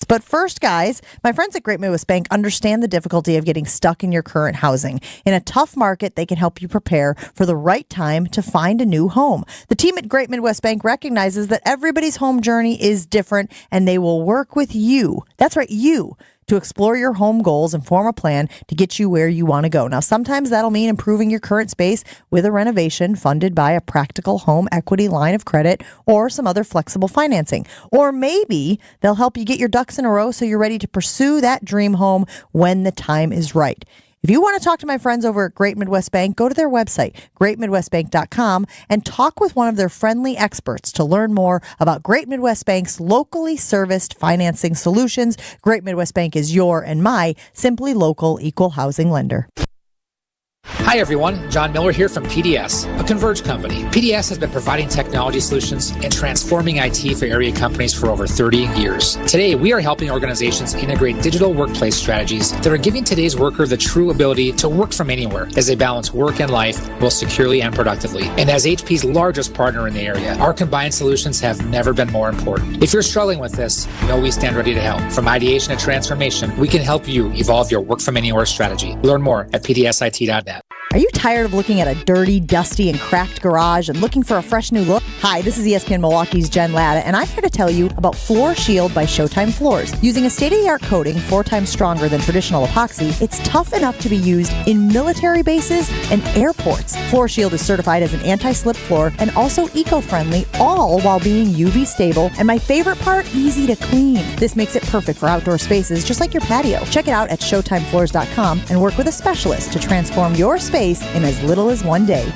Speaker 6: But first, guys, my friends at Great Midwest Bank understand the difficulty of getting stuck in your current housing. In a tough market, they can help you prepare for the right time to find a new home. The team at Great Midwest Bank recognizes that everybody's home journey is different, and they will work with you. That's right, you. To explore your home goals and form a plan to get you where you want to go. Now, sometimes that'll mean improving your current space with a renovation funded by a practical home equity line of credit or some other flexible financing. Or maybe they'll help you get your ducks in a row so you're ready to pursue that dream home when the time is right. If you want to talk to my friends over at Great Midwest Bank, go to their website, greatmidwestbank.com, and talk with one of their friendly experts to learn more about Great Midwest Bank's locally serviced financing solutions. Great Midwest Bank is your and my simply local equal housing lender.
Speaker 7: Hi everyone, John Miller here from PDS, a Converge company. PDS has been providing technology solutions and transforming IT for area companies for over 30 years. Today, we are helping organizations integrate digital workplace strategies that are giving today's worker the true ability to work from anywhere as they balance work and life both securely and productively. And as HP's largest partner in the area, our combined solutions have never been more important. If you're struggling with this, know we stand ready to help. From ideation to transformation, we can help you evolve your work from anywhere strategy. Learn more at pdsit.net.
Speaker 6: Are you tired of looking at a dirty, dusty, and cracked garage and looking for a fresh new look? Hi, this is ESPN Milwaukee's Jen Latta, and I'm here to tell you about Floor Shield by Showtime Floors. Using a state-of-the-art coating 4 times stronger than traditional epoxy, it's tough enough to be used in military bases and airports. Floor Shield is certified as an anti-slip floor and also eco-friendly, all while being UV stable, and my favorite part, easy to clean. This makes it perfect for outdoor spaces, just like your patio. Check it out at ShowtimeFloors.com and work with a specialist to transform your space in as little as one day.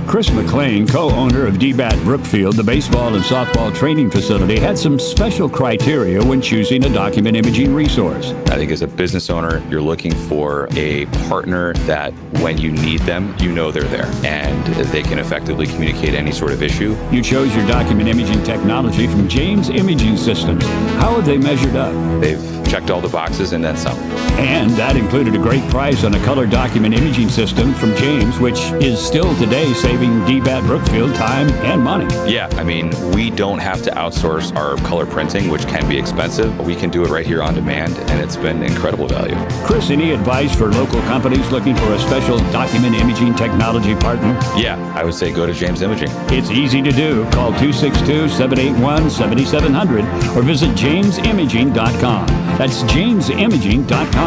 Speaker 13: Chris McLean, co-owner of DBAT Brookfield, the baseball and softball training facility, had some special criteria when choosing a document imaging resource.
Speaker 14: I think as a business owner, you're looking for a partner that when you need them, you know they're there and they can effectively communicate any sort of issue.
Speaker 13: You chose your document imaging technology from James Imaging Systems. How have they measured up?
Speaker 14: They've checked all the boxes and then some.
Speaker 13: And that included a great price on a color document imaging system from James, which is still today saving DBAT Brookfield time and money.
Speaker 14: Yeah, I mean, we don't have to outsource our color printing, which can be expensive. We can do it right here on demand, and it's been incredible value.
Speaker 13: Chris, any advice for local companies looking for a special document imaging technology partner?
Speaker 14: Yeah, I would say go to James Imaging.
Speaker 13: It's easy to do. Call 262-781-7700 or visit jamesimaging.com. That's jamesimaging.com.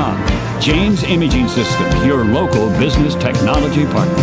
Speaker 13: James Imaging Systems, your local business technology partner.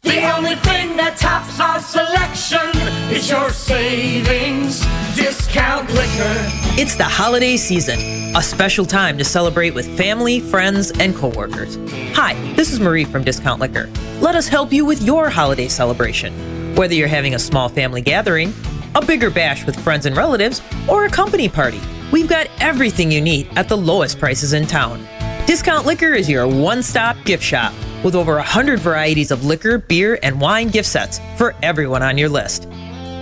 Speaker 18: The only thing that tops our selection is your savings discount liquor.
Speaker 15: It's the holiday season, a special time to celebrate with family, friends, and coworkers. Hi, this is Marie from Discount Liquor. Let us help you with your holiday celebration. Whether you're having a small family gathering, a bigger bash with friends and relatives, or a company party, we've got everything you need at the lowest prices in town. Discount Liquor is your one-stop gift shop with over 100 varieties of liquor, beer, and wine gift sets for everyone on your list.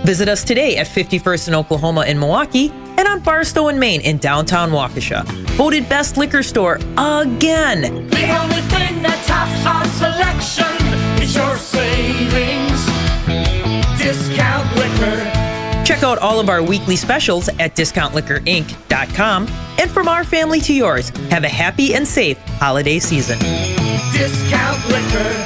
Speaker 15: Visit us today at 51st and Oklahoma in Milwaukee and on Barstow and Main in downtown Waukesha. Voted best liquor store again.
Speaker 18: The only thing that tops our selection is your savings discount liquor.
Speaker 15: Check out all of our weekly specials at discountliquorinc.com. And from our family to yours, have a happy and safe holiday season.
Speaker 18: Discount liquor.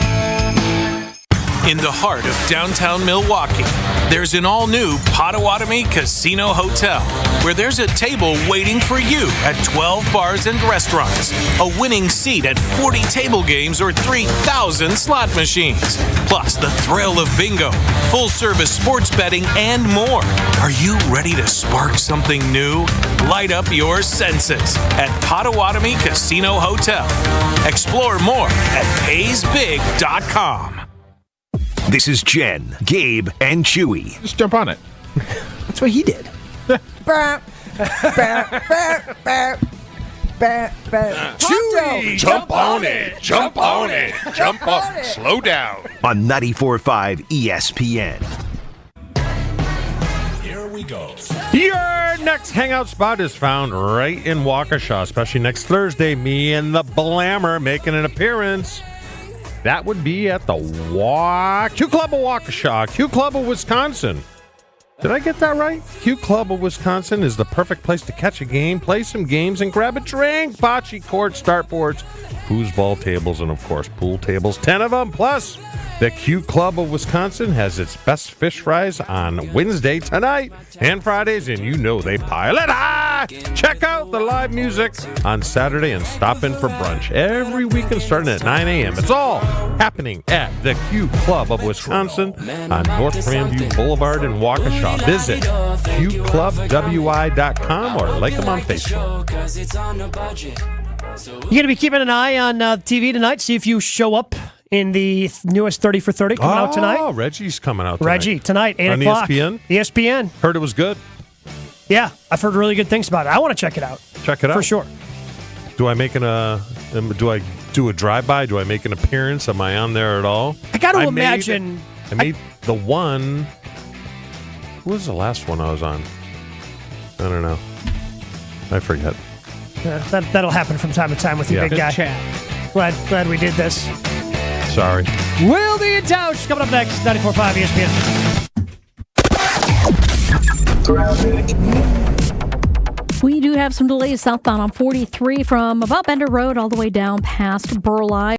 Speaker 16: In the heart of downtown Milwaukee, there's an all-new Potawatomi Casino Hotel, where there's a table waiting for you at 12 bars and restaurants, a winning seat at 40 table games or 3,000 slot machines, plus the thrill of bingo, full-service sports betting, and more. Are you ready to spark something new? Light up your senses at Potawatomi Casino Hotel. Explore more at paysbig.com.
Speaker 4: This is Jen, Gabe, and Chewy.
Speaker 10: Just jump on it.
Speaker 1: That's what he did.
Speaker 5: Chewy, jump on it, jump on it, jump on it. Slow down.
Speaker 4: On 94.5 ESPN.
Speaker 5: Here we go. Your next hangout spot is found right in Waukesha, especially next Thursday. Me and the Blammer making an appearance. That would be at the Q Club of Waukesha, Q Club of Wisconsin. Did I get that right? Q Club of Wisconsin is the perfect place to catch a game, play some games, and grab a drink. Bocce courts, dartboards, foosball tables, and of course pool tables, 10 of them. Plus, the Q Club of Wisconsin has its best fish fries on Wednesday tonight and Fridays, and you know they pile it high. Check out the live music on Saturday and stop in for brunch every weekend starting at 9 a.m. It's all happening at the Q Club of Wisconsin on North Grandview Boulevard in Waukesha. Visit qclubwi.com or like them on Facebook.
Speaker 9: You're going to be keeping an eye on TV tonight, see if you show up in the newest 30 for 30 coming out tonight.
Speaker 5: Oh, Reggie's coming out tonight.
Speaker 9: Reggie, tonight, 8
Speaker 5: on
Speaker 9: o'clock.
Speaker 5: ESPN?
Speaker 9: ESPN.
Speaker 5: Heard it was good.
Speaker 9: Yeah, I've heard really good things about it. I want to check it out.
Speaker 5: Check it out.
Speaker 9: For sure.
Speaker 5: Do I do a drive-by? Do I make an appearance? Am I on there at all?
Speaker 9: I got to imagine.
Speaker 5: I made the one. What was the last one I was on? I don't know. I forget.
Speaker 9: That'll happen from time to time with you, big guy.
Speaker 1: Chat.
Speaker 9: Glad we did this.
Speaker 5: Sorry.
Speaker 9: Will the Tausch coming up next, 94.5 ESPN.
Speaker 2: We do have some delays southbound on 43 from about Bender Road all the way down past Burleigh.